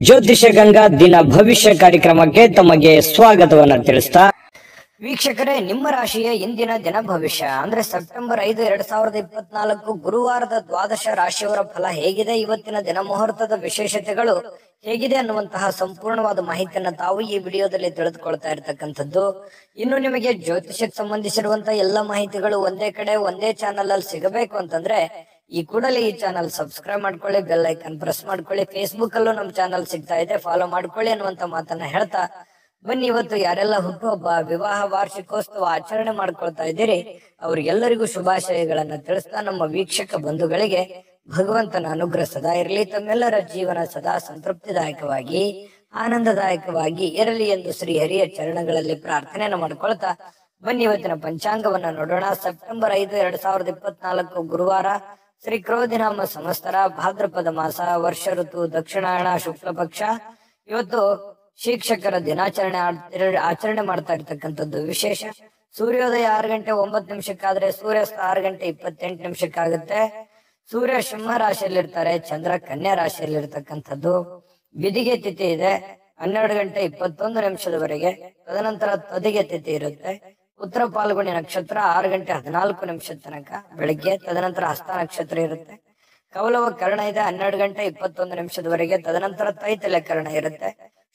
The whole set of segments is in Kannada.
ಜ್ಯೋತಿಷ ಗಂಗಾ ದಿನ ಭವಿಷ್ಯ ಕಾರ್ಯಕ್ರಮಕ್ಕೆ ತಮಗೆ ಸ್ವಾಗತವನ್ನ ತಿಳಿಸ್ತಾ ವೀಕ್ಷಕರೇ, ನಿಮ್ಮ ರಾಶಿಯ ಇಂದಿನ ದಿನ ಭವಿಷ್ಯ ಅಂದ್ರೆ ಸೆಪ್ಟೆಂಬರ್ 5, 2024 ಗುರುವಾರದ ದ್ವಾದಶ ರಾಶಿಯವರ ಫಲ ಹೇಗಿದೆ, ಇವತ್ತಿನ ದಿನ ಮುಹೂರ್ತದ ವಿಶೇಷತೆಗಳು ಹೇಗಿದೆ ಅನ್ನುವಂತಹ ಸಂಪೂರ್ಣವಾದ ಮಾಹಿತಿಯನ್ನ ತಾವು ಈ ವಿಡಿಯೋದಲ್ಲಿ ತಿಳಿದುಕೊಳ್ತಾ ಇರತಕ್ಕಂಥದ್ದು. ಇನ್ನು ನಿಮಗೆ ಜ್ಯೋತಿಷಕ್ಕೆ ಸಂಬಂಧಿಸಿರುವಂತಹ ಎಲ್ಲ ಮಾಹಿತಿಗಳು ಒಂದೇ ಕಡೆ ಒಂದೇ ಚಾನಲ್ ಅಲ್ಲಿ ಸಿಗಬೇಕು ಅಂತಂದ್ರೆ ಈ ಕೂಡಲೇ ಈ ಚಾನಲ್ ಸಬ್ಸ್ಕ್ರೈಬ್ ಮಾಡ್ಕೊಳ್ಳಿ, ಬೆಲ್ ಐಕನ್ ಪ್ರೆಸ್ ಮಾಡ್ಕೊಳ್ಳಿ. ಫೇಸ್ಬುಕ್ ಅಲ್ಲೂ ನಮ್ಮ ಚಾನಲ್ ಸಿಗ್ತಾ ಇದೆ, ಫಾಲೋ ಮಾಡ್ಕೊಳ್ಳಿ ಅನ್ನುವಂತ ಮಾತನ್ನ ಹೇಳ್ತಾ ಬನ್ನಿ, ಇವತ್ತು ಯಾರೆಲ್ಲ ಹುಟ್ಟುಹಬ್ಬ, ವಿವಾಹ ವಾರ್ಷಿಕೋತ್ಸವ ಆಚರಣೆ ಮಾಡ್ಕೊಳ್ತಾ ಇದ್ದೀರಿ ಅವ್ರಿಗೆಲ್ಲರಿಗೂ ಶುಭಾಶಯಗಳನ್ನ ತಿಳಿಸ್ತಾ ನಮ್ಮ ವೀಕ್ಷಕ ಬಂಧುಗಳಿಗೆ ಭಗವಂತನ ಅನುಗ್ರಹ ಸದಾ ಇರಲಿ, ತಮ್ಮೆಲ್ಲರ ಜೀವನ ಸದಾ ಸಂತೃಪ್ತಿದಾಯಕವಾಗಿ ಆನಂದದಾಯಕವಾಗಿ ಇರಲಿ ಎಂದು ಶ್ರೀ ಹರಿಯ ಚರಣಗಳಲ್ಲಿ ಪ್ರಾರ್ಥನೆಯನ್ನು ಮಾಡ್ಕೊಳ್ತಾ ಬನ್ನಿ ಇವತ್ತಿನ ಪಂಚಾಂಗವನ್ನ ನೋಡೋಣ. ಸೆಪ್ಟೆಂಬರ್ 5, 2024 ಗುರುವಾರ, ಶ್ರೀ ಕ್ರೋಧಿನಾಮ ಸಂವತ್ಸರ, ಭಾದ್ರಪದ ಮಾಸ, ವರ್ಷ ಋತು ದಕ್ಷಿಣಾಯಣ ಶುಕ್ಲ ಪಕ್ಷ. ಇವತ್ತು ಶಿಕ್ಷಕರ ದಿನಾಚರಣೆ ಆಚರಣೆ ಮಾಡ್ತಾ ಇರ್ತಕ್ಕಂಥದ್ದು ವಿಶೇಷ. ಸೂರ್ಯೋದಯ 6 ಗಂಟೆ 9 ನಿಮಿಷಕ್ಕಾದ್ರೆ ಸೂರ್ಯಾಸ್ತ 6 ಗಂಟೆ 28 ನಿಮಿಷಕ್ಕಾಗುತ್ತೆ. ಸೂರ್ಯ ಸಿಂಹ ರಾಶಿಯಲ್ಲಿರ್ತಾರೆ, ಚಂದ್ರ ಕನ್ಯಾ ರಾಶಿಯಲ್ಲಿರ್ತಕ್ಕಂಥದ್ದು. ಬಿದಿಗೆ ತಿಥಿ ಇದೆ 12 ಗಂಟೆ 21 ನಿಮಿಷದವರೆಗೆ. ತದನಂತರ ತದಿಗೆ ತಿಥಿ ಇರುತ್ತೆ. ಉತ್ತರ ಪಾಲ್ಗುಣಿ ನಕ್ಷತ್ರ 6 ಗಂಟೆ 14 ನಿಮಿಷದ ತನಕ ಬೆಳಗ್ಗೆ. ತದನಂತರ ಹಸ್ತ ನಕ್ಷತ್ರ ಇರುತ್ತೆ. ಕೌಲವ ಕರ್ಣ ಇದೆ 12 ಗಂಟೆ 21 ನಿಮಿಷದವರೆಗೆ. ತದನಂತರ ತೈತಲೆ ಕರ್ಣ ಇರುತ್ತೆ.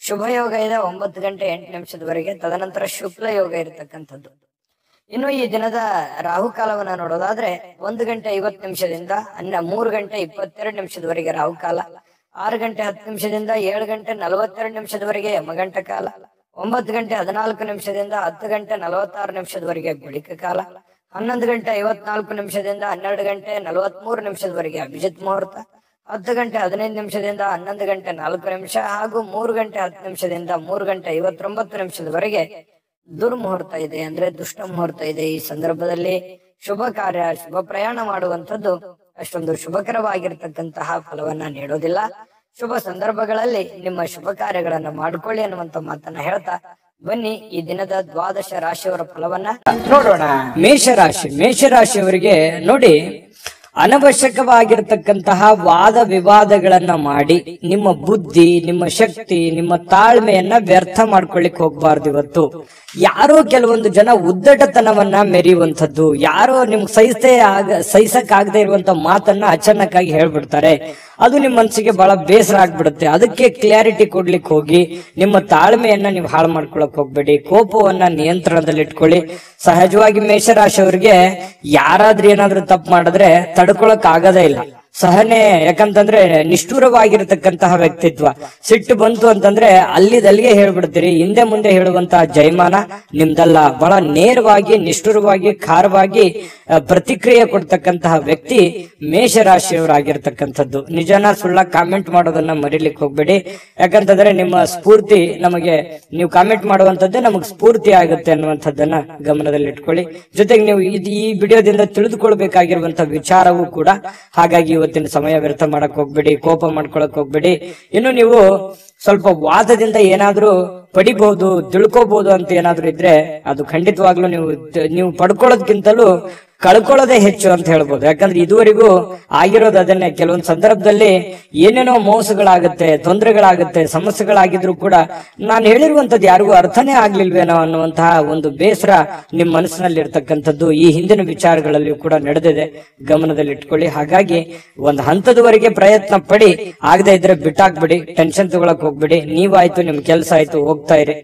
ಶುಭ ಯೋಗ ಇದೆ 9 ಗಂಟೆ 8 ನಿಮಿಷದವರೆಗೆ. ತದನಂತರ ಶುಕ್ಲ ಯೋಗ ಇರತಕ್ಕಂಥದ್ದು. ಇನ್ನು ಈ ದಿನದ ರಾಹುಕಾಲವನ್ನ ನೋಡೋದಾದ್ರೆ 1 ಗಂಟೆ 50 ನಿಮಿಷದಿಂದ 3 ಗಂಟೆ 22 ನಿಮಿಷದವರೆಗೆ ರಾಹುಕಾಲ. 6 ಗಂಟೆ 10 ನಿಮಿಷದಿಂದ 7 ಗಂಟೆ 42 ನಿಮಿಷದವರೆಗೆ ಯಮಗಂಟ ಕಾಲ. 9 ಗಂಟೆ 14 ನಿಮಿಷದಿಂದ 10 ಗಂಟೆ 46 ನಿಮಿಷದವರೆಗೆ ಗುಳಿಕ ಕಾಲ. 11 ಗಂಟೆ 54 ನಿಮಿಷದಿಂದ 12 ಗಂಟೆ 43 ನಿಮಿಷದವರೆಗೆ ಅಭಿಜಿತ್ ಮುಹೂರ್ತ. 10 ಗಂಟೆ 15 ನಿಮಿಷದಿಂದ 11 ಗಂಟೆ 4 ನಿಮಿಷ ಹಾಗೂ 3 ಗಂಟೆ 10 ನಿಮಿಷದಿಂದ 3 ಗಂಟೆ 59 ನಿಮಿಷದವರೆಗೆ ದುರ್ಮುಹೂರ್ತ ಇದೆ, ಅಂದ್ರೆ ದುಷ್ಟ ಮುಹೂರ್ತ ಇದೆ. ಈ ಸಂದರ್ಭದಲ್ಲಿ ಶುಭ ಕಾರ್ಯ, ಶುಭ ಪ್ರಯಾಣ ಮಾಡುವಂಥದ್ದು ಅಷ್ಟೊಂದು ಶುಭಕರವಾಗಿರ್ತಕ್ಕಂತಹ ಫಲವನ್ನ ನೀಡೋದಿಲ್ಲ. ಶುಭ ಸಂದರ್ಭಗಳಲ್ಲಿ ನಿಮ್ಮ ಶುಭ ಕಾರ್ಯಗಳನ್ನ ಮಾಡ್ಕೊಳ್ಳಿ ಅನ್ನುವಂತ ಮಾತನ್ನ ಹೇಳ್ತಾ ಬನ್ನಿ ಈ ದಿನದ ದ್ವಾದಶ ರಾಶಿಯವರ ಫಲವನ್ನ ನೋಡೋಣ. ಮೇಷರಾಶಿಯವರಿಗೆ ನೋಡಿ, ಅನವಶ್ಯಕವಾಗಿರ್ತಕ್ಕಂತಹ ವಾದ ವಿವಾದಗಳನ್ನ ಮಾಡಿ ನಿಮ್ಮ ಬುದ್ಧಿ, ನಿಮ್ಮ ಶಕ್ತಿ, ನಿಮ್ಮ ತಾಳ್ಮೆಯನ್ನ ವ್ಯರ್ಥ ಮಾಡ್ಕೊಳ್ಳಿಕ್ ಹೋಗ್ಬಾರ್ದು. ಇವತ್ತು ಯಾರೋ ಕೆಲವೊಂದು ಜನ ಉದ್ದಟತನವನ್ನ ಮೆರೆಯುವಂಥದ್ದು, ಯಾರೋ ನಿಮ್ಗೆ ಸಹಿಸಕ್ ಆಗದೆ ಇರುವಂತ ಮಾತನ್ನ ಅಚಾನಕ್ಕಾಗಿ ಹೇಳ್ಬಿಡ್ತಾರೆ. ಅದು ನಿಮ್ ಮನ್ಸಿಗೆ ಬಹಳ ಬೇಸರ ಆಗ್ಬಿಡುತ್ತೆ. ಅದಕ್ಕೆ ಕ್ಲಾರಿಟಿ ಕೊಡ್ಲಿಕ್ಕೆ ಹೋಗಿ ನಿಮ್ಮ ತಾಳ್ಮೆಯನ್ನ ನೀವು ಹಾಳು ಮಾಡ್ಕೊಳಕ್ ಹೋಗ್ಬೇಡಿ. ಕೋಪವನ್ನ ನಿಯಂತ್ರಣದಲ್ಲಿ ಇಟ್ಕೊಳ್ಳಿ. ಸಹಜವಾಗಿ ಮೇಷರಾಶಿಯವರಿಗೆ ಯಾರಾದ್ರೂ ಏನಾದ್ರೂ ತಪ್ಪು ಮಾಡಿದ್ರೆ ತಡ್ಕೊಳಕ್ ಆಗದೇ ಇಲ್ಲ. ಸಹನೆ, ಯಾಕಂತಂದ್ರೆ ನಿಷ್ಠುರವಾಗಿರತಕ್ಕಂತಹ ವ್ಯಕ್ತಿತ್ವ. ಸಿಟ್ಟು ಬಂತು ಅಂತಂದ್ರೆ ಅಲ್ಲಿದಲ್ಲಿಗೆ ಹೇಳ್ಬಿಡ್ತೀರಿ. ಹಿಂದೆ ಮುಂದೆ ಹೇಳುವಂತಹ ಜಯಮಾನ ನಿಮ್ದಲ್ಲ. ಬಹಳ ನೇರವಾಗಿ, ನಿಷ್ಠುರವಾಗಿ, ಖಾರವಾಗಿ ಪ್ರತಿಕ್ರಿಯೆ ಕೊಡ್ತಕ್ಕಂತಹ ವ್ಯಕ್ತಿ ಮೇಷರಾಶಿಯವರಾಗಿರ್ತಕ್ಕಂಥದ್ದು. ನಿಜನ ಸುಳ್ಳ ಕಾಮೆಂಟ್ ಮಾಡೋದನ್ನ ಮರಿಲಿಕ್ಕೆ ಹೋಗ್ಬೇಡಿ. ಯಾಕಂತಂದ್ರೆ ನಿಮ್ಮ ಸ್ಫೂರ್ತಿ ನಮಗೆ, ನೀವು ಕಾಮೆಂಟ್ ಮಾಡುವಂತದ್ದೇ ನಮಗ್ ಸ್ಫೂರ್ತಿ ಆಗುತ್ತೆ ಅನ್ನುವಂಥದ್ದನ್ನ ಗಮನದಲ್ಲಿ ಇಟ್ಕೊಳ್ಳಿ. ಜೊತೆಗೆ ನೀವು ಈ ವಿಡಿಯೋದಿಂದ ತಿಳಿದುಕೊಳ್ಬೇಕಾಗಿರುವಂತಹ ವಿಚಾರವೂ ಕೂಡ. ಹಾಗಾಗಿ ಇವತ್ತಿನ ಸಮಯ ವ್ಯರ್ಥ ಮಾಡಕ್ ಹೋಗ್ಬೇಡಿ, ಕೋಪ ಮಾಡ್ಕೊಳಕ್ ಹೋಗ್ಬೇಡಿ. ಇನ್ನು ನೀವು ಸ್ವಲ್ಪ ವಾದದಿಂದ ಏನಾದ್ರೂ ಪಡಿಬಹುದು, ತಿಳ್ಕೋಬಹುದು ಅಂತ ಏನಾದ್ರೂ ಇದ್ರೆ ಅದು ಖಂಡಿತವಾಗ್ಲೂ ನೀವು ಪಡ್ಕೊಳ್ಳೋದ್ಕಿಂತಲೂ ಕಳ್ಕೊಳ್ಳೋದೇ ಹೆಚ್ಚು ಅಂತ ಹೇಳ್ಬೋದು. ಯಾಕಂದ್ರೆ ಇದುವರೆಗೂ ಆಗಿರೋದು ಅದನ್ನೇ. ಕೆಲವೊಂದು ಸಂದರ್ಭದಲ್ಲಿ ಏನೇನೋ ಮೋಸಗಳಾಗುತ್ತೆ, ತೊಂದರೆಗಳಾಗುತ್ತೆ, ಸಮಸ್ಯೆಗಳಾಗಿದ್ರು ಕೂಡ ನಾನು ಹೇಳಿರುವಂತದ್ದು ಯಾರಿಗೂ ಅರ್ಥನೇ ಆಗ್ಲಿಲ್ವೇನೋ ಅನ್ನುವಂತಹ ಒಂದು ಬೇಸರ ನಿಮ್ ಮನಸ್ಸಿನಲ್ಲಿ ಇರ್ತಕ್ಕಂಥದ್ದು ಈ ಹಿಂದಿನ ವಿಚಾರಗಳಲ್ಲಿ ಕೂಡ ನಡೆದಿದೆ. ಗಮನದಲ್ಲಿ ಇಟ್ಕೊಳ್ಳಿ. ಹಾಗಾಗಿ ಒಂದು ಹಂತದವರೆಗೆ ಪ್ರಯತ್ನ ಪಡಿ, ಆಗದೆ ಇದ್ರೆ ಬಿಟ್ಟಾಕ್ಬಿಡಿ, ಟೆನ್ಷನ್ ತಗೊಳಕ್ ಹೋಗ್ಬಿಡಿ. ನೀವಾಯ್ತು, ನಿಮ್ ಕೆಲಸ ಆಯ್ತು, ಹೋಗ್ತಾ ಇರಿ.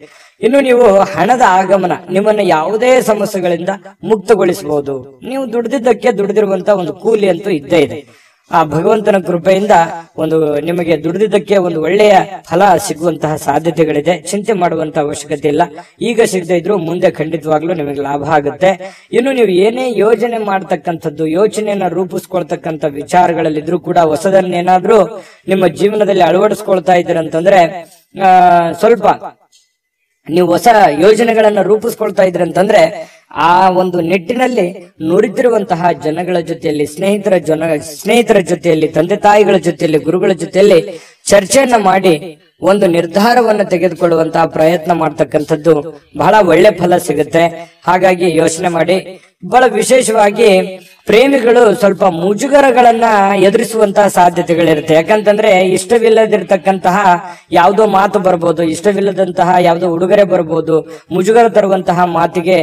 ಇನ್ನು ನೀವು ಹಣದ ಆಗಮನ ನಿಮ್ಮನ್ನ ಯಾವುದೇ ಸಮಸ್ಯೆಗಳಿಂದ ಮುಕ್ತಗೊಳಿಸಬಹುದು. ನೀವು ದುಡಿದಿರುವಂತ ಒಂದು ಕೂಲಿ ಅಂತೂ ಇದ್ದೇ ಇದೆ. ಆ ಭಗವಂತನ ಕೃಪೆಯಿಂದ ನಿಮಗೆ ದುಡಿದಿದ್ದಕ್ಕೆ ಒಂದು ಒಳ್ಳೆಯ ಫಲ ಸಿಗುವಂತಹ ಸಾಧ್ಯತೆಗಳಿದೆ. ಚಿಂತೆ ಮಾಡುವಂತಹ ಅವಶ್ಯಕತೆ ಇಲ್ಲ. ಈಗ ಸಿಗದೆ ಇದ್ರು ಮುಂದೆ ಖಂಡಿತವಾಗ್ಲೂ ನಿಮಗೆ ಲಾಭ ಆಗುತ್ತೆ. ಇನ್ನು ನೀವು ಏನೇ ಯೋಜನೆ ಮಾಡ್ತಕ್ಕಂಥದ್ದು, ಯೋಚನೆಯನ್ನ ರೂಪಿಸ್ಕೊಳ್ತಕ್ಕಂಥ ವಿಚಾರಗಳಲ್ಲಿದ್ರು ಕೂಡ ಹೊಸದನ್ನೇನಾದ್ರೂ ನಿಮ್ಮ ಜೀವನದಲ್ಲಿ ಅಳವಡಿಸ್ಕೊಳ್ತಾ ಇದ್ದೀರಂತಂದ್ರೆ ಸ್ವಲ್ಪ ನೀವು ಹೊಸ ಯೋಜನೆಗಳನ್ನ ರೂಪಿಸ್ಕೊಳ್ತಾ ಇದ್ರಿ ಅಂತಂದ್ರೆ ಆ ಒಂದು ನಿಟ್ಟಿನಲ್ಲಿ ನುರಿತಿರುವಂತಹ ಜನಗಳ ಜೊತೆಯಲ್ಲಿ, ಸ್ನೇಹಿತರ ಜೊತೆಯಲ್ಲಿ, ತಂದೆ ತಾಯಿಗಳ ಜೊತೆಯಲ್ಲಿ, ಗುರುಗಳ ಜೊತೆಯಲ್ಲಿ ಚರ್ಚೆಯನ್ನ ಮಾಡಿ ಒಂದು ನಿರ್ಧಾರವನ್ನು ತೆಗೆದುಕೊಳ್ಳುವಂತಹ ಪ್ರಯತ್ನ ಮಾಡ್ತಕ್ಕಂಥದ್ದು ಬಹಳ ಒಳ್ಳೆ ಫಲ ಸಿಗುತ್ತೆ. ಹಾಗಾಗಿ ಯೋಚನೆ ಮಾಡಿ. ಬಹಳ ವಿಶೇಷವಾಗಿ ಪ್ರೇಮಿಗಳು ಸ್ವಲ್ಪ ಮುಜುಗರಗಳನ್ನ ಎದುರಿಸುವಂತಹ ಸಾಧ್ಯತೆಗಳಿರುತ್ತೆ. ಯಾಕಂತಂದ್ರೆ ಇಷ್ಟವಿಲ್ಲದಿರ್ತಕ್ಕಂತಹ ಯಾವುದೋ ಮಾತು ಬರ್ಬೋದು, ಇಷ್ಟವಿಲ್ಲದಂತಹ ಯಾವುದೋ ಉಡುಗೊರೆ ಬರ್ಬೋದು, ಮುಜುಗರ ತರುವಂತಹ ಮಾತಿಗೆ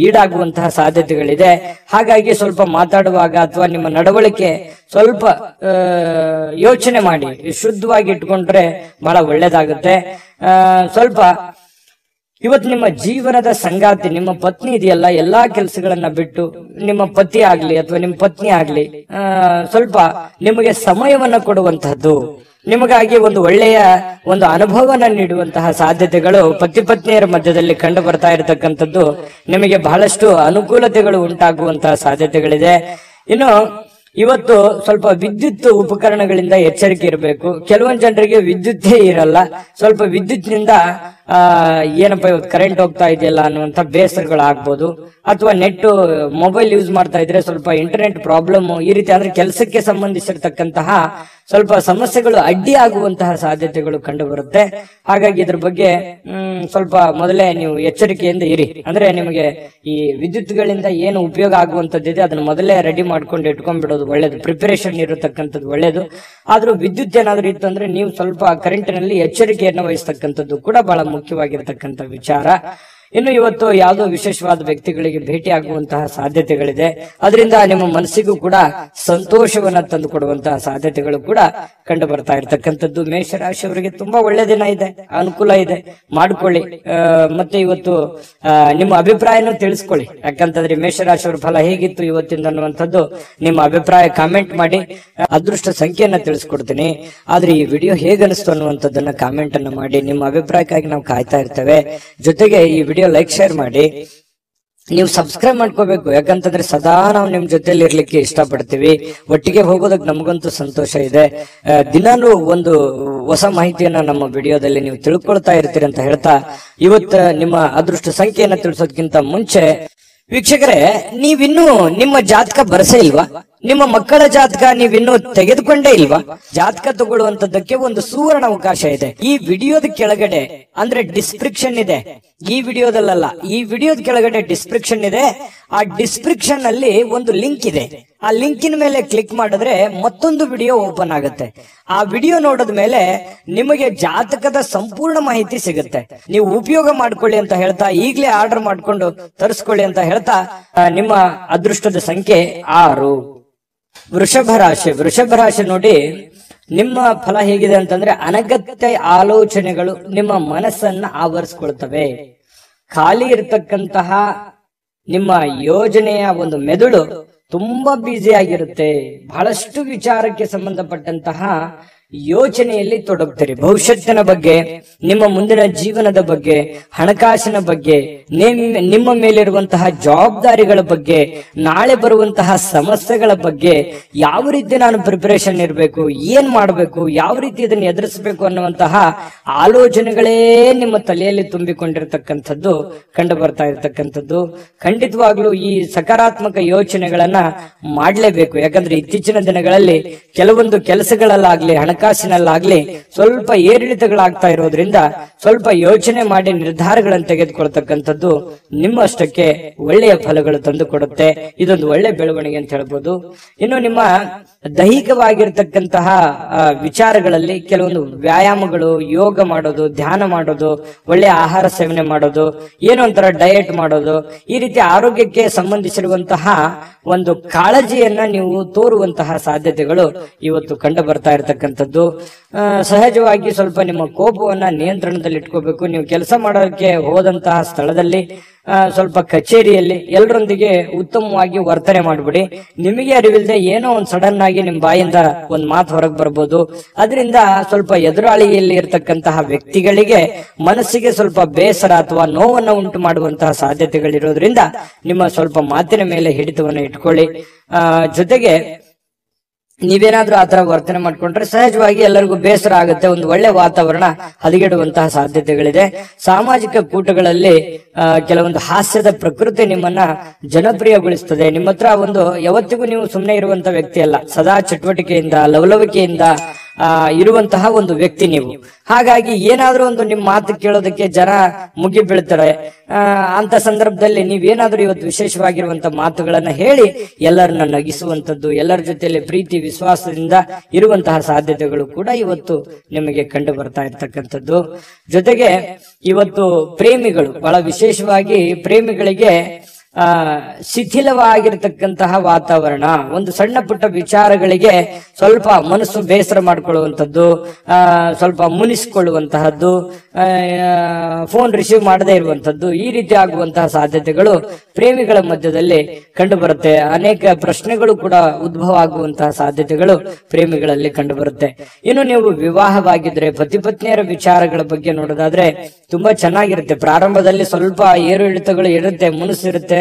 ಈಡಾಗುವಂತಹ ಸಾಧ್ಯತೆಗಳಿದೆ. ಹಾಗಾಗಿ ಸ್ವಲ್ಪ ಮಾತಾಡುವಾಗ ಅಥವಾ ನಿಮ್ಮ ನಡವಳಿಕೆ ಸ್ವಲ್ಪ ಯೋಚನೆ ಮಾಡಿ ಶುದ್ಧವಾಗಿ ಇಟ್ಕೊಂಡ್ರೆ ಬಹಳ ಒಳ್ಳೇದಾಗುತ್ತೆ. ಸ್ವಲ್ಪ ಇವತ್ತು ನಿಮ್ಮ ಜೀವನದ ಸಂಗಾತಿ ನಿಮ್ಮ ಪತ್ನಿ ಇದೆಯಲ್ಲ, ಎಲ್ಲಾ ಕೆಲಸಗಳನ್ನ ಬಿಟ್ಟು ನಿಮ್ಮ ಪತಿ ಆಗ್ಲಿ ಅಥವಾ ನಿಮ್ಮ ಪತ್ನಿ ಆಗ್ಲಿ ಸ್ವಲ್ಪ ನಿಮಗೆ ಸಮಯವನ್ನ ಕೊಡುವಂತಹದ್ದು, ನಿಮಗಾಗಿ ಒಂದು ಒಳ್ಳೆಯ ಒಂದು ಅನುಭವನ ನೀಡುವಂತಹ ಸಾಧ್ಯತೆಗಳು ಪತಿ ಪತ್ನಿಯರ ಮಧ್ಯದಲ್ಲಿ ಕಂಡು ಬರ್ತಾ ಇರತಕ್ಕಂಥದ್ದು ನಿಮಗೆ ಬಹಳಷ್ಟು ಅನುಕೂಲತೆಗಳು ಉಂಟಾಗುವಂತಹ ಸಾಧ್ಯತೆಗಳಿದೆ. ಇನ್ನು ಇವತ್ತು ಸ್ವಲ್ಪ ವಿದ್ಯುತ್ ಉಪಕರಣಗಳಿಂದ ಎಚ್ಚರಿಕೆ ಇರಬೇಕು. ಕೆಲವೊಂದು ಜನರಿಗೆ ವಿದ್ಯುತ್ತೇ ಇರಲ್ಲ. ಸ್ವಲ್ಪ ವಿದ್ಯುತ್ನಿಂದ ಏನಪ್ಪಾ ಇವತ್ತು ಕರೆಂಟ್ ಹೋಗ್ತಾ ಇದೆಯಲ್ಲ ಅನ್ನುವಂತ ಬೇಸರಗಳು ಆಗ್ಬೋದು. ಅಥವಾ ನೆಟ್ ಮೊಬೈಲ್ ಯೂಸ್ ಮಾಡ್ತಾ ಇದ್ರೆ ಸ್ವಲ್ಪ ಇಂಟರ್ನೆಟ್ ಪ್ರಾಬ್ಲಮ್, ಈ ರೀತಿ ಅಂದ್ರೆ ಕೆಲಸಕ್ಕೆ ಸಂಬಂಧಿಸಿರ್ತಕ್ಕಂತಹ ಸ್ವಲ್ಪ ಸಮಸ್ಯೆಗಳು ಅಡ್ಡಿ ಆಗುವಂತಹ ಸಾಧ್ಯತೆಗಳು ಕಂಡು ಬರುತ್ತೆ. ಹಾಗಾಗಿ ಇದ್ರ ಬಗ್ಗೆ ಸ್ವಲ್ಪ ಮೊದಲೇ ನೀವು ಎಚ್ಚರಿಕೆಯಿಂದ ಇರಿ. ಅಂದ್ರೆ ನಿಮಗೆ ಈ ವಿದ್ಯುತ್ಗಳಿಂದ ಏನು ಉಪಯೋಗ ಆಗುವಂತದ್ದಿದೆ ಅದನ್ನ ಮೊದಲೇ ರೆಡಿ ಮಾಡ್ಕೊಂಡು ಇಟ್ಕೊಂಡ್ಬಿಡೋದು ಒಳ್ಳೇದು. ಪ್ರಿಪರೇಷನ್ ಇರತಕ್ಕಂಥದ್ದು ಒಳ್ಳೇದು. ಆದ್ರೂ ವಿದ್ಯುತ್ ಏನಾದ್ರೂ ಇತ್ತು ಅಂದ್ರೆ ನೀವು ಸ್ವಲ್ಪ ಕರೆಂಟಿನಲ್ಲಿ ಎಚ್ಚರಿಕೆಯನ್ನು ವಹಿಸ್ತಕ್ಕಂಥದ್ದು ಕೂಡ ಬಹಳ ಮುಖ್ಯವಾಗಿರ್ತಕ್ಕಂಥ ವಿಚಾರ. ಇನ್ನು ಇವತ್ತು ಯಾವುದೋ ವಿಶೇಷವಾದ ವ್ಯಕ್ತಿಗಳಿಗೆ ಭೇಟಿ ಆಗುವಂತಹ ಸಾಧ್ಯತೆಗಳಿದೆ. ಅದರಿಂದ ನಿಮ್ಮ ಮನಸ್ಸಿಗೂ ಕೂಡ ಸಂತೋಷವನ್ನ ತಂದು ಕೊಡುವಂತಹ ಸಾಧ್ಯತೆಗಳು ಕೂಡ ಕಂಡು ಬರ್ತಾ ಇರ್ತಕ್ಕಂಥದ್ದು. ಮೇಷರಾಶಿಯವರಿಗೆ ತುಂಬಾ ಒಳ್ಳೆ ದಿನ ಇದೆ, ಅನುಕೂಲ ಇದೆ, ಮಾಡ್ಕೊಳ್ಳಿ. ಮತ್ತೆ ಇವತ್ತು ನಿಮ್ಮ ಅಭಿಪ್ರಾಯನೂ ತಿಳಿಸ್ಕೊಳ್ಳಿ. ಯಾಕಂತಂದ್ರೆ ಮೇಷರಾಶಿಯವರ ಫಲ ಹೇಗಿತ್ತು ಇವತ್ತಿಂದ ಅನ್ನುವಂಥದ್ದು ನಿಮ್ಮ ಅಭಿಪ್ರಾಯ ಕಾಮೆಂಟ್ ಮಾಡಿ. ಅದೃಷ್ಟ ಸಂಖ್ಯೆಯನ್ನ ತಿಳಿಸ್ಕೊಡ್ತೀನಿ. ಆದ್ರೆ ಈ ವಿಡಿಯೋ ಹೇಗನಿಸ್ತು ಅನ್ನುವಂಥದ್ದನ್ನ ಕಾಮೆಂಟ್ ಅನ್ನ ಮಾಡಿ. ನಿಮ್ಮ ಅಭಿಪ್ರಾಯಕ್ಕಾಗಿ ನಾವು ಕಾಯ್ತಾ ಇರ್ತೇವೆ. ಜೊತೆಗೆ ಈ ವಿಡಿಯೋ ಲೈಕ್ ಶೇರ್ ಮಾಡಿ. ನೀವು ಸಬ್ಸ್ಕ್ರೈಬ್ ಮಾಡ್ಕೋಬೇಕು. ಯಾಕಂತಂದ್ರೆ ಸದಾ ನಾವು ನಿಮ್ ಜೊತೆಲಿ ಇರ್ಲಿಕ್ಕೆ ಇಷ್ಟಪಡ್ತೀವಿ. ಒಟ್ಟಿಗೆ ಹೋಗೋದಕ್ಕೆ ನಮಗಂತೂ ಸಂತೋಷ ಇದೆ. ದಿನಾನು ಒಂದು ಹೊಸ ಮಾಹಿತಿಯನ್ನ ನಮ್ಮ ವಿಡಿಯೋದಲ್ಲಿ ನೀವು ತಿಳ್ಕೊಳ್ತಾ ಇರ್ತೀರಿ ಅಂತ ಹೇಳ್ತಾ ಇವತ್ತು ನಿಮ್ಮ ಅದೃಷ್ಟ ಸಂಖ್ಯೆಯನ್ನ ತಿಳಿಸೋದಕ್ಕಿಂತ ಮುಂಚೆ ವೀಕ್ಷಕರೇ, ನೀವಿನ್ನೂ ನಿಮ್ಮ ಜಾತಕ ಬರಸೇ ಇಲ್ವಾ? ನಿಮ್ಮ ಮಕ್ಕಳ ಜಾತಕ ನೀವಿನ್ನೂ ತೆಗೆದುಕೊಂಡೇ ಇಲ್ವಾ? ಜಾತಕ ತಗೊಳ್ಳುವಂತದ್ದಕ್ಕೆ ಒಂದು ಸುವರ್ಣ ಅವಕಾಶ ಇದೆ. ಈ ವಿಡಿಯೋದ ಕೆಳಗಡೆ ಅಂದ್ರೆ ಡಿಸ್ಕ್ರಿಪ್ಷನ್ ಇದೆ. ಈ ವಿಡಿಯೋದಲ್ಲ, ಈ ವಿಡಿಯೋದ ಕೆಳಗಡೆ ಡಿಸ್ಕ್ರಿಪ್ಷನ್ ಇದೆ. ಆ ಡಿಸ್ಕ್ರಿಪ್ಷನ್ ಅಲ್ಲಿ ಒಂದು ಲಿಂಕ್ ಇದೆ. ಆ ಲಿಂಕಿನ ಮೇಲೆ ಕ್ಲಿಕ್ ಮಾಡಿದ್ರೆ ಮತ್ತೊಂದು ವಿಡಿಯೋ ಓಪನ್ ಆಗುತ್ತೆ. ಆ ವಿಡಿಯೋ ನೋಡಿದ ಮೇಲೆ ನಿಮಗೆ ಜಾತಕದ ಸಂಪೂರ್ಣ ಮಾಹಿತಿ ಸಿಗುತ್ತೆ. ನೀವು ಉಪಯೋಗ ಮಾಡ್ಕೊಳ್ಳಿ ಅಂತ ಹೇಳ್ತಾ, ಈಗಲೇ ಆರ್ಡರ್ ಮಾಡ್ಕೊಂಡು ತರಿಸ್ಕೊಳ್ಳಿ ಅಂತ ಹೇಳ್ತಾ, ನಿಮ್ಮ ಅದೃಷ್ಟದ ಸಂಖ್ಯೆ 6. ವೃಷಭ ರಾಶಿ ನೋಡಿ, ನಿಮ್ಮ ಫಲ ಹೇಗಿದೆ ಅಂತಂದ್ರೆ ಅನಗತ್ಯ ಆಲೋಚನೆಗಳು ನಿಮ್ಮ ಮನಸ್ಸನ್ನ ಆವರಿಸ್ಕೊಳ್ತವೆ. ಖಾಲಿ ಇರತಕ್ಕಂತಹ ನಿಮ್ಮ ಯೋಜನೆಯ ಒಂದು ಮೆದುಳು ತುಂಬಾ ಬ್ಯುಸಿ ಆಗಿರುತ್ತೆ. ಬಹಳಷ್ಟು ವಿಚಾರಕ್ಕೆ ಸಂಬಂಧಪಟ್ಟಂತಹ ಯೋಚನೆಯಲ್ಲಿ ತೊಡಗ್ತೀರಿ. ಭವಿಷ್ಯತ್ತಿನ ಬಗ್ಗೆ, ನಿಮ್ಮ ಮುಂದಿನ ಜೀವನದ ಬಗ್ಗೆ, ಹಣಕಾಸಿನ ಬಗ್ಗೆ, ನಿಮ್ಮ ಮೇಲಿರುವಂತಹ ಜವಾಬ್ದಾರಿಗಳ ಬಗ್ಗೆ, ನಾಳೆ ಬರುವಂತಹ ಸಮಸ್ಯೆಗಳ ಬಗ್ಗೆ, ಯಾವ ರೀತಿ ನಾನು ಪ್ರಿಪರೇಷನ್ ಇರಬೇಕು, ಏನ್ ಮಾಡಬೇಕು, ಯಾವ ರೀತಿ ಇದನ್ನು ಎದುರಿಸಬೇಕು ಅನ್ನುವಂತಹ ಆಲೋಚನೆಗಳೇ ನಿಮ್ಮ ತಲೆಯಲ್ಲಿ ತುಂಬಿಕೊಂಡಿರ್ತಕ್ಕಂಥದ್ದು ಕಂಡು ಬರ್ತಾ ಇರ್ತಕ್ಕಂಥದ್ದು. ಖಂಡಿತವಾಗ್ಲೂ ಈ ಸಕಾರಾತ್ಮಕ ಯೋಚನೆಗಳನ್ನ ಮಾಡಲೇಬೇಕು. ಯಾಕಂದ್ರೆ ಇತ್ತೀಚಿನ ದಿನಗಳಲ್ಲಿ ಕೆಲವೊಂದು ಕೆಲಸಗಳಲ್ಲಾಗ್ಲಿ ಹಣಕಾಸಿನಲ್ಲಾಗ್ಲಿ ಸ್ವಲ್ಪ ಏರಿಳಿತಗಳಾಗ್ತಾ ಇರೋದ್ರಿಂದ ಸ್ವಲ್ಪ ಯೋಚನೆ ಮಾಡಿ ನಿರ್ಧಾರಗಳನ್ನು ತೆಗೆದುಕೊಳ್ತಕ್ಕಂಥದ್ದು ನಿಮ್ಮಷ್ಟಕ್ಕೆ ಒಳ್ಳೆಯ ಫಲಗಳು ತಂದು ಕೊಡುತ್ತೆ. ಇದೊಂದು ಒಳ್ಳೆ ಬೆಳವಣಿಗೆ ಅಂತ ಹೇಳ್ಬೋದು. ಇನ್ನು ನಿಮ್ಮ ದೈಹಿಕವಾಗಿರ್ತಕ್ಕಂತಹ ವಿಚಾರಗಳಲ್ಲಿ ಕೆಲವೊಂದು ವ್ಯಾಯಾಮಗಳು, ಯೋಗ ಮಾಡೋದು, ಧ್ಯಾನ ಮಾಡೋದು, ಒಳ್ಳೆಯ ಆಹಾರ ಸೇವನೆ ಮಾಡೋದು, ಏನೋ ಒಂಥರ ಡಯಟ್ ಮಾಡೋದು, ಈ ರೀತಿ ಆರೋಗ್ಯಕ್ಕೆ ಸಂಬಂಧಿಸಿರುವಂತಹ ಒಂದು ಕಾಳಜಿಯನ್ನ ನೀವು ತೋರುವಂತಹ ಸಾಧ್ಯತೆಗಳು ಇವತ್ತು ಕಂಡು ಬರ್ತಾ ಇರತಕ್ಕಂಥದ್ದು. ಸಹಜವಾಗಿ ಸ್ವಲ್ಪ ನಿಮ್ಮ ಕೋಪವನ್ನ ನಿಯಂತ್ರಣದಲ್ಲಿ ಇಟ್ಕೋಬೇಕು. ನೀವು ಕೆಲಸ ಮಾಡೋಕೆ ಹೋದಂತಹ ಸ್ಥಳದಲ್ಲಿ, ಸ್ವಲ್ಪ ಕಚೇರಿಯಲ್ಲಿ ಎಲ್ಲರೊಂದಿಗೆ ಉತ್ತಮವಾಗಿ ವರ್ತನೆ ಮಾಡ್ಬಿಡಿ. ನಿಮಗೆ ಅರಿವಿಲ್ಲದೆ ಏನೋ ಒಂದ್ ಸಡನ್ ಆಗಿ ನಿಮ್ ಬಾಯಿಂದ ಒಂದ್ ಮಾತು ಹೊರಗೆ ಬರ್ಬೋದು. ಅದರಿಂದ ಸ್ವಲ್ಪ ಎದುರಾಳಿಯಲ್ಲಿ ಇರತಕ್ಕಂತಹ ವ್ಯಕ್ತಿಗಳಿಗೆ ಮನಸ್ಸಿಗೆ ಸ್ವಲ್ಪ ಬೇಸರ ಅಥವಾ ನೋವನ್ನ ಉಂಟು ಮಾಡುವಂತಹ ಸಾಧ್ಯತೆಗಳಿರೋದ್ರಿಂದ ನಿಮ್ಮ ಸ್ವಲ್ಪ ಮಾತಿನ ಮೇಲೆ ಹಿಡಿತವನ್ನ ಇಟ್ಕೊಳ್ಳಿ. ಜೊತೆಗೆ ನೀವೇನಾದ್ರೂ ಆತರ ವರ್ತನೆ ಮಾಡ್ಕೊಂಡ್ರೆ ಸಹಜವಾಗಿ ಎಲ್ಲರಿಗೂ ಬೇಸರ ಆಗುತ್ತೆ, ಒಂದು ಒಳ್ಳೆ ವಾತಾವರಣ ಹದಗೆಡುವಂತಹ ಸಾಧ್ಯತೆಗಳಿದೆ. ಸಾಮಾಜಿಕ ಕೂಟಗಳಲ್ಲಿ ಕೆಲವೊಂದು ಹಾಸ್ಯದ ಪ್ರಕೃತಿ ನಿಮ್ಮನ್ನ ಜನಪ್ರಿಯಗೊಳಿಸ್ತದೆ. ನಿಮ್ಮ ಹತ್ರ ಒಂದು ಯಾವತ್ತಿಗೂ ನೀವು ಸುಮ್ಮನೆ ಇರುವಂತ ವ್ಯಕ್ತಿ ಅಲ್ಲ, ಸದಾ ಚಟುವಟಿಕೆಯಿಂದ ಲವಲವಿಕೆಯಿಂದ ಇರುವಂತಹ ಒಂದು ವ್ಯಕ್ತಿ ನೀವು. ಹಾಗಾಗಿ ಏನಾದ್ರೂ ಒಂದು ನಿಮ್ ಮಾತು ಕೇಳೋದಕ್ಕೆ ಜನ ಮುಗಿ ಬೀಳ್ತಾರೆ. ಅಂತ ಸಂದರ್ಭದಲ್ಲಿ ನೀವೇನಾದ್ರೂ ಇವತ್ತು ವಿಶೇಷವಾಗಿರುವಂತ ಮಾತುಗಳನ್ನ ಹೇಳಿ ಎಲ್ಲರನ್ನ ನಗಿಸುವಂತದ್ದು, ಎಲ್ಲರ ಜೊತೆಯಲ್ಲಿ ಪ್ರೀತಿ ವಿಶ್ವಾಸದಿಂದ ಇರುವಂತಹ ಸಾಧ್ಯತೆಗಳು ಕೂಡ ಇವತ್ತು ನಿಮಗೆ ಕಂಡು ಬರ್ತಾ ಇರ್ತಕ್ಕಂಥದ್ದು. ಜೊತೆಗೆ ಇವತ್ತು ಪ್ರೇಮಿಗಳು, ಬಹಳ ವಿಶೇಷವಾಗಿ ಪ್ರೇಮಿಗಳಿಗೆ ಶಿಥಿಲವಾಗಿರ್ತಕ್ಕಂತಹ ವಾತಾವರಣ, ಒಂದು ಸಣ್ಣ ಪುಟ್ಟ ವಿಚಾರಗಳಿಗೆ ಸ್ವಲ್ಪ ಮನಸ್ಸು ಬೇಸರ ಮಾಡ್ಕೊಳ್ಳುವಂಥದ್ದು, ಸ್ವಲ್ಪ ಮುನಿಸಿಕೊಳ್ಳುವಂತಹದ್ದು, ಫೋನ್ ರಿಸೀವ್ ಮಾಡದೇ ಇರುವಂತದ್ದು, ಈ ರೀತಿ ಆಗುವಂತಹ ಸಾಧ್ಯತೆಗಳು ಪ್ರೇಮಿಗಳ ಮಧ್ಯದಲ್ಲಿ ಕಂಡು ಬರುತ್ತೆ. ಅನೇಕ ಪ್ರಶ್ನೆಗಳು ಕೂಡ ಉದ್ಭವ ಆಗುವಂತಹ ಸಾಧ್ಯತೆಗಳು ಪ್ರೇಮಿಗಳಲ್ಲಿ ಕಂಡು ಬರುತ್ತೆ. ಇನ್ನು ನೀವು ವಿವಾಹವಾಗಿದ್ರೆ ಪತಿ ಪತ್ನಿಯರ ವಿಚಾರಗಳ ಬಗ್ಗೆ ನೋಡೋದಾದ್ರೆ ತುಂಬಾ ಚೆನ್ನಾಗಿರುತ್ತೆ. ಪ್ರಾರಂಭದಲ್ಲಿ ಸ್ವಲ್ಪ ಏರು ಇಳಿತಗಳು ಇರುತ್ತೆ, ಮುನಿಸಿರುತ್ತೆ,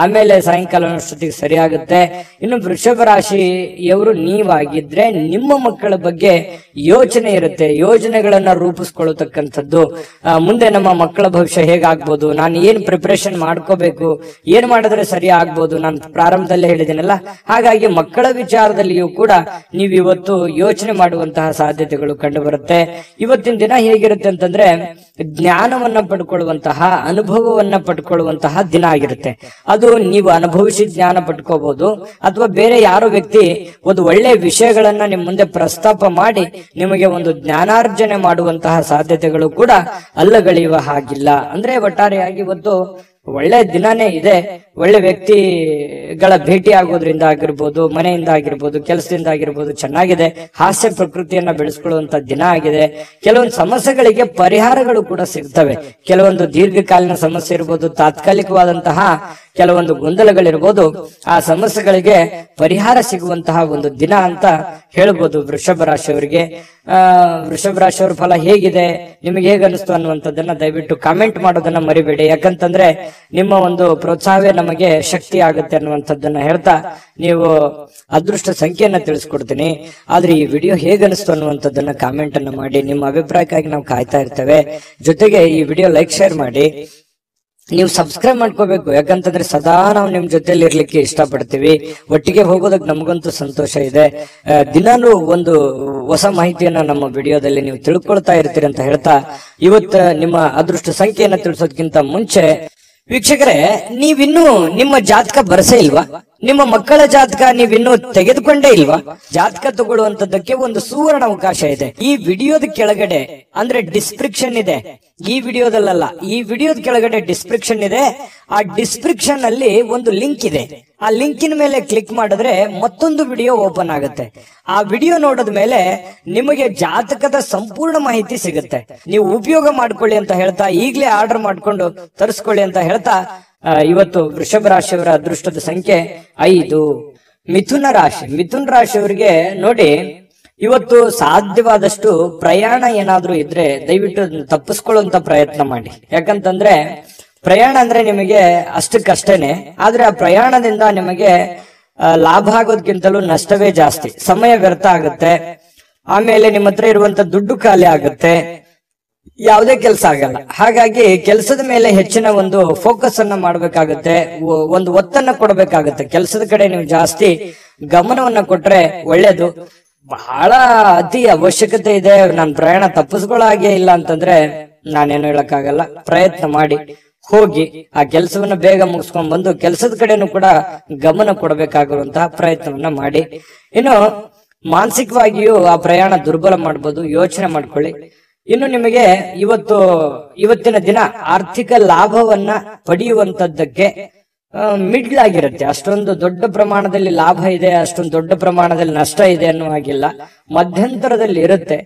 ಆಮೇಲೆ ಸಾಯಂಕಾಲ ಅಷ್ಟೊತ್ತಿಗೆ ಸರಿಯಾಗುತ್ತೆ. ಇನ್ನು ವೃಷಭ ರಾಶಿಯವರು ನೀವಾಗಿದ್ರೆ ನಿಮ್ಮ ಮಕ್ಕಳ ಬಗ್ಗೆ ಯೋಚನೆ ಇರುತ್ತೆ, ಯೋಜನೆಗಳನ್ನ ರೂಪಿಸ್ಕೊಳ್ಳತಕ್ಕಂಥದ್ದು. ಮುಂದೆ ನಮ್ಮ ಮಕ್ಕಳ ಭವಿಷ್ಯ ಹೇಗಾಗ್ಬೋದು, ನಾನು ಏನ್ ಪ್ರಿಪರೇಷನ್ ಮಾಡ್ಕೋಬೇಕು, ಏನ್ ಮಾಡಿದ್ರೆ ಸರಿ ಆಗ್ಬೋದು, ನಾನು ಪ್ರಾರಂಭದಲ್ಲೇ ಹೇಳಿದ್ದೀನಲ್ಲ. ಹಾಗಾಗಿ ಮಕ್ಕಳ ವಿಚಾರದಲ್ಲಿಯೂ ಕೂಡ ನೀವು ಇವತ್ತು ಯೋಚನೆ ಮಾಡುವಂತಹ ಸಾಧ್ಯತೆಗಳು ಕಂಡು ಬರುತ್ತೆ. ಇವತ್ತಿನ ದಿನ ಹೇಗಿರುತ್ತೆ ಅಂತಂದ್ರೆ ಜ್ಞಾನವನ್ನ ಪಡ್ಕೊಳ್ಳುವಂತಹ, ಅನುಭವವನ್ನ ಪಡ್ಕೊಳ್ಳುವಂತಹ ದಿನ ಆಗಿರುತ್ತೆ. ಅದು ನೀವು ಅನುಭವಿಸಿ ಜ್ಞಾನ ಪಡ್ಕೋಬಹುದು, ಅಥವಾ ಬೇರೆ ಯಾರೋ ವ್ಯಕ್ತಿ ಒಂದು ಒಳ್ಳೆ ವಿಷಯಗಳನ್ನ ನಿಮ್ಮ ಮುಂದೆ ಪ್ರಸ್ತಾಪ ಮಾಡಿ ನಿಮಗೆ ಒಂದು ಜ್ಞಾನಾರ್ಜನೆ ಮಾಡುವಂತಹ ಸಾಧ್ಯತೆಗಳು ಕೂಡ ಅಲ್ಲಗಳೆಯುವ ಹಾಗಿಲ್ಲ. ಅಂದ್ರೆ ಒಟ್ಟಾರೆಯಾಗಿ ಇವತ್ತು ಒಳ್ಳೆ ದಿನಾನೇ ಇದೆ. ಒಳ್ಳೆ ವ್ಯಕ್ತಿಗಳ ಭೇಟಿ ಆಗೋದ್ರಿಂದ ಆಗಿರ್ಬೋದು, ಮನೆಯಿಂದ ಆಗಿರ್ಬೋದು, ಕೆಲಸದಿಂದ ಆಗಿರ್ಬೋದು ಚೆನ್ನಾಗಿದೆ. ಹಾಸ್ಯ ಪ್ರಕೃತಿಯನ್ನ ಬೆಳೆಸ್ಕೊಳ್ಳುವಂತ ದಿನ ಆಗಿದೆ. ಕೆಲವೊಂದು ಸಮಸ್ಯೆಗಳಿಗೆ ಪರಿಹಾರಗಳು ಕೂಡ ಸಿಗ್ತವೆ. ಕೆಲವೊಂದು ದೀರ್ಘಕಾಲೀನ ಸಮಸ್ಯೆ ಇರ್ಬೋದು, ತಾತ್ಕಾಲಿಕವಾದಂತಹ ಕೆಲವೊಂದು ಗೊಂದಲಗಳಿರ್ಬೋದು, ಆ ಸಮಸ್ಯೆಗಳಿಗೆ ಪರಿಹಾರ ಸಿಗುವಂತಹ ಒಂದು ದಿನ ಅಂತ ಹೇಳ್ಬೋದು ವೃಷಭ ರಾಶಿಯವರಿಗೆ. ವೃಷಭ ರಾಶಿಯವರ ಫಲ ಹೇಗಿದೆ, ನಿಮಗೆ ಹೇಗೆ ಅನಿಸ್ತು ಅನ್ನುವಂಥದ್ದನ್ನ ದಯವಿಟ್ಟು ಕಾಮೆಂಟ್ ಮಾಡೋದನ್ನ ಮರಿಬೇಡಿ. ಯಾಕಂತಂದ್ರೆ ನಿಮ್ಮ ಒಂದು ಪ್ರೋತ್ಸಾಹವೇ ನಮಗೆ ಶಕ್ತಿ ಆಗುತ್ತೆ ಅನ್ನುವಂಥದ್ದನ್ನ ಹೇಳ್ತಾ ನೀವು ಅದೃಷ್ಟ ಸಂಖ್ಯೆಯನ್ನ ತಿಳಿಸ್ಕೊಡ್ತೀನಿ. ಆದ್ರೆ ಈ ವಿಡಿಯೋ ಹೇಗೆ ಅನಿಸ್ತು ಅನ್ನುವಂಥದ್ದನ್ನ ಕಾಮೆಂಟ್ ಅನ್ನ ಮಾಡಿ. ನಿಮ್ಮ ಅಭಿಪ್ರಾಯಕ್ಕಾಗಿ ನಾವು ಕಾಯ್ತಾ ಇರ್ತೇವೆ. ಜೊತೆಗೆ ಈ ವಿಡಿಯೋ ಲೈಕ್ ಶೇರ್ ಮಾಡಿ. ನೀವು ಸಬ್ಸ್ಕ್ರೈಬ್ ಮಾಡ್ಕೋಬೇಕು, ಯಾಕಂತಂದ್ರೆ ಸದಾ ನಾವು ನಿಮ್ ಜೊತೆಲಿ ಇರ್ಲಿಕ್ಕೆ ಇಷ್ಟಪಡ್ತೀವಿ. ಒಟ್ಟಿಗೆ ಹೋಗೋದಕ್ಕೆ ನಮಗಂತೂ ಸಂತೋಷ ಇದೆ. ದಿನಾನು ಒಂದು ಹೊಸ ಮಾಹಿತಿಯನ್ನ ನಮ್ಮ ವಿಡಿಯೋದಲ್ಲಿ ನೀವು ತಿಳ್ಕೊಳ್ತಾ ಇರ್ತೀರಿ ಅಂತ ಹೇಳ್ತಾ ಇವತ್ತು ನಿಮ್ಮ ಅದೃಷ್ಟ ಸಂಖ್ಯೆಯನ್ನ ತಿಳಿಸೋದಕ್ಕಿಂತ ಮುಂಚೆ ವೀಕ್ಷಕರೇ, ನೀವಿನ್ನೂ ನಿಮ್ಮ ಜಾತಕ ಬರಸೇ ಇಲ್ವಾ? ನಿಮ್ಮ ಮಕ್ಕಳ ಜಾತಕ ನೀವಿನ್ನೂ ತೆಗೆದುಕೊಂಡೇ ಇಲ್ವಾ? ಜಾತಕ ತಗೊಳ್ಳುವಂತದ್ದಕ್ಕೆ ಒಂದು ಸುವರ್ಣ ಅವಕಾಶ ಇದೆ. ಈ ವಿಡಿಯೋದ ಕೆಳಗಡೆ ಅಂದ್ರೆ ಡಿಸ್ಕ್ರಿಪ್ಷನ್ ಇದೆ. ಈ ವಿಡಿಯೋದಲ್ಲ, ಈ ವಿಡಿಯೋದ ಕೆಳಗಡೆ ಡಿಸ್ಕ್ರಿಪ್ಷನ್ ಇದೆ. ಆ ಡಿಸ್ಕ್ರಿಪ್ಷನ್ ಅಲ್ಲಿ ಒಂದು ಲಿಂಕ್ ಇದೆ. ಆ ಲಿಂಕಿನ ಮೇಲೆ ಕ್ಲಿಕ್ ಮಾಡಿದ್ರೆ ಮತ್ತೊಂದು ವಿಡಿಯೋ ಓಪನ್ ಆಗುತ್ತೆ. ಆ ವಿಡಿಯೋ ನೋಡಿದ ಮೇಲೆ ನಿಮಗೆ ಜಾತಕದ ಸಂಪೂರ್ಣ ಮಾಹಿತಿ ಸಿಗುತ್ತೆ. ನೀವು ಉಪಯೋಗ ಮಾಡ್ಕೊಳ್ಳಿ ಅಂತ ಹೇಳ್ತಾ, ಈಗಲೇ ಆರ್ಡರ್ ಮಾಡ್ಕೊಂಡು ತರಿಸ್ಕೊಳ್ಳಿ ಅಂತ ಹೇಳ್ತಾ, ಇವತ್ತು ವೃಷಭ ರಾಶಿಯವರ ಅದೃಷ್ಟದ ಸಂಖ್ಯೆ 5. ಮಿಥುನ ರಾಶಿ. ಮಿಥುನ ರಾಶಿಯವರಿಗೆ ನೋಡಿ, ಇವತ್ತು ಸಾಧ್ಯವಾದಷ್ಟು ಪ್ರಯಾಣ ಏನಾದ್ರೂ ಇದ್ರೆ ದಯವಿಟ್ಟು ತಪ್ಪಿಸ್ಕೊಳ್ಳುವಂತ ಪ್ರಯತ್ನ ಮಾಡಿ. ಯಾಕಂತಂದ್ರೆ ಪ್ರಯಾಣ ಅಂದ್ರೆ ನಿಮಗೆ ಅಷ್ಟಕ್ಕಷ್ಟೇನೆ, ಆದ್ರೆ ಆ ಪ್ರಯಾಣದಿಂದ ನಿಮಗೆ ಲಾಭ ಆಗೋದಕ್ಕಿಂತಲೂ ನಷ್ಟವೇ ಜಾಸ್ತಿ. ಸಮಯ ವ್ಯರ್ಥ ಆಗುತ್ತೆ, ಆಮೇಲೆ ನಿಮ್ಮ ಹತ್ರ ಇರುವಂತ ದುಡ್ಡು ಖಾಲಿ ಆಗುತ್ತೆ, ಯಾವುದೇ ಕೆಲಸ ಆಗಲ್ಲ. ಹಾಗಾಗಿ ಕೆಲಸದ ಮೇಲೆ ಹೆಚ್ಚಿನ ಒಂದು ಫೋಕಸ್ ಅನ್ನ ಮಾಡ್ಬೇಕಾಗುತ್ತೆ, ಒಂದು ಒತ್ತನ್ನ ಕೊಡಬೇಕಾಗುತ್ತೆ. ಕೆಲಸದ ಕಡೆ ನೀವು ಜಾಸ್ತಿ ಗಮನವನ್ನ ಕೊಟ್ರೆ ಒಳ್ಳೇದು. ಬಹಳ ಅತಿ ಅವಶ್ಯಕತೆ ಇದೆ, ನಾನು ಪ್ರಯಾಣ ತಪ್ಪಿಸ್ಕೊಳ್ಳೋ ಹಾಗೆ ಇಲ್ಲ ಅಂತಂದ್ರೆ ನಾನೇನು ಹೇಳಕ್ಕಾಗಲ್ಲ. ಪ್ರಯತ್ನ ಮಾಡಿ ಹೋಗಿ ಆ ಕೆಲಸವನ್ನ ಬೇಗ ಮುಗಿಸ್ಕೊಂಡ್ ಬಂದು ಕೆಲಸದ ಕಡೆನೂ ಕೂಡ ಗಮನ ಕೊಡಬೇಕಾಗಿರುವಂತಹ ಪ್ರಯತ್ನವನ್ನ ಮಾಡಿ. ಇನ್ನು ಮಾನಸಿಕವಾಗಿಯೂ ಆ ಪ್ರಯಾಣ ದುರ್ಬಲ ಮಾಡ್ಬೋದು, ಯೋಚನೆ ಮಾಡ್ಕೊಳ್ಳಿ. ಇನ್ನು ನಿಮಗೆ ಇವತ್ತಿನ ದಿನ ಆರ್ಥಿಕ ಲಾಭವನ್ನ ಪಡೆಯುವಂತದ್ದಕ್ಕೆ ಮಿಡ್ಲ್ ಆಗಿರುತ್ತೆ. ಅಷ್ಟೊಂದು ದೊಡ್ಡ ಪ್ರಮಾಣದಲ್ಲಿ ಲಾಭ ಇದೆ, ಅಷ್ಟೊಂದು ದೊಡ್ಡ ಪ್ರಮಾಣದಲ್ಲಿ ನಷ್ಟ ಇದೆ ಅನ್ನೋ ಹಾಗಿಲ್ಲ, ಮಧ್ಯಂತರದಲ್ಲಿ ಇರುತ್ತೆ.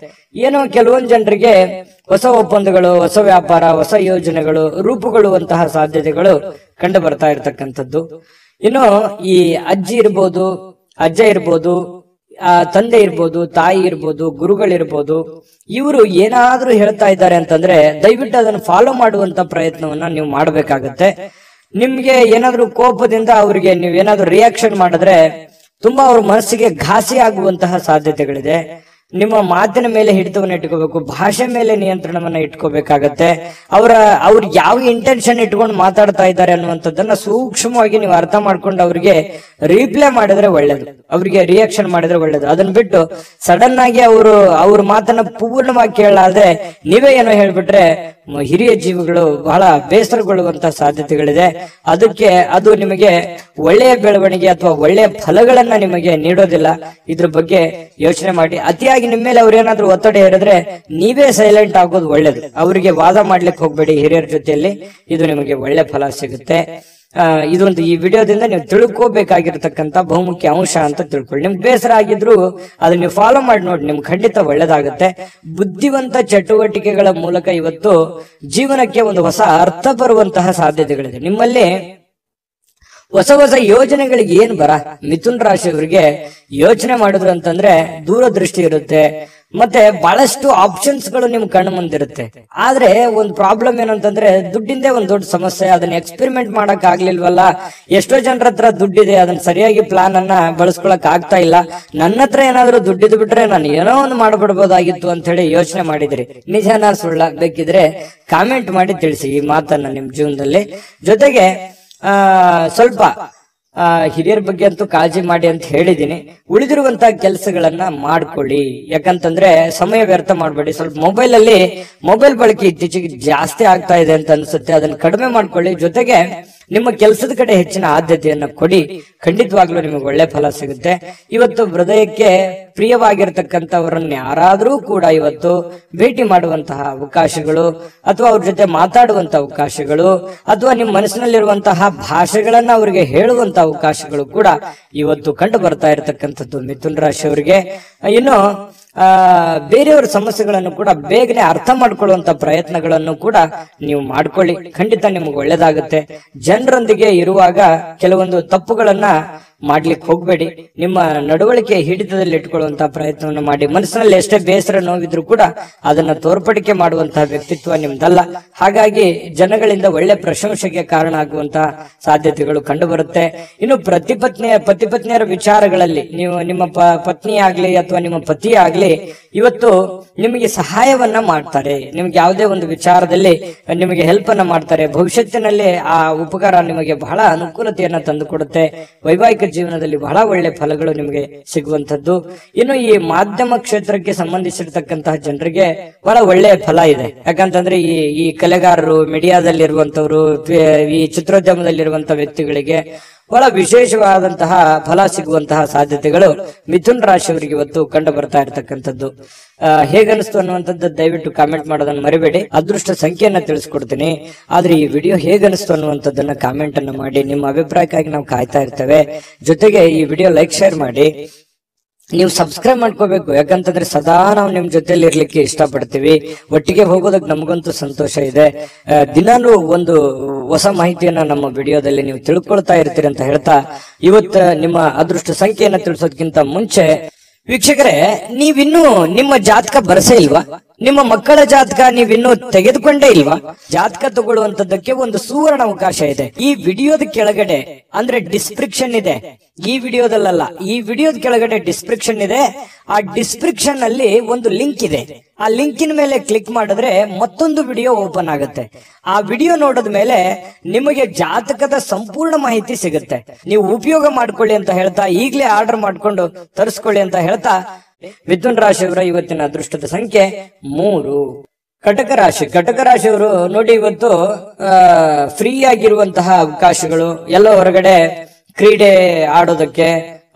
ಏನೋ ಕೆಲವೊಂದು ಜನರಿಗೆ ಹೊಸ ಒಪ್ಪಂದಗಳು, ಹೊಸ ವ್ಯಾಪಾರ, ಹೊಸ ಯೋಜನೆಗಳು ರೂಪುಗೊಳ್ಳುವಂತಹ ಸಾಧ್ಯತೆಗಳು ಕಂಡು ಬರ್ತಾ ಇರತಕ್ಕಂಥದ್ದು. ಇನ್ನು ಈ ಅಜ್ಜಿ ಇರ್ಬೋದು, ಅಜ್ಜ ಇರ್ಬೋದು, ತಂದೆ ಇರ್ಬೋದು, ತಾಯಿ ಇರ್ಬೋದು, ಗುರುಗಳಿರ್ಬೋದು, ಇವರು ಏನಾದ್ರೂ ಹೇಳ್ತಾ ಇದ್ದಾರೆ ಅಂತಂದ್ರೆ ದಯವಿಟ್ಟು ಅದನ್ನು ಫಾಲೋ ಮಾಡುವಂತ ಪ್ರಯತ್ನವನ್ನ ನೀವು ಮಾಡ್ಬೇಕಾಗತ್ತೆ. ನಿಮ್ಗೆ ಏನಾದ್ರೂ ಕೋಪದಿಂದ ಅವ್ರಿಗೆ ನೀವೇನಾದ್ರೂ ರಿಯಾಕ್ಷನ್ ಮಾಡಿದ್ರೆ ತುಂಬಾ ಅವ್ರ ಮನಸ್ಸಿಗೆ ಘಾಸಿ ಆಗುವಂತಹ ಸಾಧ್ಯತೆಗಳಿದೆ. ನಿಮ್ಮ ಮಾತಿನ ಮೇಲೆ ಹಿಡಿತವನ್ನ ಇಟ್ಕೋಬೇಕು, ಭಾಷೆ ಮೇಲೆ ನಿಯಂತ್ರಣವನ್ನ ಇಟ್ಕೋಬೇಕಾಗತ್ತೆ. ಅವ್ರು ಯಾವ ಇಂಟೆನ್ಷನ್ ಇಟ್ಕೊಂಡು ಮಾತಾಡ್ತಾ ಇದ್ದಾರೆ ಅನ್ನುವಂಥದ್ದನ್ನ ಸೂಕ್ಷ್ಮವಾಗಿ ನೀವು ಅರ್ಥ ಮಾಡ್ಕೊಂಡು ಅವ್ರಿಗೆ ರಿಪ್ಲೈ ಮಾಡಿದ್ರೆ ಒಳ್ಳೇದು, ಅವ್ರಿಗೆ ರಿಯಾಕ್ಷನ್ ಮಾಡಿದ್ರೆ ಒಳ್ಳೇದು. ಅದನ್ನ ಬಿಟ್ಟು ಸಡನ್ ಆಗಿ ಅವ್ರ ಮಾತನ್ನ ಪೂರ್ಣವಾಗಿ ಕೇಳಾದ್ರೆ ನೀವೇ ಏನೋ ಹೇಳ್ಬಿಟ್ರೆ ಹಿರಿಯ ಜೀವಿಗಳು ಬಹಳ ಬೇಸರಗೊಳ್ಳುವಂತಹ ಸಾಧ್ಯತೆಗಳಿದೆ. ಅದಕ್ಕೆ ಅದು ನಿಮಗೆ ಒಳ್ಳೆಯ ಬೆಳವಣಿಗೆ ಅಥವಾ ಒಳ್ಳೆಯ ಫಲಗಳನ್ನ ನಿಮಗೆ ನೀಡೋದಿಲ್ಲ. ಇದ್ರ ಬಗ್ಗೆ ಯೋಚನೆ ಮಾಡಿ. ಅತಿಯಾಗಿ ನಿಮ್ಮ ಮೇಲೆ ಅವ್ರೇನಾದ್ರೂ ಒತ್ತಡ ಹೇರಿದ್ರೆ ನೀವೇ ಸೈಲೆಂಟ್ ಆಗೋದು ಒಳ್ಳೇದು. ಅವರಿಗೆ ವಾದ ಮಾಡ್ಲಿಕ್ಕೆ ಹೋಗ್ಬೇಡಿ ಹಿರಿಯರ ಜೊತೆಯಲ್ಲಿ, ಇದು ನಿಮಗೆ ಒಳ್ಳೆ ಫಲ ಸಿಗುತ್ತೆ. ಇದೊಂದು ಈ ವಿಡಿಯೋದಿಂದ ನೀವು ತಿಳ್ಕೋಬೇಕಾಗಿರ್ತಕ್ಕಂಥ ಬಹುಮುಖ್ಯ ಅಂಶ ಅಂತ ತಿಳ್ಕೊಳ್ಳಿ. ನಿಮ್ಗೆ ಬೇಸರ ಆಗಿದ್ರು ಅದನ್ನ ನೀವು ಫಾಲೋ ಮಾಡಿ ನೋಡಿ, ನಿಮ್ಗೆ ಖಂಡಿತ ಒಳ್ಳೇದಾಗುತ್ತೆ. ಬುದ್ಧಿವಂತ ಚಟುವಟಿಕೆಗಳ ಮೂಲಕ ಇವತ್ತು ಜೀವನಕ್ಕೆ ಒಂದು ಹೊಸ ಅರ್ಥ ಬರುವಂತಹ ಸಾಧ್ಯತೆಗಳಿದೆ. ನಿಮ್ಮಲ್ಲಿ ಹೊಸ ಹೊಸ ಯೋಜನೆಗಳಿಗೆ ಏನ್ ಮಿಥುನ್ ರಾಶಿಯವರಿಗೆ ಯೋಚನೆ ಮಾಡಿದ್ರು ಅಂತಂದ್ರೆ ದೂರದೃಷ್ಟಿ ಇರುತ್ತೆ, ಮತ್ತೆ ಬಹಳಷ್ಟು ಆಪ್ಷನ್ಸ್ ಗಳು ನಿಮ್ ಕಣ್ಣು ಮುಂದಿರುತ್ತೆ. ಆದ್ರೆ ಒಂದು ಪ್ರಾಬ್ಲಮ್ ಏನಂತಂದ್ರೆ ದುಡ್ಡಿಂದೇ ಒಂದು ದೊಡ್ಡ ಸಮಸ್ಯೆ. ಅದನ್ನ ಎಕ್ಸ್ಪೆರಿಮೆಂಟ್ ಮಾಡಕ್ ಆಗ್ಲಿಲ್ವಲ್ಲ. ಎಷ್ಟೋ ಜನರ ಹತ್ರ ದುಡ್ಡಿದೆ, ಅದನ್ನ ಸರಿಯಾಗಿ ಪ್ಲಾನ್ ಅನ್ನ ಬಳಸ್ಕೊಳಕ್ ಆಗ್ತಾ ಇಲ್ಲ. ನನ್ನ ಹತ್ರ ಏನಾದ್ರೂ ದುಡ್ಡಿದ್ ಬಿಟ್ರೆ ನಾನು ಏನೋ ಒಂದು ಮಾಡ್ಬಿಡ್ಬೋದಾಗಿತ್ತು ಅಂತ ಹೇಳಿ ಯೋಚನೆ ಮಾಡಿದ್ರಿ. ನಿಜಾನ ಸುಳ್ಳ? ಬೇಕಿದ್ರೆ ಕಾಮೆಂಟ್ ಮಾಡಿ ತಿಳಿಸಿ ಈ ಮಾತನ್ನ ನಿಮ್ ಜೀವನದಲ್ಲಿ. ಜೊತೆಗೆ ಸ್ವಲ್ಪ ಹಿರಿಯರ ಬಗ್ಗೆ ಅಂತೂ ಕಾಳಜಿ ಮಾಡಿ ಅಂತ ಹೇಳಿದೀನಿ. ಉಳಿದಿರುವಂತಹ ಕೆಲಸಗಳನ್ನ ಮಾಡ್ಕೊಳ್ಳಿ. ಯಾಕಂತಂದ್ರೆ ಸಮಯ ವ್ಯರ್ಥ ಮಾಡಬೇಡಿ. ಸ್ವಲ್ಪ ಮೊಬೈಲ್ ಬಳಕೆ ಇತ್ತೀಚೆಗೆ ಜಾಸ್ತಿ ಆಗ್ತಾ ಇದೆ ಅಂತ ಅನ್ಸುತ್ತೆ, ಅದನ್ನ ಕಡಿಮೆ ಮಾಡ್ಕೊಳ್ಳಿ. ಜೊತೆಗೆ ನಿಮ್ಮ ಕೆಲಸದ ಕಡೆ ಹೆಚ್ಚಿನ ಆದ್ಯತೆಯನ್ನ ಕೊಡಿ. ಖಂಡಿತವಾಗ್ಲೂ ನಿಮಗೆ ಒಳ್ಳೆ ಫಲ ಸಿಗುತ್ತೆ. ಇವತ್ತು ಹೃದಯಕ್ಕೆ ಪ್ರಿಯವಾಗಿರ್ತಕ್ಕಂಥವರನ್ನ ಯಾರಾದ್ರೂ ಕೂಡ ಇವತ್ತು ಭೇಟಿ ಮಾಡುವಂತಹ ಅವಕಾಶಗಳು, ಅಥವಾ ಅವ್ರ ಜೊತೆ ಮಾತಾಡುವಂತಹ ಅವಕಾಶಗಳು, ಅಥವಾ ನಿಮ್ಮ ಮನಸ್ಸಿನಲ್ಲಿರುವಂತಹ ಭಾಷೆಗಳನ್ನ ಅವರಿಗೆ ಹೇಳುವಂತಹ ಅವಕಾಶಗಳು ಕೂಡ ಇವತ್ತು ಕಂಡು ಬರ್ತಾ ಇರತಕ್ಕಂಥದ್ದು ಮಿಥುನ್ ರಾಶಿಯವರಿಗೆ. ಇನ್ನು ಬೇರೆಯವರ ಸಮಸ್ಯೆಗಳನ್ನು ಕೂಡ ಬೇಗನೆ ಅರ್ಥ ಮಾಡ್ಕೊಳ್ಳುವಂತ ಪ್ರಯತ್ನಗಳನ್ನು ಕೂಡ ನೀವು ಮಾಡ್ಕೊಳ್ಳಿ. ಖಂಡಿತ ನಿಮ್ಗೆ ಒಳ್ಳೇದಾಗುತ್ತೆ. ಜನರೊಂದಿಗೆ ಇರುವಾಗ ಕೆಲವೊಂದು ತಪ್ಪುಗಳನ್ನ ಮಾಡ್ಲಿಕ್ಕೆ ಹೋಗ್ಬೇಡಿ. ನಿಮ್ಮ ನಡವಳಿಕೆ ಹಿಡಿತದಲ್ಲಿ ಇಟ್ಕೊಳ್ಳುವಂತಹ ಪ್ರಯತ್ನವನ್ನು ಮಾಡಿ. ಮನಸ್ಸಿನಲ್ಲಿ ಎಷ್ಟೇ ಬೇಸರ ನೋವಿದ್ರು ಕೂಡ ಅದನ್ನ ತೋರ್ಪಡಿಕೆ ಮಾಡುವಂತಹ ವ್ಯಕ್ತಿತ್ವ ನಿಮ್ದಲ್ಲ. ಹಾಗಾಗಿ ಜನಗಳಿಂದ ಒಳ್ಳೆ ಪ್ರಶಂಸೆಗೆ ಕಾರಣ ಆಗುವಂತಹ ಸಾಧ್ಯತೆಗಳು ಕಂಡು ಬರುತ್ತೆ. ಇನ್ನು ಪತಿ ಪತ್ನಿಯರ ವಿಚಾರಗಳಲ್ಲಿ ನೀವು ನಿಮ್ಮ ಪತ್ನಿ ಆಗ್ಲಿ ಅಥವಾ ನಿಮ್ಮ ಪತಿ ಆಗ್ಲಿ ಇವತ್ತು ನಿಮಗೆ ಸಹಾಯವನ್ನ ಮಾಡ್ತಾರೆ. ನಿಮ್ಗೆ ಯಾವುದೇ ಒಂದು ವಿಚಾರದಲ್ಲಿ ನಿಮಗೆ ಹೆಲ್ಪ್ ಅನ್ನ ಮಾಡ್ತಾರೆ. ಭವಿಷ್ಯತ್ತಿನಲ್ಲಿ ಆ ಉಪಕಾರ ನಿಮಗೆ ಬಹಳ ಅನುಕೂಲತೆಯನ್ನ ತಂದು ಕೊಡುತ್ತೆ. ವೈವಾಹಿಕ ಜೀವನದಲ್ಲಿ ಬಹಳ ಒಳ್ಳೆ ಫಲಗಳು ನಿಮಗೆ ಸಿಗುವಂತದ್ದು. ಇನ್ನು ಈ ಮಾಧ್ಯಮ ಕ್ಷೇತ್ರಕ್ಕೆ ಸಂಬಂಧಿಸಿರ್ತಕ್ಕಂತಹ ಜನರಿಗೆ ಬಹಳ ಒಳ್ಳೆಯ ಫಲ ಇದೆ. ಯಾಕಂತಂದ್ರೆ ಈ ಕಲೆಗಾರರು, ಮೀಡಿಯಾದಲ್ಲಿರುವಂತವ್ರು, ಈ ಚಿತ್ರೋದ್ಯಮದಲ್ಲಿರುವಂತಹ ವ್ಯಕ್ತಿಗಳಿಗೆ ಬಹಳ ವಿಶೇಷವಾದಂತಹ ಫಲ ಸಿಗುವಂತಹ ಸಾಧ್ಯತೆಗಳು ಮಿಥುನ್ ರಾಶಿಯವರಿಗೆ ಇವತ್ತು ಕಂಡು ಬರ್ತಾ ಇರತಕ್ಕಂಥದ್ದು. ಹೇಗನ್ನಿಸ್ತು ಅನ್ನುವಂಥದ್ದು ದಯವಿಟ್ಟು ಕಾಮೆಂಟ್ ಮಾಡೋದನ್ನ ಮರಿಬೇಡಿ. ಅದೃಷ್ಟ ಸಂಖ್ಯೆಯನ್ನ ತಿಳಿಸ್ಕೊಡ್ತೀನಿ, ಆದ್ರೆ ಈ ವಿಡಿಯೋ ಹೇಗನ್ನಿಸ್ತು ಅನ್ನುವಂಥದ್ದನ್ನ ಕಾಮೆಂಟ್ ಅನ್ನ ಮಾಡಿ. ನಿಮ್ಮ ಅಭಿಪ್ರಾಯಕ್ಕಾಗಿ ನಾವು ಕಾಯ್ತಾ ಇರ್ತೇವೆ. ಜೊತೆಗೆ ಈ ವಿಡಿಯೋ ಲೈಕ್, ಶೇರ್ ಮಾಡಿ. ನೀವು ಸಬ್ಸ್ಕ್ರೈಬ್ ಮಾಡ್ಕೋಬೇಕು. ಯಾಕಂತಂದ್ರೆ ಸದಾ ನಾವು ನಿಮ್ ಜೊತೆಲಿ ಇರ್ಲಿಕ್ಕೆ ಇಷ್ಟಪಡ್ತೀವಿ. ಒಟ್ಟಿಗೆ ಹೋಗೋದಕ್ಕೆ ನಮಗಂತೂ ಸಂತೋಷ ಇದೆ. ದಿನಾಲೂ ಒಂದು ಹೊಸ ಮಾಹಿತಿಯನ್ನ ನಮ್ಮ ವಿಡಿಯೋದಲ್ಲಿ ನೀವು ತಿಳ್ಕೊಳ್ತಾ ಇರ್ತೀರಿ ಅಂತ ಹೇಳ್ತಾ, ಇವತ್ತು ನಿಮ್ಮ ಅದೃಷ್ಟ ಸಂಖ್ಯೆಯನ್ನ ತಿಳಿಸೋದಕ್ಕಿಂತ ಮುಂಚೆ ವೀಕ್ಷಕರೇ, ನೀವಿನ್ನೂ ನಿಮ್ಮ ಜಾತಕ ಬರಸೇ ಇಲ್ವಾ? ನಿಮ್ಮ ಮಕ್ಕಳ ಜಾತಕ ನೀವಿನ್ನೂ ತೆಗೆದುಕೊಂಡೇ ಇಲ್ವಾ? ಜಾತಕ ತಗೊಳ್ಳುವಂತದ್ದಕ್ಕೆ ಒಂದು ಸುವರ್ಣ ಅವಕಾಶ ಇದೆ. ಈ ವಿಡಿಯೋದ ಕೆಳಗಡೆ ಅಂದ್ರೆ ಡಿಸ್ಕ್ರಿಪ್ಷನ್ ಇದೆ. ಈ ವಿಡಿಯೋದಲ್ಲ, ಈ ವಿಡಿಯೋದ ಕೆಳಗಡೆ ಡಿಸ್ಕ್ರಿಪ್ಷನ್ ಇದೆ. ಆ ಡಿಸ್ಕ್ರಿಪ್ಷನ್ ಅಲ್ಲಿ ಒಂದು ಲಿಂಕ್ ಇದೆ. ಆ ಲಿಂಕಿನ ಮೇಲೆ ಕ್ಲಿಕ್ ಮಾಡಿದ್ರೆ ಮತ್ತೊಂದು ವಿಡಿಯೋ ಓಪನ್ ಆಗುತ್ತೆ. ಆ ವಿಡಿಯೋ ನೋಡಿದ ಮೇಲೆ ನಿಮಗೆ ಜಾತಕದ ಸಂಪೂರ್ಣ ಮಾಹಿತಿ ಸಿಗುತ್ತೆ. ನೀವು ಉಪಯೋಗ ಮಾಡ್ಕೊಳ್ಳಿ ಅಂತ ಹೇಳ್ತಾ, ಈಗಲೇ ಆರ್ಡರ್ ಮಾಡ್ಕೊಂಡು ತರಿಸ್ಕೊಳ್ಳಿ ಅಂತ ಹೇಳ್ತಾ, ಮಿಥುನ್ ರಾಶಿಯವರ ಇವತ್ತಿನ ಅದೃಷ್ಟದ ಸಂಖ್ಯೆ 3. ಕಟಕ ರಾಶಿಯವರು ನೋಡಿ, ಇವತ್ತು ಫ್ರೀ ಆಗಿರುವಂತಹ ಅವಕಾಶಗಳು, ಎಲ್ಲ ಹೊರಗಡೆ ಕ್ರೀಡೆ ಆಡೋದಕ್ಕೆ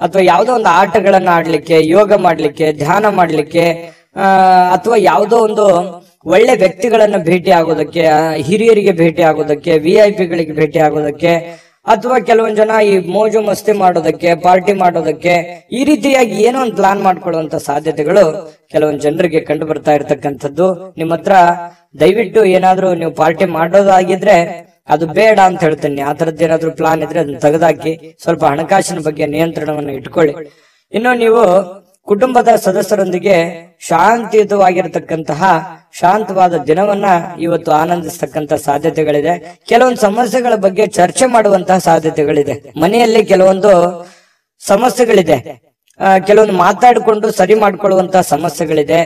ಅಥವಾ ಯಾವುದೋ ಒಂದು ಆಟಗಳನ್ನ ಆಡ್ಲಿಕ್ಕೆ, ಯೋಗ ಮಾಡ್ಲಿಕ್ಕೆ, ಧ್ಯಾನ ಮಾಡ್ಲಿಕ್ಕೆ, ಅಥವಾ ಯಾವುದೋ ಒಂದು ಒಳ್ಳೆ ವ್ಯಕ್ತಿಗಳನ್ನ ಭೇಟಿ ಆಗೋದಕ್ಕೆ, ಹಿರಿಯರಿಗೆ ಭೇಟಿ ಆಗೋದಕ್ಕೆ, VIP ಗಳಿಗೆ ಭೇಟಿ ಆಗೋದಕ್ಕೆ, ಅಥವಾ ಕೆಲವೊಂದ್ ಜನ ಈ ಮೋಜು ಮಸ್ತಿ ಮಾಡೋದಕ್ಕೆ, ಪಾರ್ಟಿ ಮಾಡೋದಕ್ಕೆ, ಈ ರೀತಿಯಾಗಿ ಏನೋ ಒಂದು ಪ್ಲಾನ್ ಮಾಡ್ಕೊಳ್ಳುವಂತ ಸಾಧ್ಯತೆಗಳು ಕೆಲವೊಂದ್ ಜನರಿಗೆ ಕಂಡು ಬರ್ತಾ ಇರ್ತಕ್ಕಂಥದ್ದು. ನಿಮ್ಮ ಹತ್ರ ದಯವಿಟ್ಟು ಏನಾದ್ರೂ ನೀವು ಪಾರ್ಟಿ ಮಾಡೋದಾಗಿದ್ರೆ ಅದು ಬೇಡ ಅಂತ ಹೇಳ್ತೀನಿ. ಆ ತರದ್ದು ಏನಾದ್ರೂ ಪ್ಲಾನ್ ಇದ್ರೆ ಅದನ್ನ ತೆಗೆದಾಕಿ. ಸ್ವಲ್ಪ ಹಣಕಾಸಿನ ಬಗ್ಗೆ ನಿಯಂತ್ರಣವನ್ನು ಇಟ್ಕೊಳ್ಳಿ. ಇನ್ನು ನೀವು ಕುಟುಂಬದ ಸದಸ್ಯರೊಂದಿಗೆ ಶಾಂತಿಯುತವಾಗಿರತಕ್ಕಂತಹ ಶಾಂತವಾದ ದಿನವನ್ನ ಇವತ್ತು ಆನಂದಿಸ್ತಕ್ಕಂತ ಸಾಧ್ಯತೆಗಳಿದೆ. ಕೆಲವೊಂದು ಸಮಸ್ಯೆಗಳ ಬಗ್ಗೆ ಚರ್ಚೆ ಮಾಡುವಂತಹ ಸಾಧ್ಯತೆಗಳಿದೆ. ಮನೆಯಲ್ಲಿ ಕೆಲವೊಂದು ಸಮಸ್ಯೆಗಳಿದೆ. ಕೆಲವೊಂದು ಮಾತಾಡಿಕೊಂಡು ಸರಿ ಮಾಡ್ಕೊಳ್ಳುವಂತ ಸಮಸ್ಯೆಗಳಿದೆ.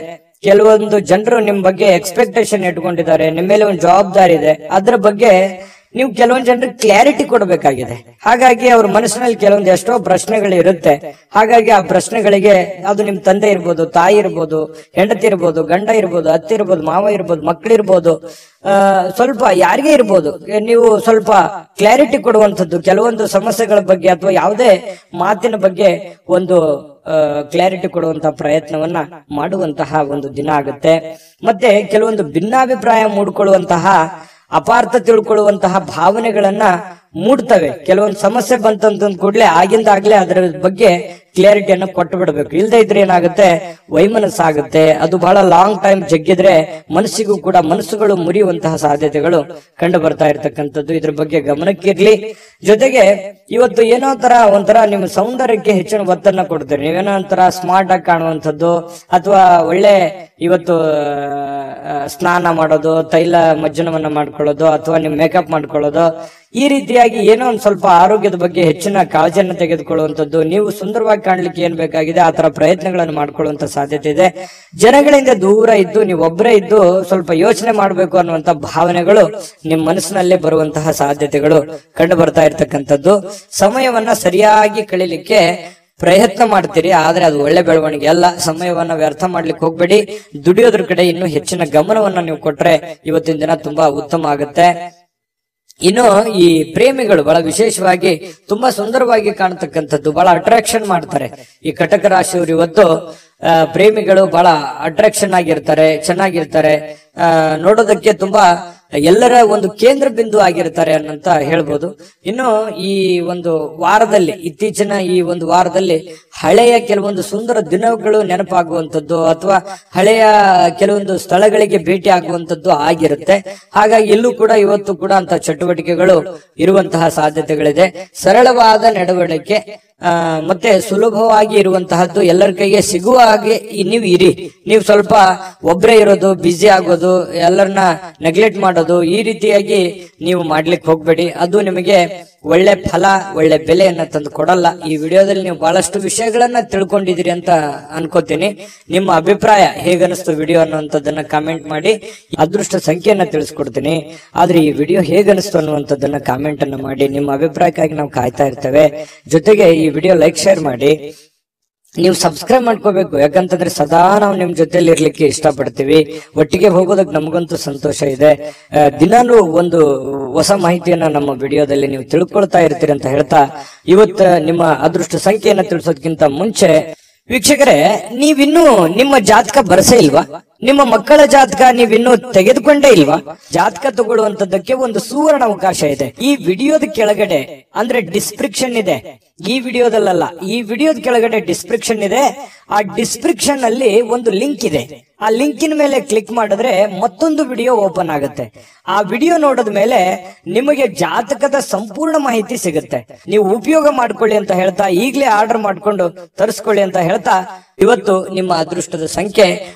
ಕೆಲವೊಂದು ಜನರು ನಿಮ್ ಬಗ್ಗೆ ಎಕ್ಸ್ಪೆಕ್ಟೇಷನ್ ಇಟ್ಕೊಂಡಿದ್ದಾರೆ, ನಿಮ್ಮ ಮೇಲೆ ಒಂದು ಜವಾಬ್ದಾರಿ ಇದೆ. ಅದ್ರ ಬಗ್ಗೆ ನೀವು ಕೆಲವೊಂದು ಜನರಿಗೆ ಕ್ಲಾರಿಟಿ ಕೊಡಬೇಕಾಗಿದೆ. ಹಾಗಾಗಿ ಅವ್ರ ಮನಸ್ಸಿನಲ್ಲಿ ಕೆಲವೊಂದು ಎಷ್ಟೋ ಪ್ರಶ್ನೆಗಳು ಇರುತ್ತೆ. ಹಾಗಾಗಿ ಆ ಪ್ರಶ್ನೆಗಳಿಗೆ, ಅದು ನಿಮ್ ತಂದೆ ಇರ್ಬೋದು, ತಾಯಿ ಇರ್ಬೋದು, ಹೆಂಡತಿ ಇರ್ಬೋದು, ಗಂಡ ಇರ್ಬೋದು, ಅತ್ತೆ ಇರ್ಬೋದು, ಮಾವ ಇರ್ಬೋದು, ಮಕ್ಕಳಿರ್ಬೋದು, ಸ್ವಲ್ಪ ಯಾರಿಗೇ ಇರ್ಬೋದು, ನೀವು ಸ್ವಲ್ಪ ಕ್ಲಾರಿಟಿ ಕೊಡುವಂಥದ್ದು ಕೆಲವೊಂದು ಸಮಸ್ಯೆಗಳ ಬಗ್ಗೆ ಅಥವಾ ಯಾವುದೇ ಮಾತಿನ ಬಗ್ಗೆ ಒಂದು ಕ್ಲಾರಿಟಿ ಕೊಡುವಂತಹ ಪ್ರಯತ್ನವನ್ನ ಮಾಡುವಂತಹ ಒಂದು ದಿನ ಆಗುತ್ತೆ. ಮತ್ತೆ ಕೆಲವೊಂದು ಭಿನ್ನಾಭಿಪ್ರಾಯ ಮೂಡ್ಕೊಳ್ಳುವಂತಹ, ಅಪಾರ್ಥ ತಿಳ್ಕೊಳ್ಳುವಂತಹ ಭಾವನೆಗಳನ್ನ ಮೂಡ್ತವೆ. ಕೆಲವೊಂದು ಸಮಸ್ಯೆ ಬಂತಂತ ಕೂಡಲೇ ಆಗಿಂದಾಗ್ಲೇ ಅದರ ಬಗ್ಗೆ ಕ್ಲಾರಿಟಿಯನ್ನು ಕೊಟ್ಟು ಬಿಡಬೇಕು. ಇಲ್ದೇ ಇದ್ರೆ ಏನಾಗುತ್ತೆ, ವೈಮನಸ್ಸಾಗುತ್ತೆ. ಅದು ಬಹಳ ಲಾಂಗ್ ಟೈಮ್ ಜಗ್ಗಿದ್ರೆ ಮನಸ್ಸುಗಳು ಮುರಿಯುವಂತಹ ಸಾಧ್ಯತೆಗಳು ಕಂಡು ಬರ್ತಾ ಇರ್ತಕ್ಕಂಥದ್ದು. ಇದ್ರ ಬಗ್ಗೆ ಗಮನಕ್ಕಿರ್ಲಿ. ಜೊತೆಗೆ ಇವತ್ತು ಏನೋ ಒಂಥರ ನಿಮ್ಮ ಸೌಂದರ್ಯಕ್ಕೆ ಹೆಚ್ಚಿನ ಒತ್ತನ್ನ ಕೊಡ್ತೀರಿ. ನೀವೇನೋ ಒಂಥರ ಸ್ಮಾರ್ಟ್ ಆಗಿ ಕಾಣುವಂಥದ್ದು, ಅಥವಾ ಒಳ್ಳೆ ಇವತ್ತು ಸ್ನಾನ ಮಾಡೋದು, ತೈಲ ಮಜ್ಜನವನ್ನ ಮಾಡ್ಕೊಳ್ಳೋದು, ಅಥವಾ ನಿಮ್ ಮೇಕಪ್ ಮಾಡ್ಕೊಳ್ಳೋದು, ಈ ರೀತಿಯಾಗಿ ಏನೋ ಒಂದ್ ಸ್ವಲ್ಪ ಆರೋಗ್ಯದ ಬಗ್ಗೆ ಹೆಚ್ಚಿನ ಕಾಳಜಿಯನ್ನು ತೆಗೆದುಕೊಳ್ಳುವಂಥದ್ದು. ನೀವು ಸುಂದರವಾಗಿ ಕಾಣ್ಲಿಕ್ಕೆ ಏನ್ ಬೇಕಾಗಿದೆ ಆ ತರ ಪ್ರಯತ್ನಗಳನ್ನು ಮಾಡ್ಕೊಳ್ಳುವಂತ ಸಾಧ್ಯತೆ ಇದೆ. ಜನಗಳಿಂದ ದೂರ ಇದ್ದು ನೀವೊಬ್ಬರೇ ಇದ್ದು ಸ್ವಲ್ಪ ಯೋಚನೆ ಮಾಡಬೇಕು ಅನ್ನುವಂತ ಭಾವನೆಗಳು ನಿಮ್ ಮನಸ್ಸಿನಲ್ಲೇ ಬರುವಂತಹ ಸಾಧ್ಯತೆಗಳು ಕಂಡು ಬರ್ತಾ ಇರ್ತಕ್ಕಂಥದ್ದು. ಸಮಯವನ್ನ ಸರಿಯಾಗಿ ಕಳೀಲಿಕ್ಕೆ ಪ್ರಯತ್ನ ಮಾಡ್ತೀರಿ, ಆದ್ರೆ ಅದು ಒಳ್ಳೆ ಬೆಳವಣಿಗೆ ಅಲ್ಲ. ಸಮಯವನ್ನ ವ್ಯರ್ಥ ಮಾಡ್ಲಿಕ್ಕೆ ಹೋಗ್ಬೇಡಿ. ದುಡಿಯೋದ್ರ ಕಡೆ ಇನ್ನು ಹೆಚ್ಚಿನ ಗಮನವನ್ನ ನೀವು ಕೊಟ್ರೆ ಇವತ್ತಿನ ದಿನ ತುಂಬಾ ಉತ್ತಮ ಆಗುತ್ತೆ. ಇನ್ನು ಈ ಪ್ರೇಮಿಗಳು ಬಹಳ ವಿಶೇಷವಾಗಿ ತುಂಬಾ ಸುಂದರವಾಗಿ ಕಾಣತಕ್ಕಂಥದ್ದು, ಬಹಳ ಅಟ್ರಾಕ್ಷನ್ ಮಾಡ್ತಾರೆ. ಈ ಕಟಕ ರಾಶಿಯವರು ಇವತ್ತು ಪ್ರೇಮಿಗಳು ಬಹಳ ಅಟ್ರಾಕ್ಷನ್ ಆಗಿರ್ತಾರೆ, ಚೆನ್ನಾಗಿರ್ತಾರೆ, ನೋಡೋದಕ್ಕೆ ತುಂಬಾ ಎಲ್ಲರ ಒಂದು ಕೇಂದ್ರ ಬಿಂದು ಆಗಿರ್ತಾರೆ ಅನ್ನಂತ ಹೇಳ್ಬೋದು. ಇನ್ನು ಈ ಒಂದು ವಾರದಲ್ಲಿ, ಇತ್ತೀಚಿನ ಈ ಒಂದು ವಾರದಲ್ಲಿ ಹಳೆಯ ಕೆಲವೊಂದು ಸುಂದರ ದಿನಗಳು ನೆನಪಾಗುವಂಥದ್ದು ಅಥವಾ ಹಳೆಯ ಕೆಲವೊಂದು ಸ್ಥಳಗಳಿಗೆ ಭೇಟಿ ಆಗುವಂಥದ್ದು ಆಗಿರುತ್ತೆ. ಹಾಗಾಗಿ ಇಲ್ಲೂ ಕೂಡ ಇವತ್ತು ಕೂಡ ಅಂತ ಚಟುವಟಿಕೆಗಳು ಇರುವಂತಹ ಸಾಧ್ಯತೆಗಳಿದೆ. ಸರಳವಾದ ನಡವಳಿಕೆ ಮತ್ತೆ ಸುಲಭವಾಗಿ ಇರುವಂತಹದ್ದು, ಎಲ್ಲರ ಕೈಗೆ ಸಿಗುವ ಹಾಗೆ ನೀವು ಇರಿ. ನೀವು ಸ್ವಲ್ಪ ಒಬ್ಬರೇ ಇರೋದು, ಬ್ಯುಸಿ ಆಗೋದು, ಎಲ್ಲರನ್ನ ನೆಗ್ಲೆಕ್ಟ್ ಮಾಡೋದು, ಈ ರೀತಿಯಾಗಿ ನೀವು ಮಾಡ್ಲಿಕ್ಕೆ ಹೋಗ್ಬೇಡಿ. ಅದು ನಿಮಗೆ ಒಳ್ಳೆ ಫಲ, ಒಳ್ಳೆ ಬೆಲೆಯನ್ನ ತಂದು ಕೊಡಲ್ಲ. ಈ ವಿಡಿಯೋದಲ್ಲಿ ನೀವು ಬಹಳಷ್ಟು ವಿಷಯಗಳನ್ನ ತಿಳ್ಕೊಂಡಿದ್ದೀರಿ ಅಂತ ಅನ್ಕೋತೀನಿ. ನಿಮ್ಮ ಅಭಿಪ್ರಾಯ ಹೇಗನಿಸ್ತು ವಿಡಿಯೋ ಅನ್ನುವಂಥದ್ದನ್ನ ಕಾಮೆಂಟ್ ಮಾಡಿ. ಅದೃಷ್ಟ ಸಂಖ್ಯೆಯನ್ನ ತಿಳಿಸ್ಕೊಡ್ತೀನಿ. ಆದ್ರೆ ಈ ವಿಡಿಯೋ ಹೇಗನಿಸ್ತು ಅನ್ನುವಂಥದ್ದನ್ನ ಕಾಮೆಂಟ್ ಅನ್ನ ಮಾಡಿ. ನಿಮ್ಮ ಅಭಿಪ್ರಾಯಕ್ಕಾಗಿ ನಾವು ಕಾಯ್ತಾ ಇರ್ತೇವೆ. ಜೊತೆಗೆ ಈ ವಿಡಿಯೋ ಲೈಕ್, ಶೇರ್ ಮಾಡಿ. ನೀವು ಸಬ್ಸ್ಕ್ರೈಬ್ ಮಾಡ್ಕೋಬೇಕು, ಯಾಕಂತಂದ್ರೆ ಸದಾ ನಾವು ನಿಮ್ ಜೊತೆಲಿ ಇರ್ಲಿಕ್ಕೆ ಇಷ್ಟಪಡ್ತೀವಿ. ಒಟ್ಟಿಗೆ ಹೋಗೋದಕ್ಕೆ ನಮಗಂತೂ ಸಂತೋಷ ಇದೆ. ದಿನಾನು ಒಂದು ಹೊಸ ಮಾಹಿತಿಯನ್ನ ನಮ್ಮ ವಿಡಿಯೋದಲ್ಲಿ ನೀವು ತಿಳ್ಕೊಳ್ತಾ ಇರ್ತೀರಿ ಅಂತ ಹೇಳ್ತಾ, ಇವತ್ತು ನಿಮ್ಮ ಅದೃಷ್ಟ ಸಂಖ್ಯೆಯನ್ನ ತಿಳಿಸೋದಕ್ಕಿಂತ ಮುಂಚೆ ವೀಕ್ಷಕರೇ, ನೀವಿನ್ನೂ ನಿಮ್ಮ ಜಾತಕ ಬರಸೇ ಇಲ್ವಾ? ನಿಮ್ಮ ಮಕ್ಕಳ ಜಾತಕ ನೀವಿನ್ನೂ ತೆಗೆದುಕೊಂಡೇ ಇಲ್ವಾ? ಜಾತಕ ತಗೊಳ್ಳುವಂತದ್ದಕ್ಕೆ ಒಂದು ಸುವರ್ಣ ಅವಕಾಶ ಇದೆ. ಈ ವಿಡಿಯೋದ ಕೆಳಗಡೆ ಅಂದ್ರೆ ಡಿಸ್ಕ್ರಿಪ್ಷನ್ ಇದೆ. ಈ ವಿಡಿಯೋದಲ್ಲ, ಈ ವಿಡಿಯೋದ ಕೆಳಗಡೆ ಡಿಸ್ಕ್ರಿಪ್ಷನ್ ಇದೆ. ಆ ಡಿಸ್ಕ್ರಿಪ್ಷನ್ ಅಲ್ಲಿ ಒಂದು ಲಿಂಕ್ ಇದೆ. ಆ ಲಿಂಕಿನ ಮೇಲೆ ಕ್ಲಿಕ್ ಮಾಡಿದ್ರೆ ಮತ್ತೊಂದು ವಿಡಿಯೋ ಓಪನ್ ಆಗುತ್ತೆ. ಆ ವಿಡಿಯೋ ನೋಡಿದ ಮೇಲೆ ನಿಮಗೆ ಜಾತಕದ ಸಂಪೂರ್ಣ ಮಾಹಿತಿ ಸಿಗುತ್ತೆ. ನೀವು ಉಪಯೋಗ ಮಾಡ್ಕೊಳ್ಳಿ ಅಂತ ಹೇಳ್ತಾ, ಈಗಲೇ ಆರ್ಡರ್ ಮಾಡ್ಕೊಂಡು ತರಿಸ್ಕೊಳ್ಳಿ ಅಂತ ಹೇಳ್ತಾ, ಇವತ್ತು ನಿಮ್ಮ ಅದೃಷ್ಟದ ಸಂಖ್ಯೆ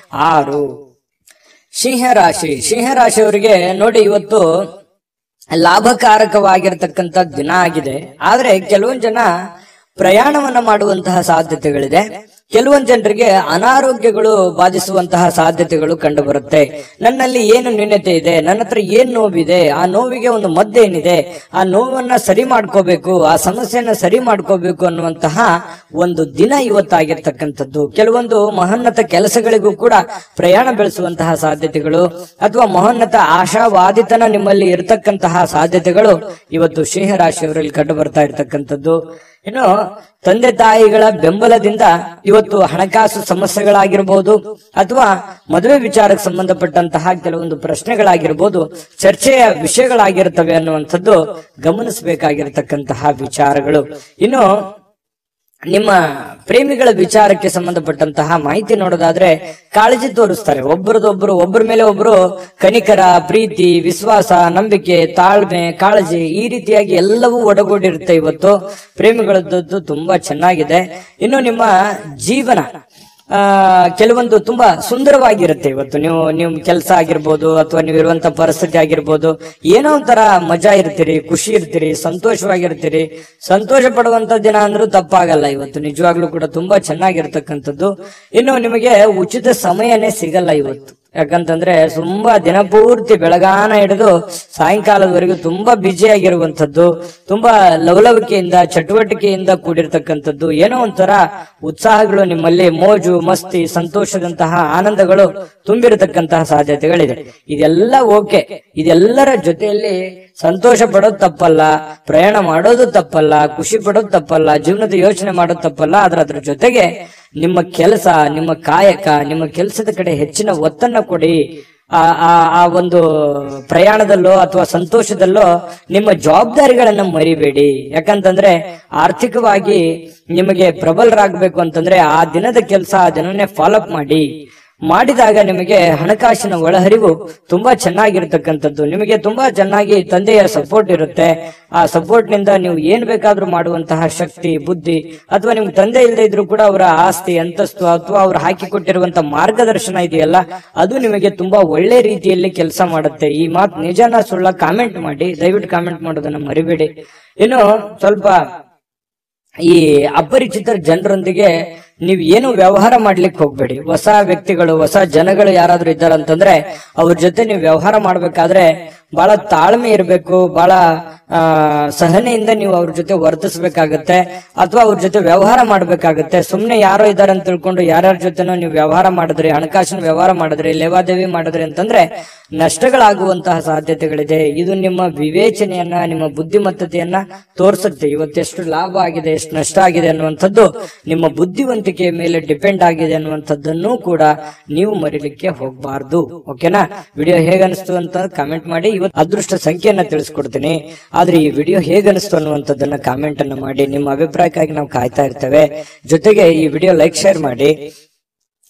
6. ಸಿಂಹರಾಶಿ. ಸಿಂಹರಾಶಿಯವರಿಗೆ ನೋಡಿ, ಇವತ್ತು ಲಾಭಕಾರಕವಾಗಿರ್ತಕ್ಕಂಥ ದಿನ ಆಗಿದೆ. ಆದ್ರೆ ಕೆಲವೊಂದು ಜನ ಪ್ರಯಾಣವನ್ನ ಮಾಡುವಂತಹ ಸಾಧ್ಯತೆಗಳಿದೆ. ಕೆಲವೊಂದು ಜನರಿಗೆ ಅನಾರೋಗ್ಯಗಳು ಬಾಧಿಸುವಂತಹ ಸಾಧ್ಯತೆಗಳು ಕಂಡು ಬರುತ್ತೆ. ನನ್ನಲ್ಲಿ ಏನು ನ್ಯೂನತೆ ಇದೆ, ನನ್ನ ಹತ್ರ ಏನ್ ನೋವಿದೆ, ಆ ನೋವಿಗೆ ಒಂದು ಮದ್ದೇನಿದೆ, ಆ ನೋವನ್ನ ಸರಿ ಮಾಡ್ಕೋಬೇಕು, ಆ ಸಮಸ್ಯೆಯನ್ನ ಸರಿ ಮಾಡ್ಕೋಬೇಕು ಅನ್ನುವಂತಹ ಒಂದು ದಿನ ಇವತ್ತಾಗಿರ್ತಕ್ಕಂಥದ್ದು. ಕೆಲವೊಂದು ಮಹೋನ್ನತ ಕೆಲಸಗಳಿಗೂ ಕೂಡ ಪ್ರಯಾಣ ಬೆಳೆಸುವಂತಹ ಸಾಧ್ಯತೆಗಳು ಅಥವಾ ಮಹೋನ್ನತ ಆಶಾವಾದಿತನ ನಿಮ್ಮಲ್ಲಿ ಇರತಕ್ಕಂತಹ ಸಾಧ್ಯತೆಗಳು ಇವತ್ತು ಸಿಂಹರಾಶಿಯವರಲ್ಲಿ ಕಂಡು ಬರ್ತಾ ಇರ್ತಕ್ಕಂಥದ್ದು. ಇನ್ನು ತಂದೆ ತಾಯಿಗಳ ಬೆಂಬಲದಿಂದ ಇವತ್ತು ಹಣಕಾಸು ಸಮಸ್ಯೆಗಳಾಗಿರ್ಬೋದು ಅಥವಾ ಮದುವೆ ವಿಚಾರಕ್ಕೆ ಸಂಬಂಧಪಟ್ಟಂತಹ ಕೆಲವೊಂದು ಪ್ರಶ್ನೆಗಳಾಗಿರ್ಬೋದು ಚರ್ಚೆಯ ವಿಷಯಗಳಾಗಿರ್ತವೆ ಅನ್ನುವಂಥದ್ದು ಗಮನಿಸಬೇಕಾಗಿರ್ತಕ್ಕಂತಹ ವಿಚಾರಗಳು. ಇನ್ನು ನಿಮ್ಮ ಪ್ರೇಮಿಗಳ ವಿಚಾರಕ್ಕೆ ಸಂಬಂಧಪಟ್ಟಂತಹ ಮಾಹಿತಿ ನೋಡೋದಾದ್ರೆ ಕಾಳಜಿ ತೋರಿಸ್ತಾರೆ. ಒಬ್ಬರ ಮೇಲೆ ಒಬ್ರು ಕನಿಕರ, ಪ್ರೀತಿ, ವಿಶ್ವಾಸ, ನಂಬಿಕೆ, ತಾಳ್ಮೆ, ಕಾಳಜಿ, ಈ ರೀತಿಯಾಗಿ ಎಲ್ಲವೂ ಒಡಗೂಡಿರುತ್ತೆ. ಇವತ್ತು ಪ್ರೇಮಿಗಳದ್ದು ತುಂಬಾ ಚೆನ್ನಾಗಿದೆ. ಇನ್ನು ನಿಮ್ಮ ಜೀವನ ಕೆಲವೊಂದು ತುಂಬಾ ಸುಂದರವಾಗಿರುತ್ತೆ. ಇವತ್ತು ನೀವು ಕೆಲಸ ಆಗಿರ್ಬೋದು ಅಥವಾ ನೀವು ಇರುವಂತ ಪರಿಸ್ಥಿತಿ ಆಗಿರ್ಬೋದು, ಏನೋ ಒಂಥರ ಮಜಾ ಇರ್ತೀರಿ, ಖುಷಿ ಇರ್ತೀರಿ, ಸಂತೋಷವಾಗಿರ್ತೀರಿ. ಸಂತೋಷ ಪಡುವಂತ ದಿನ ಅಂದ್ರೂ ತಪ್ಪಾಗಲ್ಲ. ಇವತ್ತು ನಿಜವಾಗ್ಲೂ ಕೂಡ ತುಂಬಾ ಚೆನ್ನಾಗಿರ್ತಕ್ಕಂಥದ್ದು. ಇನ್ನು ನಿಮಗೆ ಉಚಿತ ಸಮಯನೇ ಸಿಗಲ್ಲ ಇವತ್ತು. ಯಾಕಂತಂದ್ರೆ ತುಂಬಾ ದಿನಪೂರ್ತಿ ಬೆಳಗಾನ ಹಿಡಿದು ಸಾಯಂಕಾಲದವರೆಗೂ ತುಂಬಾ ಬ್ಯುಸಿ ಆಗಿರುವಂತದ್ದು, ತುಂಬಾ ಲವಲವಿಕೆಯಿಂದ ಚಟುವಟಿಕೆಯಿಂದ ಕೂಡಿರ್ತಕ್ಕಂಥದ್ದು, ಏನೋ ಒಂಥರ ಉತ್ಸಾಹಗಳು ನಿಮ್ಮಲ್ಲಿ, ಮೋಜು ಮಸ್ತಿ ಸಂತೋಷದಂತಹ ಆನಂದಗಳು ತುಂಬಿರತಕ್ಕಂತಹ ಸಾಧ್ಯತೆಗಳಿದೆ. ಇದೆಲ್ಲ ಓಕೆ, ಇದೆಲ್ಲರ ಜೊತೆಯಲ್ಲಿ ಸಂತೋಷ ಪಡೋದು ತಪ್ಪಲ್ಲ, ಪ್ರಯಾಣ ಮಾಡೋದು ತಪ್ಪಲ್ಲ, ಖುಷಿ ಪಡೋದು ತಪ್ಪಲ್ಲ, ಜೀವನದ ಯೋಚನೆ ಮಾಡೋದು ತಪ್ಪಲ್ಲ. ಅದ್ರ ಜೊತೆಗೆ ನಿಮ್ಮ ಕೆಲಸ, ನಿಮ್ಮ ಕಾಯಕ, ನಿಮ್ಮ ಕೆಲಸದ ಕಡೆ ಹೆಚ್ಚಿನ ಒತ್ತನ್ನ ಕೊಡಿ. ಆ ಒಂದು ಪ್ರಯಾಣದಲ್ಲೋ ಅಥವಾ ಸಂತೋಷದಲ್ಲೋ ನಿಮ್ಮ ಜವಾಬ್ದಾರಿಗಳನ್ನ ಮರಿಬೇಡಿ. ಯಾಕಂತಂದ್ರೆ ಆರ್ಥಿಕವಾಗಿ ನಿಮಗೆ ಪ್ರಬಲರಾಗಬೇಕು ಅಂತಂದ್ರೆ ಆ ದಿನದ ಕೆಲಸ ಆ ದಿನನೇ ಫಾಲೋ ಅಪ್ ಮಾಡಿದಾಗ ನಿಮಗೆ ಹಣಕಾಸಿನ ಒಳಹರಿವು ತುಂಬಾ ಚೆನ್ನಾಗಿರ್ತಕ್ಕಂಥದ್ದು. ನಿಮಗೆ ತುಂಬಾ ಚೆನ್ನಾಗಿ ತಂದೆಯ ಸಪೋರ್ಟ್ ಇರುತ್ತೆ. ಆ ಸಪೋರ್ಟ್ ನಿಂದ ನೀವು ಏನ್ ಬೇಕಾದ್ರೂ ಮಾಡುವಂತಹ ಶಕ್ತಿ, ಬುದ್ಧಿ, ಅಥವಾ ನಿಮ್ಗೆ ತಂದೆ ಇಲ್ಲದೆ ಇದ್ರೂ ಕೂಡ ಅವರ ಆಸ್ತಿ, ಅಂತಸ್ತು ಅಥವಾ ಅವ್ರು ಹಾಕಿಕೊಟ್ಟಿರುವಂತ ಮಾರ್ಗದರ್ಶನ ಇದೆಯಲ್ಲ, ಅದು ನಿಮಗೆ ತುಂಬಾ ಒಳ್ಳೆ ರೀತಿಯಲ್ಲಿ ಕೆಲಸ ಮಾಡುತ್ತೆ. ಈ ಮಾತು ನಿಜನ ಸುಳ್ಳ ಕಾಮೆಂಟ್ ಮಾಡಿ, ದಯವಿಟ್ಟು ಕಾಮೆಂಟ್ ಮಾಡೋದನ್ನ ಮರಿಬೇಡಿ. ಇನ್ನು ಸ್ವಲ್ಪ ಈ ಅಪರಿಚಿತ ಜನರೊಂದಿಗೆ ನೀವ್ ಏನು ವ್ಯವಹಾರ ಮಾಡ್ಲಿಕ್ಕೆ ಹೋಗ್ಬೇಡಿ. ಹೊಸ ವ್ಯಕ್ತಿಗಳು, ಹೊಸ ಜನಗಳು ಯಾರಾದ್ರೂ ಇದ್ದಾರಂತಂದ್ರೆ ಅವ್ರ ಜೊತೆ ನೀವು ವ್ಯವಹಾರ ಮಾಡ್ಬೇಕಾದ್ರೆ ಬಹಳ ತಾಳ್ಮೆ ಇರಬೇಕು, ಬಹಳ ಸಹನೆಯಿಂದ ನೀವು ಅವ್ರ ಜೊತೆ ವರ್ತಿಸ್ಬೇಕಾಗತ್ತೆ ಅಥವಾ ಅವ್ರ ಜೊತೆ ವ್ಯವಹಾರ ಮಾಡ್ಬೇಕಾಗತ್ತೆ. ಸುಮ್ನೆ ಯಾರೋ ಇದಾರೆ ಅಂತ ತಿಳ್ಕೊಂಡು ಯಾರ್ಯಾರ ಜೊತೆನೋ ನೀವು ವ್ಯವಹಾರ ಮಾಡಿದ್ರಿ, ಹಣಕಾಸಿನ ವ್ಯವಹಾರ ಮಾಡಿದ್ರಿ, ಲೇವಾದೇವಿ ಮಾಡಿದ್ರಿ ಅಂತಂದ್ರೆ ನಷ್ಟಗಳಾಗುವಂತಹ ಸಾಧ್ಯತೆಗಳಿದೆ. ಇದು ನಿಮ್ಮ ವಿವೇಚನೆಯನ್ನ, ನಿಮ್ಮ ಬುದ್ಧಿಮತ್ತತೆಯನ್ನ ತೋರಿಸುತ್ತೆ. ಇವತ್ತೆಷ್ಟು ಲಾಭ ಆಗಿದೆ, ಎಷ್ಟು ನಷ್ಟ ಆಗಿದೆ ಅನ್ನುವಂಥದ್ದು ನಿಮ್ಮ ಬುದ್ಧಿವಂತಿಕೆಯ ಮೇಲೆ ಡಿಪೆಂಡ್ ಆಗಿದೆ ಅನ್ನುವಂಥದ್ದನ್ನು ಕೂಡ ನೀವು ಮರಿಲಿಕ್ಕೆ ಹೋಗ್ಬಾರ್ದು. ಓಕೆನಾ? ವಿಡಿಯೋ ಹೇಗನಿಸ್ತು ಅಂತ ಕಾಮೆಂಟ್ ಮಾಡಿ. ಇವತ್ತು ಅದೃಷ್ಟ ಸಂಖ್ಯೆಯನ್ನ ತಿಳಿಸ್ಕೊಡ್ತೀನಿ, ಆದ್ರೆ ಈ ವಿಡಿಯೋ ಹೇಗನಿಸ್ತು ಅನ್ನುವಂಥದ್ದನ್ನ ಕಾಮೆಂಟ್ ಅನ್ನ ಮಾಡಿ. ನಿಮ್ಮ ಅಭಿಪ್ರಾಯಕ್ಕಾಗಿ ನಾವು ಕಾಯ್ತಾ ಇರ್ತೇವೆ. ಜೊತೆಗೆ ಈ ವಿಡಿಯೋ ಲೈಕ್, ಶೇರ್ ಮಾಡಿ.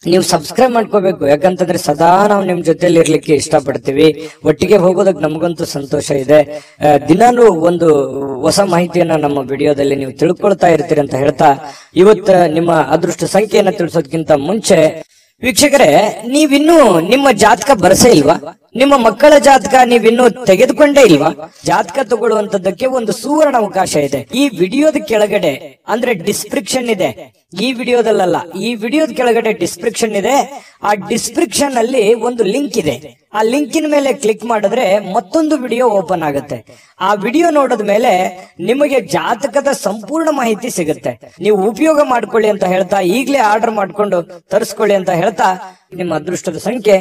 ನೀವು ಸಬ್ಸ್ಕ್ರೈಬ್ ಮಾಡ್ಕೋಬೇಕು. ಯಾಕಂತಂದ್ರೆ ಸದಾ ನಾವು ನಿಮ್ ಜೊತೆಲಿ ಇರ್ಲಿಕ್ಕೆ ಇಷ್ಟಪಡ್ತೀವಿ. ಒಟ್ಟಿಗೆ ಹೋಗೋದಕ್ಕೆ ನಮಗಂತೂ ಸಂತೋಷ ಇದೆ. ದಿನಾನು ಒಂದು ಹೊಸ ಮಾಹಿತಿಯನ್ನ ನಮ್ಮ ವಿಡಿಯೋದಲ್ಲಿ ನೀವು ತಿಳ್ಕೊಳ್ತಾ ಇರ್ತೀರಿ ಅಂತ ಹೇಳ್ತಾ, ಇವತ್ತು ನಿಮ್ಮ ಅದೃಷ್ಟ ಸಂಖ್ಯೆಯನ್ನ ತಿಳಿಸೋದಕ್ಕಿಂತ ಮುಂಚೆ ವೀಕ್ಷಕರೇ, ನೀವಿನ್ನೂ ನಿಮ್ಮ ಜಾತಕ ಬರಸೇ ಇಲ್ವಾ? ನಿಮ್ಮ ಮಕ್ಕಳ ಜಾತಕ ನೀವಿನ್ನೂ ತೆಗೆದುಕೊಂಡೇ ಇಲ್ವಾ? ಜಾತಕ ತಗೊಳ್ಳುವಂತದ್ದಕ್ಕೆ ಒಂದು ಸುವರ್ಣ ಅವಕಾಶ ಇದೆ. ಈ ವಿಡಿಯೋದ ಕೆಳಗಡೆ ಅಂದ್ರೆ ಡಿಸ್ಕ್ರಿಪ್ಷನ್ ಇದೆ. ಈ ವಿಡಿಯೋದಲ್ಲ, ಈ ವಿಡಿಯೋದ ಕೆಳಗಡೆ ಡಿಸ್ಕ್ರಿಪ್ಷನ್ ಇದೆ. ಆ ಡಿಸ್ಕ್ರಿಪ್ಷನ್ ಅಲ್ಲಿ ಒಂದು ಲಿಂಕ್ ಇದೆ. ಆ ಲಿಂಕಿನ ಮೇಲೆ ಕ್ಲಿಕ್ ಮಾಡಿದ್ರೆ ಮತ್ತೊಂದು ವಿಡಿಯೋ ಓಪನ್ ಆಗುತ್ತೆ. ಆ ವಿಡಿಯೋ ನೋಡಿದ ಮೇಲೆ ನಿಮಗೆ ಜಾತಕದ ಸಂಪೂರ್ಣ ಮಾಹಿತಿ ಸಿಗುತ್ತೆ. ನೀವು ಉಪಯೋಗ ಮಾಡ್ಕೊಳ್ಳಿ ಅಂತ ಹೇಳ್ತಾ, ಈಗಲೇ ಆರ್ಡರ್ ಮಾಡ್ಕೊಂಡು ತರಿಸ್ಕೊಳ್ಳಿ ಅಂತ ಹೇಳ್ತಾ, ನಿಮ್ಮ ಅದೃಷ್ಟದ ಸಂಖ್ಯೆ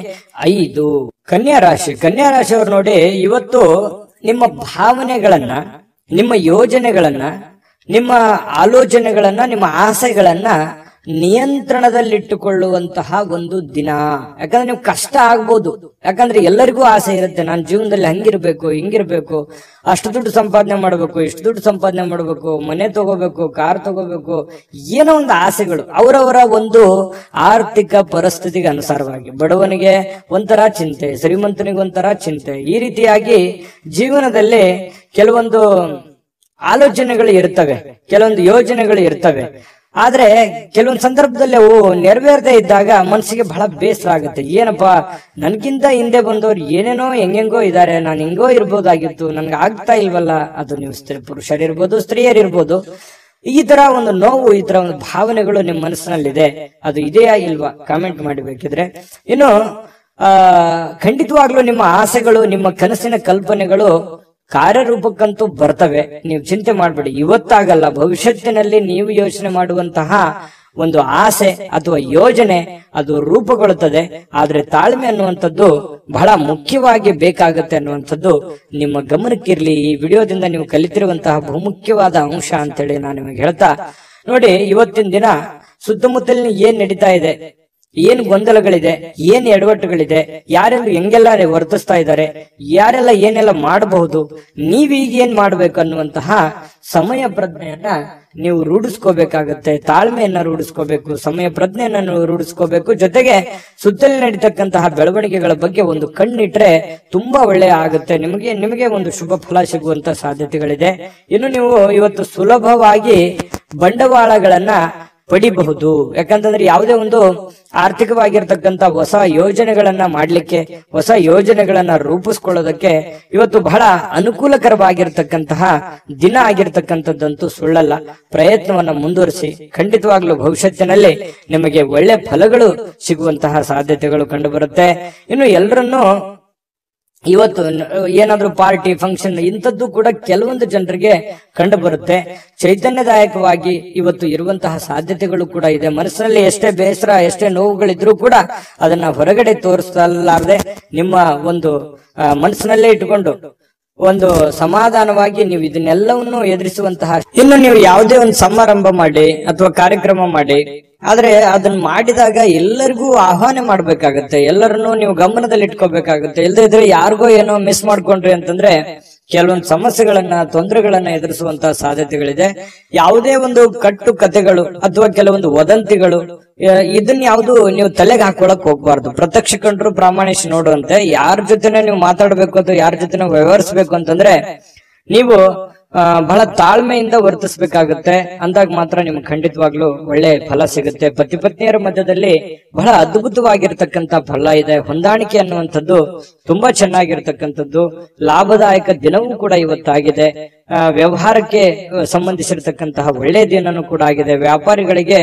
5. ಕನ್ಯಾ ರಾಶಿ. ಕನ್ಯಾ ರಾಶಿಯವರು ನೋಡಿ, ಇವತ್ತು ನಿಮ್ಮ ಭಾವನೆಗಳನ್ನ, ನಿಮ್ಮ ಯೋಜನೆಗಳನ್ನ, ನಿಮ್ಮ ಆಲೋಚನೆಗಳನ್ನ, ನಿಮ್ಮ ಆಸೆಗಳನ್ನ ನಿಯಂತ್ರಣದಲ್ಲಿಟ್ಟುಕೊಳ್ಳುವಂತಹ ಒಂದು ದಿನ. ಯಾಕಂದ್ರೆ ನೀವು ಕಷ್ಟ ಆಗ್ಬೋದು, ಯಾಕಂದ್ರೆ ಎಲ್ಲರಿಗೂ ಆಸೆ ಇರುತ್ತೆ, ನಾನು ಜೀವನದಲ್ಲಿ ಹಂಗಿರ್ಬೇಕು, ಹಿಂಗಿರ್ಬೇಕು, ಅಷ್ಟು ದುಡ್ಡು ಸಂಪಾದನೆ ಮಾಡ್ಬೇಕು, ಇಷ್ಟು ದುಡ್ಡು ಸಂಪಾದನೆ ಮಾಡ್ಬೇಕು, ಮನೆ ತಗೋಬೇಕು, ಕಾರ್ ತಗೋಬೇಕು, ಏನೋ ಒಂದು ಆಸೆಗಳು ಅವರವರ ಒಂದು ಆರ್ಥಿಕ ಪರಿಸ್ಥಿತಿಗೆ ಅನುಸಾರವಾಗಿ. ಬಡವನಿಗೆ ಒಂಥರ ಚಿಂತೆ, ಶ್ರೀಮಂತನಿಗೆ ಒಂಥರ ಚಿಂತೆ. ಈ ರೀತಿಯಾಗಿ ಜೀವನದಲ್ಲಿ ಕೆಲವೊಂದು ಆಲೋಚನೆಗಳು ಇರ್ತವೆ, ಕೆಲವೊಂದು ಯೋಜನೆಗಳು ಇರ್ತವೆ. ಆದ್ರೆ ಕೆಲವೊಂದು ಸಂದರ್ಭದಲ್ಲಿ ಅವು ನೆರವೇರದೆ ಇದ್ದಾಗ ಮನಸ್ಸಿಗೆ ಬಹಳ ಬೇಸರ ಆಗುತ್ತೆ. ಏನಪ್ಪಾ, ನನ್ಗಿಂತ ಹಿಂದೆ ಬಂದವ್ರು ಏನೇನೋ ಹೆಂಗೆಂಗೋ ಇದಾರೆ, ನಾನು ಹಿಂಗೋ ಇರ್ಬೋದಾಗಿತ್ತು, ನನ್ಗೆ ಆಗ್ತಾ ಇಲ್ವಲ್ಲ. ಅದು ನೀವು ಪುರುಷರಿರ್ಬೋದು, ಸ್ತ್ರೀಯರಿರ್ಬೋದು. ಈ ತರ ಒಂದು ನೋವು, ಈ ತರ ಒಂದು ಭಾವನೆಗಳು ನಿಮ್ಮ ಮನಸ್ಸಿನಲ್ಲಿದೆ. ಅದು ಇದೆಯಾ ಇಲ್ವಾ ಕಾಮೆಂಟ್ ಮಾಡಬೇಕಿದ್ರೆ. ಇನ್ನು ಖಂಡಿತವಾಗ್ಲೂ ನಿಮ್ಮ ಆಸೆಗಳು, ನಿಮ್ಮ ಕನಸಿನ ಕಲ್ಪನೆಗಳು ಕಾರ್ಯರೂಪಕ್ಕಂತೂ ಬರ್ತವೆ. ನೀವು ಚಿಂತೆ ಮಾಡ್ಬೇಡಿ. ಇವತ್ತಾಗಲ್ಲ, ಭವಿಷ್ಯತ್ತಿನಲ್ಲಿ ನೀವು ಯೋಚನೆ ಮಾಡುವಂತಹ ಒಂದು ಆಸೆ ಅಥವಾ ಯೋಜನೆ ಅದು ರೂಪುಗೊಳ್ಳುತ್ತದೆ. ಆದ್ರೆ ತಾಳ್ಮೆ ಅನ್ನುವಂಥದ್ದು ಬಹಳ ಮುಖ್ಯವಾಗಿ ಬೇಕಾಗುತ್ತೆ ಅನ್ನುವಂಥದ್ದು ನಿಮ್ಮ ಗಮನಕ್ಕಿರ್ಲಿ. ಈ ವಿಡಿಯೋದಿಂದ ನೀವು ಕಲಿತಿರುವಂತಹ ಬಹುಮುಖ್ಯವಾದ ಅಂಶ ಅಂತೇಳಿ ನಾನು ನಿಮಗೆ ಹೇಳ್ತಾ, ನೋಡಿ, ಇವತ್ತಿನ ದಿನ ಸುತ್ತಮುತ್ತಲಿನ ಏನ್ ನಡೀತಾ ಇದೆ, ಏನ್ ಗೊಂದಲಗಳಿದೆ, ಏನ್ ಎಡವಟ್ಟುಗಳಿದೆ, ಯಾರೆಲ್ಲ ಹೆಂಗೆಲ್ಲ ವರ್ತಿಸ್ತಾ ಇದ್ದಾರೆ, ಯಾರೆಲ್ಲ ಏನೆಲ್ಲ ಮಾಡಬಹುದು, ನೀವೀಗ ಏನ್ ಮಾಡ್ಬೇಕು ಅನ್ನುವಂತಹ ಸಮಯ ಪ್ರಜ್ಞೆಯನ್ನ ನೀವು ರೂಢಿಸ್ಕೋಬೇಕಾಗತ್ತೆ. ತಾಳ್ಮೆಯನ್ನ ರೂಢಿಸ್ಕೋಬೇಕು, ಸಮಯ ಪ್ರಜ್ಞೆಯನ್ನ ರೂಢಿಸ್ಕೋಬೇಕು. ಜೊತೆಗೆ ಸುತ್ತಲೇ ನಡೀತಕ್ಕಂತಹ ಬೆಳವಣಿಗೆಗಳ ಬಗ್ಗೆ ಒಂದು ಕಣ್ಣಿಟ್ರೆ ತುಂಬಾ ಒಳ್ಳೆಯ ಆಗುತ್ತೆ. ನಿಮಗೆ ಒಂದು ಶುಭ ಫಲ ಸಿಗುವಂತ ಸಾಧ್ಯತೆಗಳಿದೆ. ಇನ್ನು ನೀವು ಇವತ್ತು ಸುಲಭವಾಗಿ ಬಂಡವಾಳಗಳನ್ನ ಪಡಿಬಹುದು. ಯಾಕಂತಂದ್ರೆ ಯಾವುದೇ ಒಂದು ಆರ್ಥಿಕವಾಗಿರ್ತಕ್ಕಂಥ ಹೊಸ ಯೋಜನೆಗಳನ್ನ ಮಾಡ್ಲಿಕ್ಕೆ, ಹೊಸ ಯೋಜನೆಗಳನ್ನ ರೂಪಿಸ್ಕೊಳ್ಳೋದಕ್ಕೆ ಇವತ್ತು ಬಹಳ ಅನುಕೂಲಕರವಾಗಿರ್ತಕ್ಕಂತಹ ದಿನ ಆಗಿರ್ತಕ್ಕಂಥದ್ದಂತೂ ಸುಳ್ಳಲ್ಲ. ಪ್ರಯತ್ನವನ್ನ ಮುಂದುವರಿಸಿ, ಖಂಡಿತವಾಗ್ಲೂ ಭವಿಷ್ಯತ್ತಿನಲ್ಲಿ ನಿಮಗೆ ಒಳ್ಳೆ ಫಲಗಳು ಸಿಗುವಂತಹ ಸಾಧ್ಯತೆಗಳು ಕಂಡು ಬರುತ್ತೆ. ಇನ್ನು ಎಲ್ಲರನ್ನೂ ಇವತ್ತು ಏನಾದ್ರೂ ಪಾರ್ಟಿ ಫಂಕ್ಷನ್ ಇಂಥದ್ದು ಕೂಡ ಕೆಲವೊಂದು ಜನರಿಗೆ ಕಂಡು ಬರುತ್ತೆ. ಚೈತನ್ಯದಾಯಕವಾಗಿ ಇವತ್ತು ಇರುವಂತಹ ಸಾಧ್ಯತೆಗಳು ಕೂಡ ಇದೆ. ಮನಸ್ಸಿನಲ್ಲಿ ಎಷ್ಟೇ ಬೇಸರ, ಎಷ್ಟೇ ನೋವುಗಳಿದ್ರೂ ಕೂಡ ಅದನ್ನ ಹೊರಗಡೆ ತೋರಿಸಲಾರದೆ ನಿಮ್ಮ ಒಂದು ಮನಸ್ಸಿನಲ್ಲೇ ಇಟ್ಟುಕೊಂಡು ಒಂದು ಸಮಾಧಾನವಾಗಿ ನೀವು ಇದನ್ನೆಲ್ಲವನ್ನು ಎದುರಿಸುವಂತಹ, ಇನ್ನು ನೀವು ಯಾವುದೇ ಒಂದು ಸಮಾರಂಭ ಮಾಡಿ ಅಥವಾ ಕಾರ್ಯಕ್ರಮ ಮಾಡಿ, ಆದ್ರೆ ಅದನ್ನ ಮಾಡಿದಾಗ ಎಲ್ಲರಿಗೂ ಆಹ್ವಾನ ಮಾಡ್ಬೇಕಾಗತ್ತೆ, ಎಲ್ಲರನ್ನು ನೀವು ಗಮನದಲ್ಲಿ ಇಟ್ಕೋಬೇಕಾಗುತ್ತೆ. ಇಲ್ಲದೇ ಇದ್ರೆ ಯಾರಿಗೋ ಏನೋ ಮಿಸ್ ಮಾಡ್ಕೊಂಡ್ರಿ ಅಂತಂದ್ರೆ ಕೆಲವೊಂದು ಸಮಸ್ಯೆಗಳನ್ನ, ತೊಂದರೆಗಳನ್ನ ಎದುರಿಸುವಂತಹ ಸಾಧ್ಯತೆಗಳಿದೆ. ಯಾವುದೇ ಒಂದು ಕಟ್ಟು ಕಥೆಗಳು ಅಥವಾ ಕೆಲವೊಂದು ವದಂತಿಗಳು ಇದನ್ನ ಯಾವುದು ನೀವು ತಲೆಗೆ ಹಾಕೊಳಕ್ ಹೋಗ್ಬಾರ್ದು. ಪ್ರತ್ಯಕ್ಷ ಕಂಡ್ರು ಪ್ರಾಮಾಣಿಸಿ ನೋಡುವಂತೆ ಯಾರ ಜೊತೆನೆ ನೀವು ಮಾತಾಡ್ಬೇಕು ಅಥವಾ ಯಾರ ಜೊತೆ ವ್ಯವಹರಿಸಬೇಕು ಅಂತಂದ್ರೆ ನೀವು ಬಹಳ ತಾಳ್ಮೆಯಿಂದ ವರ್ತಿಸ್ಬೇಕಾಗತ್ತೆ. ಅಂದಾಗ ಮಾತ್ರ ನಿಮ್ಗೆ ಖಂಡಿತವಾಗ್ಲೂ ಒಳ್ಳೆ ಫಲ ಸಿಗುತ್ತೆ. ಪತಿ ಪತ್ನಿಯರ ಮಧ್ಯದಲ್ಲಿ ಬಹಳ ಅದ್ಭುತವಾಗಿರ್ತಕ್ಕಂಥ ಫಲ ಇದೆ. ಹೊಂದಾಣಿಕೆ ಅನ್ನುವಂಥದ್ದು ತುಂಬಾ ಚೆನ್ನಾಗಿರ್ತಕ್ಕಂಥದ್ದು. ಲಾಭದಾಯಕ ದಿನವೂ ಕೂಡ ಇವತ್ತಾಗಿದೆ. ವ್ಯವಹಾರಕ್ಕೆ ಸಂಬಂಧಿಸಿರ್ತಕ್ಕಂತಹ ಒಳ್ಳೆಯ ದಿನನೂ ಕೂಡ ಆಗಿದೆ. ವ್ಯಾಪಾರಿಗಳಿಗೆ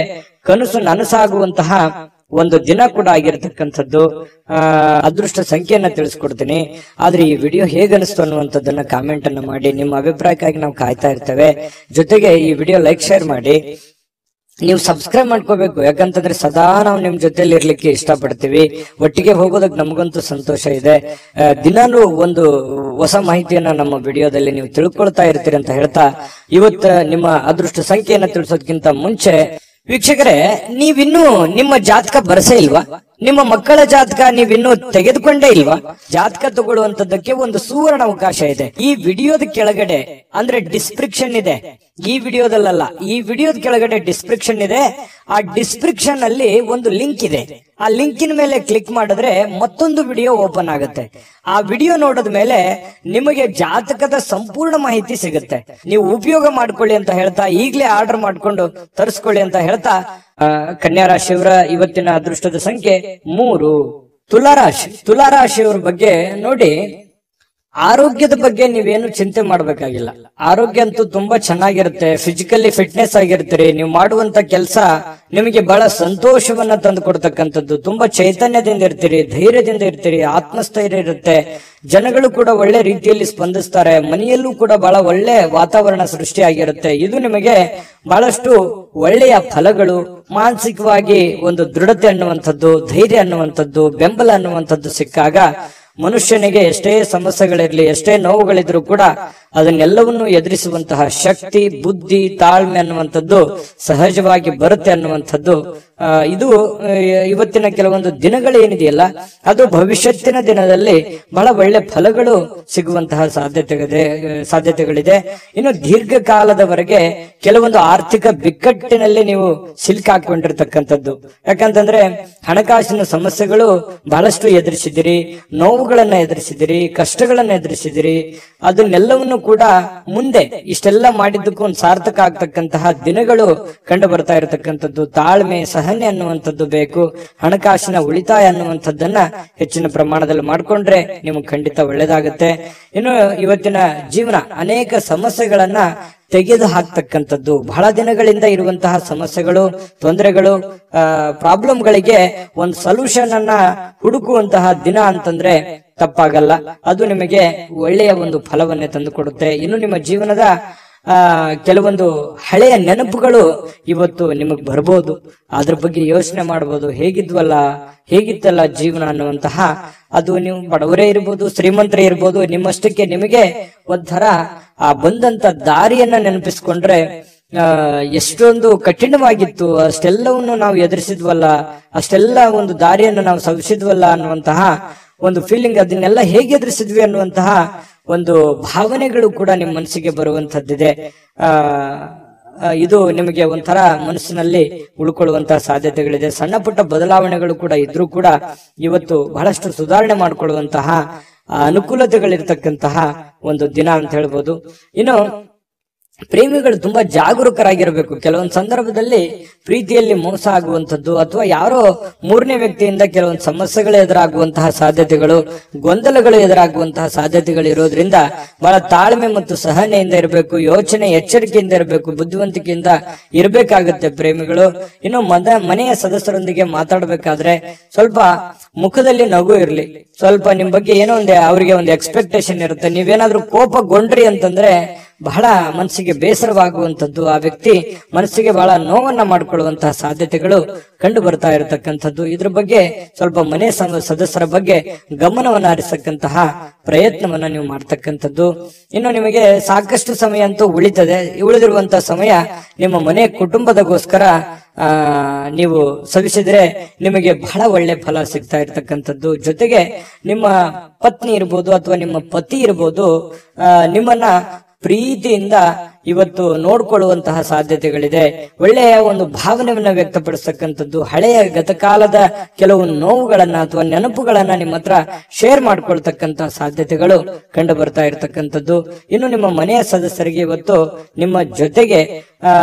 ಕನಸು ನನಸಾಗುವಂತಹ ಒಂದು ದಿನ ಕೂಡ ಆಗಿರ್ತಕ್ಕಂಥದ್ದು. ಅದೃಷ್ಟ ಸಂಖ್ಯೆಯನ್ನ ತಿಳಿಸ್ಕೊಡ್ತೀನಿ. ಆದ್ರೆ ಈ ವಿಡಿಯೋ ಹೇಗನಿಸ್ತು ಅನ್ನುವಂಥದ್ದನ್ನ ಕಾಮೆಂಟ್ ಅನ್ನ ಮಾಡಿ. ನಿಮ್ಮ ಅಭಿಪ್ರಾಯಕ್ಕಾಗಿ ನಾವು ಕಾಯ್ತಾ ಇರ್ತೇವೆ. ಜೊತೆಗೆ ಈ ವಿಡಿಯೋ ಲೈಕ್, ಶೇರ್ ಮಾಡಿ. ನೀವು ಸಬ್ಸ್ಕ್ರೈಬ್ ಮಾಡ್ಕೋಬೇಕು. ಯಾಕಂತಂದ್ರೆ ಸದಾ ನಾವು ನಿಮ್ ಜೊತೆಲಿ ಇರ್ಲಿಕ್ಕೆ ಇಷ್ಟಪಡ್ತೀವಿ. ಒಟ್ಟಿಗೆ ಹೋಗೋದಕ್ಕೆ ನಮಗಂತೂ ಸಂತೋಷ ಇದೆ. ದಿನಾನು ಒಂದು ಹೊಸ ಮಾಹಿತಿಯನ್ನ ನಮ್ಮ ವಿಡಿಯೋದಲ್ಲಿ ನೀವು ತಿಳ್ಕೊಳ್ತಾ ಇರ್ತೀರಿ ಅಂತ ಹೇಳ್ತಾ, ಇವತ್ತು ನಿಮ್ಮ ಅದೃಷ್ಟ ಸಂಖ್ಯೆಯನ್ನ ತಿಳಿಸೋದಕ್ಕಿಂತ ಮುಂಚೆ ವೀಕ್ಷಕರೇ, ನೀವಿನ್ನೂ ನಿಮ್ಮ ಜಾತಕ ಬರಸೇ ಇಲ್ವಾ? ನಿಮ್ಮ ಮಕ್ಕಳ ಜಾತಕ ನೀವಿನ್ನೂ ತೆಗೆದುಕೊಂಡೇ ಇಲ್ವಾ? ಜಾತಕ ತಗೊಳ್ಳುವಂತದ್ದಕ್ಕೆ ಒಂದು ಸುವರ್ಣ ಅವಕಾಶ ಇದೆ. ಈ ವಿಡಿಯೋದ ಕೆಳಗಡೆ ಅಂದ್ರೆ ಡಿಸ್ಕ್ರಿಪ್ಷನ್ ಇದೆ. ಈ ವಿಡಿಯೋದಲ್ಲ, ಈ ವಿಡಿಯೋದ ಕೆಳಗಡೆ ಡಿಸ್ಕ್ರಿಪ್ಷನ್ ಇದೆ. ಆ ಡಿಸ್ಕ್ರಿಪ್ಷನ್ ಅಲ್ಲಿ ಒಂದು ಲಿಂಕ್ ಇದೆ. ಆ ಲಿಂಕಿನ ಮೇಲೆ ಕ್ಲಿಕ್ ಮಾಡಿದ್ರೆ ಮತ್ತೊಂದು ವಿಡಿಯೋ ಓಪನ್ ಆಗುತ್ತೆ. ಆ ವಿಡಿಯೋ ನೋಡಿದ ಮೇಲೆ ನಿಮಗೆ ಜಾತಕದ ಸಂಪೂರ್ಣ ಮಾಹಿತಿ ಸಿಗುತ್ತೆ. ನೀವು ಉಪಯೋಗ ಮಾಡ್ಕೊಳ್ಳಿ ಅಂತ ಹೇಳ್ತಾ, ಈಗಲೇ ಆರ್ಡರ್ ಮಾಡ್ಕೊಂಡು ತರಿಸ್ಕೊಳ್ಳಿ ಅಂತ ಹೇಳ್ತಾ, ಕನ್ಯಾ ರಾಶಿಯವರ ಇವತ್ತಿನ ಅದೃಷ್ಟದ ಸಂಖ್ಯೆ 3. ತುಲಾರಾಶಿಯವರ ಬಗ್ಗೆ ನೋಡಿ, ಆರೋಗ್ಯದ ಬಗ್ಗೆ ನೀವೇನು ಚಿಂತೆ ಮಾಡ್ಬೇಕಾಗಿಲ್ಲ. ಆರೋಗ್ಯ ಅಂತೂ ತುಂಬಾ ಚೆನ್ನಾಗಿರುತ್ತೆ. ಫಿಸಿಕಲಿ ಫಿಟ್ನೆಸ್ ಆಗಿರ್ತೀರಿ. ನೀವು ಮಾಡುವಂತ ಕೆಲಸ ನಿಮಗೆ ಬಹಳ ಸಂತೋಷವನ್ನ ತಂದು ಕೊಡ್ತಕ್ಕಂಥದ್ದು. ತುಂಬಾ ಚೈತನ್ಯದಿಂದ ಇರ್ತೀರಿ, ಧೈರ್ಯದಿಂದ ಇರ್ತೀರಿ, ಆತ್ಮಸ್ಥೈರ್ಯ ಇರುತ್ತೆ. ಜನಗಳು ಕೂಡ ಒಳ್ಳೆ ರೀತಿಯಲ್ಲಿ ಸ್ಪಂದಿಸ್ತಾರೆ. ಮನೆಯಲ್ಲೂ ಕೂಡ ಬಹಳ ಒಳ್ಳೆ ವಾತಾವರಣ ಸೃಷ್ಟಿಯಾಗಿರುತ್ತೆ. ಇದು ನಿಮಗೆ ಬಹಳಷ್ಟು ಒಳ್ಳೆಯ ಫಲಗಳು. ಮಾನಸಿಕವಾಗಿ ಒಂದು ದೃಢತೆ ಅನ್ನುವಂಥದ್ದು, ಧೈರ್ಯ ಅನ್ನುವಂಥದ್ದು, ಬೆಂಬಲ ಅನ್ನುವಂಥದ್ದು ಸಿಕ್ಕಾಗ ಮನುಷ್ಯನಿಗೆ ಎಷ್ಟೇ ಸಮಸ್ಯೆಗಳಿರ್ಲಿ, ಎಷ್ಟೇ ನೋವುಗಳಿದ್ರು ಕೂಡ ಅದನ್ನೆಲ್ಲವನ್ನು ಎದುರಿಸುವಂತಹ ಶಕ್ತಿ, ಬುದ್ಧಿ, ತಾಳ್ಮೆ ಅನ್ನುವಂಥದ್ದು ಸಹಜವಾಗಿ ಬರುತ್ತೆ ಅನ್ನುವಂಥದ್ದು. ಇದು ಇವತ್ತಿನ ಕೆಲವೊಂದು ದಿನಗಳೇನಿದೆಯಲ್ಲ, ಅದು ಭವಿಷ್ಯತ್ತಿನ ದಿನದಲ್ಲಿ ಬಹಳ ಒಳ್ಳೆ ಫಲಗಳು ಸಿಗುವಂತಹ ಸಾಧ್ಯತೆಗಳಿದೆ. ಇನ್ನು ದೀರ್ಘಕಾಲದವರೆಗೆ ಕೆಲವೊಂದು ಆರ್ಥಿಕ ಬಿಕ್ಕಟ್ಟಿನಲ್ಲಿ ನೀವು ಸಿಲುಕಾಕೊಂಡಿರ್ತಕ್ಕಂಥದ್ದು. ಯಾಕಂತಂದ್ರೆ ಹಣಕಾಸಿನ ಸಮಸ್ಯೆಗಳು ಬಹಳಷ್ಟು ಎದುರಿಸಿದಿರಿ, ನೋವುಗಳನ್ನ ಎದುರಿಸಿದಿರಿ, ಕಷ್ಟಗಳನ್ನ ಎದುರಿಸಿದಿರಿ. ಅದನ್ನೆಲ್ಲವನ್ನು ಕೂಡ ಮುಂದೆ ಇಷ್ಟೆಲ್ಲ ಮಾಡಿದ್ದಕ್ಕೂ ಒಂದು ಸಾರ್ಥಕ ಆಗ್ತಕ್ಕಂತಹ ದಿನಗಳು ಕಂಡು ಬರ್ತಾ ಇರತಕ್ಕಂಥದ್ದು. ತಾಳ್ಮೆ, ಸಹನೆ ಅನ್ನುವಂಥದ್ದು ಬೇಕು. ಹಣಕಾಸಿನ ಉಳಿತಾಯ ಅನ್ನುವಂಥದ್ದನ್ನ ಹೆಚ್ಚಿನ ಪ್ರಮಾಣದಲ್ಲಿ ಮಾಡ್ಕೊಂಡ್ರೆ ನಿಮಗೆ ಖಂಡಿತ ಒಳ್ಳೇದಾಗುತ್ತೆ. ಇನ್ನು ಇವತ್ತಿನ ಜೀವನ ಅನೇಕ ಸಮಸ್ಯೆಗಳನ್ನ ತೆಗೆದು ಹಾಕ್ತಕ್ಕಂಥದ್ದು. ಬಹಳ ದಿನಗಳಿಂದ ಇರುವಂತಹ ಸಮಸ್ಯೆಗಳು, ತೊಂದರೆಗಳು, ಪ್ರಾಬ್ಲಮ್ಗಳಿಗೆ ಒಂದು ಸೊಲ್ಯೂಷನ್ ಅನ್ನ ಹುಡುಕುವಂತಹ ದಿನ ಅಂತಂದ್ರೆ ತಪ್ಪಾಗಲ್ಲ. ಅದು ನಿಮಗೆ ಒಳ್ಳೆಯ ಒಂದು ಫಲವನ್ನೇ ತಂದು ಕೊಡುತ್ತೆ. ಇನ್ನು ನಿಮ್ಮ ಜೀವನದ ಕೆಲವೊಂದು ಹಳೆಯ ನೆನಪುಗಳು ಇವತ್ತು ನಿಮಗ್ ಬರ್ಬೋದು. ಅದ್ರ ಬಗ್ಗೆ ಯೋಚನೆ ಮಾಡಬಹುದು. ಹೇಗಿತ್ತಲ್ಲ ಜೀವನ ಅನ್ನುವಂತಹ, ಅದು ನೀವು ಬಡವರೇ ಇರ್ಬೋದು, ಶ್ರೀಮಂತರೇ ಇರ್ಬೋದು, ನಿಮ್ಮಷ್ಟಕ್ಕೆ ನಿಮಗೆ ಒಂಥರ ಆ ಬಂದಂತ ದಾರಿಯನ್ನ ನೆನಪಿಸ್ಕೊಂಡ್ರೆ ಎಷ್ಟೊಂದು ಕಠಿಣವಾಗಿತ್ತು, ಅಷ್ಟೆಲ್ಲವನ್ನು ನಾವು ಎದುರಿಸಿದ್ವಲ್ಲ, ಅಷ್ಟೆಲ್ಲ ಒಂದು ದಾರಿಯನ್ನು ನಾವು ಸವಿಸಿದ್ವಲ್ಲ ಅನ್ನುವಂತಹ ಒಂದು ಫೀಲಿಂಗ್, ಅದನ್ನೆಲ್ಲ ಹೇಗೆ ಎದುರಿಸಿದ್ವಿ ಅನ್ನುವಂತಹ ಒಂದು ಭಾವನೆಗಳು ಕೂಡ ನಿಮ್ಮ ಮನಸ್ಸಿಗೆ ಬರುವಂತದ್ದಿದೆ. ಇದು ನಿಮಗೆ ಒಂಥರ ಮನಸ್ಸಿನಲ್ಲಿ ಉಳ್ಕೊಳ್ಳುವಂತಹ ಸಾಧ್ಯತೆಗಳಿದೆ. ಸಣ್ಣ ಪುಟ್ಟ ಬದಲಾವಣೆಗಳು ಕೂಡ ಇದ್ರೂ ಕೂಡ ಇವತ್ತು ಬಹಳಷ್ಟು ಸುಧಾರಣೆ ಮಾಡಿಕೊಳ್ಳುವಂತಹ ಅನುಕೂಲತೆಗಳಿರ್ತಕ್ಕಂತಹ ಒಂದು ದಿನ ಅಂತ ಹೇಳ್ಬೋದು. ಇನ್ನು ಪ್ರೇಮಿಗಳು ತುಂಬಾ ಜಾಗರೂಕರಾಗಿರಬೇಕು. ಕೆಲವೊಂದು ಸಂದರ್ಭದಲ್ಲಿ ಪ್ರೀತಿಯಲ್ಲಿ ಮೋಸ ಆಗುವಂಥದ್ದು ಅಥವಾ ಯಾರೋ ಮೂರನೇ ವ್ಯಕ್ತಿಯಿಂದ ಕೆಲವೊಂದು ಸಮಸ್ಯೆಗಳು ಎದುರಾಗುವಂತಹ ಸಾಧ್ಯತೆಗಳು, ಗೊಂದಲಗಳು ಎದುರಾಗುವಂತಹ ಸಾಧ್ಯತೆಗಳು ಇರೋದ್ರಿಂದ ಬಹಳ ತಾಳ್ಮೆ ಮತ್ತು ಸಹನೆಯಿಂದ ಇರಬೇಕು, ಯೋಚನೆ ಎಚ್ಚರಿಕೆಯಿಂದ ಇರಬೇಕು, ಬುದ್ಧಿವಂತಿಕೆಯಿಂದ ಇರಬೇಕಾಗುತ್ತೆ ಪ್ರೇಮಿಗಳು. ಇನ್ನು ಮನೆಯ ಸದಸ್ಯರೊಂದಿಗೆ ಮಾತಾಡಬೇಕಾದ್ರೆ ಸ್ವಲ್ಪ ಮುಖದಲ್ಲಿ ನಗು ಇರಲಿ. ಸ್ವಲ್ಪ ನಿಮ್ ಬಗ್ಗೆ ಏನೋ ಅವರಿಗೆ ಒಂದು ಎಕ್ಸ್ಪೆಕ್ಟೇಷನ್ ಇರುತ್ತೆ. ನೀವೇನಾದ್ರೂ ಕೋಪಗೊಂಡ್ರಿ ಅಂತಂದ್ರೆ ಬಹಳ ಮನಸ್ಸಿಗೆ ಬೇಸರವಾಗುವಂಥದ್ದು, ಆ ವ್ಯಕ್ತಿ ಮನಸ್ಸಿಗೆ ಬಹಳ ನೋವನ್ನ ಮಾಡಿಕೊಳ್ಳುವಂತಹ ಸಾಧ್ಯತೆಗಳು ಕಂಡು ಬರ್ತಾ ಇರತಕ್ಕಂಥದ್ದು. ಇದ್ರ ಬಗ್ಗೆ ಸ್ವಲ್ಪ ಮನೆ ಸದಸ್ಯರ ಬಗ್ಗೆ ಗಮನವನ್ನ ಹರಿಸಕ್ಕಂತಹ ಪ್ರಯತ್ನವನ್ನ ನೀವು ಮಾಡ್ತಕ್ಕಂಥದ್ದು. ಇನ್ನು ನಿಮಗೆ ಸಾಕಷ್ಟು ಸಮಯ ಅಂತೂ ಉಳಿದಿರುವಂತಹ ಸಮಯ ನಿಮ್ಮ ಮನೆ ಕುಟುಂಬದಗೋಸ್ಕರ ನೀವು ಸವಿಸಿದ್ರೆ ನಿಮಗೆ ಬಹಳ ಒಳ್ಳೆ ಫಲ ಸಿಗ್ತಾ ಇರ್ತಕ್ಕಂಥದ್ದು. ಜೊತೆಗೆ ನಿಮ್ಮ ಪತ್ನಿ ಇರ್ಬೋದು ಅಥವಾ ನಿಮ್ಮ ಪತಿ ಇರ್ಬೋದು, ನಿಮ್ಮನ್ನ ಪ್ರೀತಿಯಿಂದ ಇವತ್ತು ನೋಡ್ಕೊಳ್ಳುವಂತಹ ಸಾಧ್ಯತೆಗಳಿದೆ. ಒಳ್ಳೆಯ ಒಂದು ಭಾವನೆಯನ್ನ ವ್ಯಕ್ತಪಡಿಸ್ತಕ್ಕಂಥದ್ದು, ಹಳೆಯ ಗತಕಾಲದ ಕೆಲವು ನೋವುಗಳನ್ನ ಅಥವಾ ನೆನಪುಗಳನ್ನ ನಿಮ್ಮ ಹತ್ರ ಶೇರ್ ಮಾಡ್ಕೊಳ್ತಕ್ಕಂತಹ ಸಾಧ್ಯತೆಗಳು ಕಂಡು ಬರ್ತಾ ಇರತಕ್ಕಂಥದ್ದು. ಇನ್ನು ನಿಮ್ಮ ಮನೆಯ ಸದಸ್ಯರಿಗೆ ಇವತ್ತು ನಿಮ್ಮ ಜೊತೆಗೆ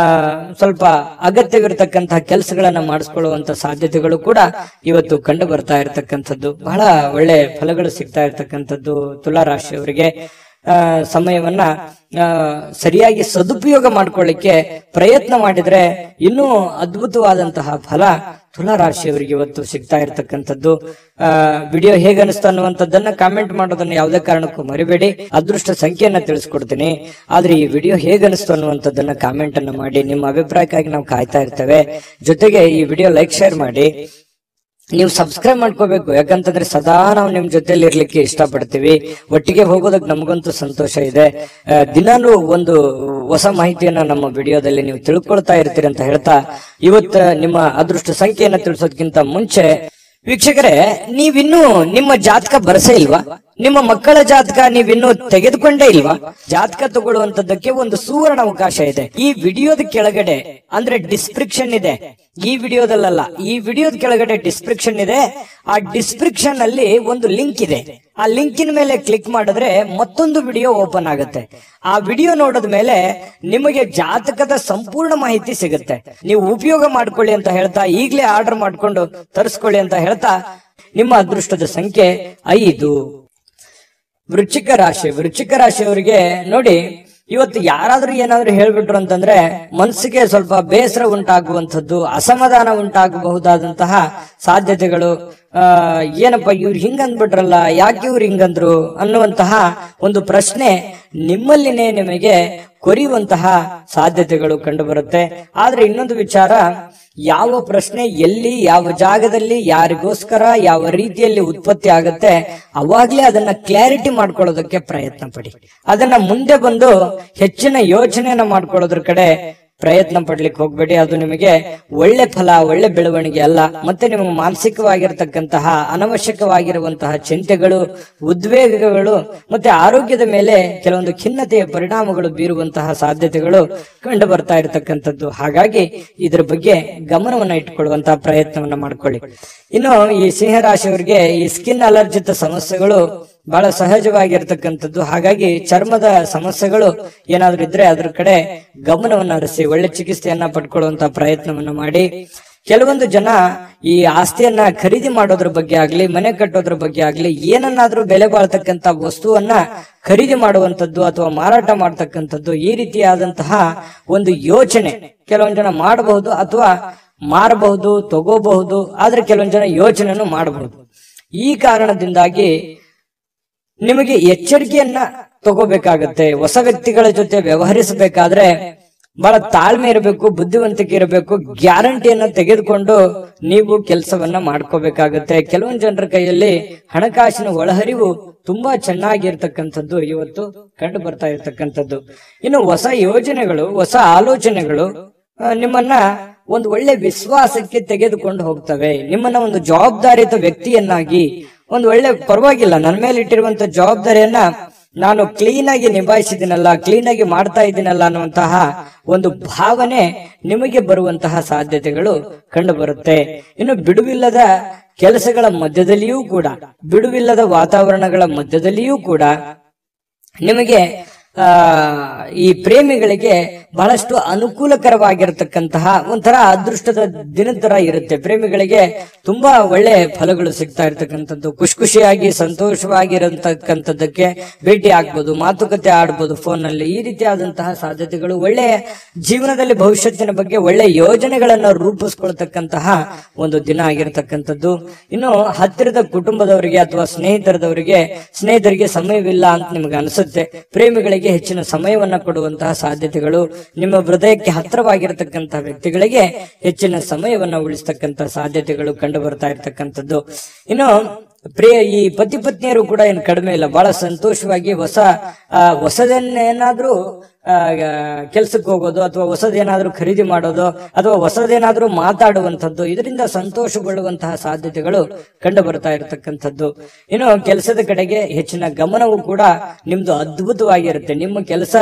ಸ್ವಲ್ಪ ಅಗತ್ಯವಿರತಕ್ಕಂತಹ ಕೆಲಸಗಳನ್ನ ಮಾಡಿಸ್ಕೊಳ್ಳುವಂತ ಸಾಧ್ಯತೆಗಳು ಕೂಡ ಇವತ್ತು ಕಂಡು ಬರ್ತಾ ಇರತಕ್ಕಂಥದ್ದು. ಬಹಳ ಒಳ್ಳೆ ಫಲಗಳು ಸಿಗ್ತಾ ಇರತಕ್ಕಂಥದ್ದು ತುಲಾ ರಾಶಿಯವರಿಗೆ. ಸಮಯವನ್ನ ಸರಿಯಾಗಿ ಸದುಪಯೋಗ ಮಾಡ್ಕೊಳ್ಳಿಕ್ಕೆ ಪ್ರಯತ್ನ ಮಾಡಿದ್ರೆ ಇನ್ನೂ ಅದ್ಭುತವಾದಂತಹ ಫಲ ತುಲಾ ರಾಶಿಯವರಿಗೆ ಇವತ್ತು ಸಿಗ್ತಾ ಇರತಕ್ಕಂಥದ್ದು. ವಿಡಿಯೋ ಹೇಗೆ ಅನಿಸ್ತಾ ಅನ್ನುವಂಥದ್ದನ್ನ ಕಾಮೆಂಟ್ ಮಾಡೋದನ್ನ ಯಾವುದೇ ಕಾರಣಕ್ಕೂ ಮರಿಬೇಡಿ. ಅದೃಷ್ಟ ಸಂಖ್ಯೆಯನ್ನ ತಿಳಿಸ್ಕೊಡ್ತೀನಿ, ಆದ್ರೆ ಈ ವಿಡಿಯೋ ಹೇಗೆ ಅನಿಸ್ತು ಅನ್ನುವಂಥದ್ದನ್ನ ಕಾಮೆಂಟ್ ಅನ್ನ ಮಾಡಿ. ನಿಮ್ಮ ಅಭಿಪ್ರಾಯಕ್ಕಾಗಿ ನಾವು ಕಾಯ್ತಾ ಇರ್ತೇವೆ. ಜೊತೆಗೆ ಈ ವಿಡಿಯೋ ಲೈಕ್ ಶೇರ್ ಮಾಡಿ. ನೀವು ಸಬ್ಸ್ಕ್ರೈಬ್ ಮಾಡ್ಕೋಬೇಕು, ಯಾಕಂತಂದ್ರೆ ಸದಾ ನಾವು ನಿಮ್ ಜೊತೆಲಿ ಇರ್ಲಿಕ್ಕೆ ಇಷ್ಟಪಡ್ತೀವಿ. ಒಟ್ಟಿಗೆ ಹೋಗೋದಕ್ಕೆ ನಮಗಂತೂ ಸಂತೋಷ ಇದೆ. ದಿನಾನು ಒಂದು ಹೊಸ ಮಾಹಿತಿಯನ್ನ ನಮ್ಮ ವಿಡಿಯೋದಲ್ಲಿ ನೀವು ತಿಳ್ಕೊಳ್ತಾ ಇರ್ತೀರಿ ಅಂತ ಹೇಳ್ತಾ, ಇವತ್ತು ನಿಮ್ಮ ಅದೃಷ್ಟ ಸಂಖ್ಯೆಯನ್ನ ತಿಳಿಸೋದಕ್ಕಿಂತ ಮುಂಚೆ ವೀಕ್ಷಕರೇ, ನೀವಿನ್ನೂ ನಿಮ್ಮ ಜಾತಕ ಬರಸೇ ಇಲ್ವಾ? ನಿಮ್ಮ ಮಕ್ಕಳ ಜಾತಕ ನೀವಿನ್ನೂ ತೆಗೆದುಕೊಂಡೇ ಇಲ್ವಾ? ಜಾತಕ ತಗೊಳ್ಳುವಂತದ್ದಕ್ಕೆ ಒಂದು ಸುವರ್ಣ ಅವಕಾಶ ಇದೆ. ಈ ವಿಡಿಯೋದ ಕೆಳಗಡೆ ಅಂದ್ರೆ ಡಿಸ್ಕ್ರಿಪ್ಷನ್ ಇದೆ, ಈ ವಿಡಿಯೋದಲ್ಲ, ಈ ವಿಡಿಯೋದ ಕೆಳಗಡೆ ಡಿಸ್ಕ್ರಿಪ್ಷನ್ ಇದೆ. ಆ ಡಿಸ್ಕ್ರಿಪ್ಷನ್ ಅಲ್ಲಿ ಒಂದು ಲಿಂಕ್ ಇದೆ. ಆ ಲಿಂಕಿನ ಮೇಲೆ ಕ್ಲಿಕ್ ಮಾಡಿದ್ರೆ ಮತ್ತೊಂದು ವಿಡಿಯೋ ಓಪನ್ ಆಗುತ್ತೆ. ಆ ವಿಡಿಯೋ ನೋಡಿದ ಮೇಲೆ ನಿಮಗೆ ಜಾತಕದ ಸಂಪೂರ್ಣ ಮಾಹಿತಿ ಸಿಗುತ್ತೆ. ನೀವು ಉಪಯೋಗ ಮಾಡ್ಕೊಳ್ಳಿ ಅಂತ ಹೇಳ್ತಾ, ಈಗಲೇ ಆರ್ಡರ್ ಮಾಡ್ಕೊಂಡು ತರಿಸ್ಕೊಳ್ಳಿ ಅಂತ ಹೇಳ್ತಾ, ನಿಮ್ಮ ಅದೃಷ್ಟದ ಸಂಖ್ಯೆ 5. ವೃಶ್ಚಿಕ ರಾಶಿಯವರಿಗೆ ನೋಡಿ, ಇವತ್ತು ಯಾರಾದ್ರೂ ಏನಾದ್ರೂ ಹೇಳ್ಬಿಟ್ರು ಅಂತಂದ್ರೆ ಮನಸ್ಸಿಗೆ ಸ್ವಲ್ಪ ಬೇಸರ ಉಂಟಾಗುವಂಥದ್ದು, ಅಸಮಾಧಾನ ಉಂಟಾಗಬಹುದಾದಂತಹ ಸಾಧ್ಯತೆಗಳು. ಏನಪ್ಪ ಇವ್ರು ಹಿಂಗಂದ್ಬಿಟ್ರಲ್ಲ, ಯಾಕೆ ಇವ್ರು ಹಿಂಗಂದ್ರು ಅನ್ನುವಂತಹ ಒಂದು ಪ್ರಶ್ನೆ ನಿಮ್ಮಲ್ಲಿನೇ ನಿಮಗೆ ಕೊರಿಯುವಂತಹ ಸಾಧ್ಯತೆಗಳು ಕಂಡು ಬರುತ್ತೆ. ಆದ್ರೆ ಇನ್ನೊಂದು ವಿಚಾರ, ಯಾವ ಪ್ರಶ್ನೆ ಎಲ್ಲಿ, ಯಾವ ಜಾಗದಲ್ಲಿ, ಯಾರಿಗೋಸ್ಕರ, ಯಾವ ರೀತಿಯಲ್ಲಿ ಉತ್ಪತ್ತಿ ಆಗುತ್ತೆ, ಅವಾಗ್ಲೇ ಅದನ್ನ ಕ್ಲಾರಿಟಿ ಮಾಡ್ಕೊಳ್ಳೋದಕ್ಕೆ ಪ್ರಯತ್ನ ಪಡಿ. ಅದನ್ನ ಮುಂದೆ ಬಂದು ಹೆಚ್ಚಿನ ಯೋಚನೆಯನ್ನ ಮಾಡ್ಕೊಳ್ಳೋದ್ರ ಕಡೆ ಪ್ರಯತ್ನ ಪಡ್ಲಿಕ್ಕೆ ಹೋಗ್ಬೇಡಿ. ಅದು ನಿಮಗೆ ಒಳ್ಳೆ ಫಲ, ಒಳ್ಳೆ ಬೆಳವಣಿಗೆ ಅಲ್ಲ. ಮತ್ತೆ ನಿಮಗೆ ಮಾನಸಿಕವಾಗಿರತಕ್ಕಂತಹ ಅನವಶ್ಯಕವಾಗಿರುವಂತಹ ಚಿಂತೆಗಳು, ಉದ್ವೇಗಗಳು ಮತ್ತೆ ಆರೋಗ್ಯದ ಮೇಲೆ ಕೆಲವೊಂದು ಖಿನ್ನತೆಯ ಪರಿಣಾಮಗಳು ಬೀರುವಂತಹ ಸಾಧ್ಯತೆಗಳು ಕಂಡು ಬರ್ತಾ ಇರತಕ್ಕಂಥದ್ದು. ಹಾಗಾಗಿ ಇದ್ರ ಬಗ್ಗೆ ಗಮನವನ್ನ ಇಟ್ಕೊಳ್ಳುವಂತಹ ಪ್ರಯತ್ನವನ್ನ ಮಾಡ್ಕೊಳ್ಳಿ. ಇನ್ನು ಈ ಸಿಂಹರಾಶಿಯವರಿಗೆ ಈ ಸ್ಕಿನ್ ಅಲರ್ಜಿತ ಸಮಸ್ಯೆಗಳು ಬಹಳ ಸಹಜವಾಗಿರ್ತಕ್ಕಂಥದ್ದು. ಹಾಗಾಗಿ ಚರ್ಮದ ಸಮಸ್ಯೆಗಳು ಏನಾದ್ರೂ ಇದ್ರೆ ಅದ್ರ ಕಡೆ ಗಮನವನ್ನ ಹರಿಸಿ ಒಳ್ಳೆ ಚಿಕಿತ್ಸೆಯನ್ನ ಪಡ್ಕೊಳ್ಳುವಂತ ಪ್ರಯತ್ನವನ್ನ ಮಾಡಿ. ಕೆಲವೊಂದು ಜನ ಈ ಆಸ್ತಿಯನ್ನ ಖರೀದಿ ಮಾಡೋದ್ರ ಬಗ್ಗೆ ಆಗ್ಲಿ, ಮನೆ ಕಟ್ಟೋದ್ರ ಬಗ್ಗೆ ಆಗ್ಲಿ, ಏನನ್ನಾದ್ರೂ ಬೆಲೆ ಬಾಳ್ತಕ್ಕಂತ ವಸ್ತುವನ್ನ ಖರೀದಿ ಮಾಡುವಂತದ್ದು ಅಥವಾ ಮಾರಾಟ ಮಾಡ್ತಕ್ಕಂಥದ್ದು, ಈ ರೀತಿಯಾದಂತಹ ಒಂದು ಯೋಚನೆ ಕೆಲವೊಂದು ಜನ ಮಾಡಬಹುದು ಅಥವಾ ಮಾರಬಹುದು, ತಗೋಬಹುದು. ಆದ್ರೆ ಕೆಲವೊಂದು ಜನ ಯೋಚನೆಯನ್ನು ಮಾಡಬಹುದು. ಈ ಕಾರಣದಿಂದಾಗಿ ನಿಮಗೆ ಎಚ್ಚರಿಕೆಯನ್ನ ತಗೋಬೇಕಾಗತ್ತೆ. ಹೊಸ ವ್ಯಕ್ತಿಗಳ ಜೊತೆ ವ್ಯವಹರಿಸಬೇಕಾದ್ರೆ ಬಹಳ ತಾಳ್ಮೆ ಇರಬೇಕು, ಬುದ್ಧಿವಂತಿಕೆ ಇರಬೇಕು. ಗ್ಯಾರಂಟಿಯನ್ನ ತೆಗೆದುಕೊಂಡು ನೀವು ಕೆಲಸವನ್ನ ಮಾಡ್ಕೋಬೇಕಾಗತ್ತೆ. ಕೆಲವೊಂದು ಜನರ ಕೈಯಲ್ಲಿ ಹಣಕಾಸಿನ ಒಳಹರಿವು ತುಂಬಾ ಚೆನ್ನಾಗಿರ್ತಕ್ಕಂಥದ್ದು ಇವತ್ತು ಕಂಡು ಬರ್ತಾ ಇರ್ತಕ್ಕಂಥದ್ದು. ಇನ್ನು ಹೊಸ ಯೋಜನೆಗಳು, ಹೊಸ ಆಲೋಚನೆಗಳು ನಿಮ್ಮನ್ನ ಒಂದು ಒಳ್ಳೆ ವಿಶ್ವಾಸಕ್ಕೆ ತೆಗೆದುಕೊಂಡು ಹೋಗ್ತವೆ. ನಿಮ್ಮನ್ನ ಒಂದು ಜವಾಬ್ದಾರಿಯುತ ವ್ಯಕ್ತಿಯನ್ನಾಗಿ, ಒಂದು ಒಳ್ಳೆ ಪರವಾಗಿಲ್ಲ, ನನ್ನ ಮೇಲೆ ಇಟ್ಟಿರುವಂತ ಜವಾಬ್ದಾರಿಯನ್ನ ನಾನು ಕ್ಲೀನ್ ಆಗಿ ನಿಭಾಯಿಸಿದ್ದೀನಲ್ಲ, ಕ್ಲೀನ್ ಆಗಿ ಮಾಡ್ತಾ ಇದ್ದೀನಲ್ಲ ಅನ್ನುವಂತಹ ಒಂದು ಭಾವನೆ ನಿಮಗೆ ಬರುವಂತಹ ಸಾಧ್ಯತೆಗಳು ಕಂಡು ಬರುತ್ತೆ. ಇನ್ನು ಬಿಡುವಿಲ್ಲದ ಕೆಲಸಗಳ ಮಧ್ಯದಲ್ಲಿಯೂ ಕೂಡ, ಬಿಡುವಿಲ್ಲದ ವಾತಾವರಣಗಳ ಮಧ್ಯದಲ್ಲಿಯೂ ಕೂಡ ನಿಮಗೆ ಈ ಪ್ರೇಮಿಗಳಿಗೆ ಬಹಳಷ್ಟು ಅನುಕೂಲಕರವಾಗಿರತಕ್ಕಂತಹ ಒಂಥರ ಅದೃಷ್ಟದ ದಿನದ ತರ ಇರುತ್ತೆ. ಪ್ರೇಮಿಗಳಿಗೆ ತುಂಬಾ ಒಳ್ಳೆ ಫಲಗಳು ಸಿಗ್ತಾ ಇರ್ತಕ್ಕಂಥದ್ದು, ಖುಷಿಯಾಗಿ ಸಂತೋಷವಾಗಿರತಕ್ಕಂಥದ್ದಕ್ಕೆ ಭೇಟಿ ಆಗ್ಬೋದು, ಮಾತುಕತೆ ಆಡ್ಬೋದು ಫೋನ್ ನಲ್ಲಿ. ಈ ರೀತಿಯಾದಂತಹ ಸಾಧ್ಯತೆಗಳು, ಒಳ್ಳೆಯ ಜೀವನದಲ್ಲಿ ಭವಿಷ್ಯತ್ತಿನ ಬಗ್ಗೆ ಒಳ್ಳೆ ಯೋಜನೆಗಳನ್ನ ರೂಪಿಸ್ಕೊಳ್ತಕ್ಕಂತಹ ಒಂದು ದಿನ ಆಗಿರತಕ್ಕಂಥದ್ದು. ಇನ್ನು ಹತ್ತಿರದ ಕುಟುಂಬದವರಿಗೆ ಅಥವಾ ಸ್ನೇಹಿತರಿಗೆ ಸಮಯವಿಲ್ಲ ಅಂತ ನಿಮ್ಗೆ ಅನಿಸುತ್ತೆ. ಪ್ರೇಮಿಗಳಿಗೆ ಹೆಚ್ಚಿನ ಸಮಯವನ್ನ ಕೊಡುವಂತಹ ಸಾಧ್ಯತೆಗಳು, ನಿಮ್ಮ ಹೃದಯಕ್ಕೆ ಹತ್ತಿರವಾಗಿರತಕ್ಕಂತಹ ವ್ಯಕ್ತಿಗಳಿಗೆ ಹೆಚ್ಚಿನ ಸಮಯವನ್ನ ಉಳಿಸ್ತಕ್ಕಂತಹ ಸಾಧ್ಯತೆಗಳು ಕಂಡು ಬರ್ತಾ ಇರ್ತಕ್ಕಂಥದ್ದು. ಇನ್ನು ಈ ಪತಿ ಪತ್ನಿಯರು ಕೂಡ ಏನು ಕಡಿಮೆ ಇಲ್ಲ, ಬಹಳ ಸಂತೋಷವಾಗಿ ಹೊಸದೇನಾದ್ರೂ ಕೆಲ್ಸಕ್ಕೆ ಹೋಗೋದು ಅಥವಾ ಹೊಸದೇನಾದ್ರೂ ಖರೀದಿ ಮಾಡೋದು ಅಥವಾ ಹೊಸದೇನಾದ್ರೂ ಮಾತಾಡುವಂಥದ್ದು, ಇದರಿಂದ ಸಂತೋಷಗೊಳ್ಳುವಂತಹ ಸಾಧ್ಯತೆಗಳು ಕಂಡು ಬರ್ತಾ ಇರತಕ್ಕಂಥದ್ದು. ಇನ್ನು ಕೆಲಸದ ಕಡೆಗೆ ಹೆಚ್ಚಿನ ಗಮನವೂ ಕೂಡ ನಿಮ್ದು ಅದ್ಭುತವಾಗಿರುತ್ತೆ. ನಿಮ್ಮ ಕೆಲಸ,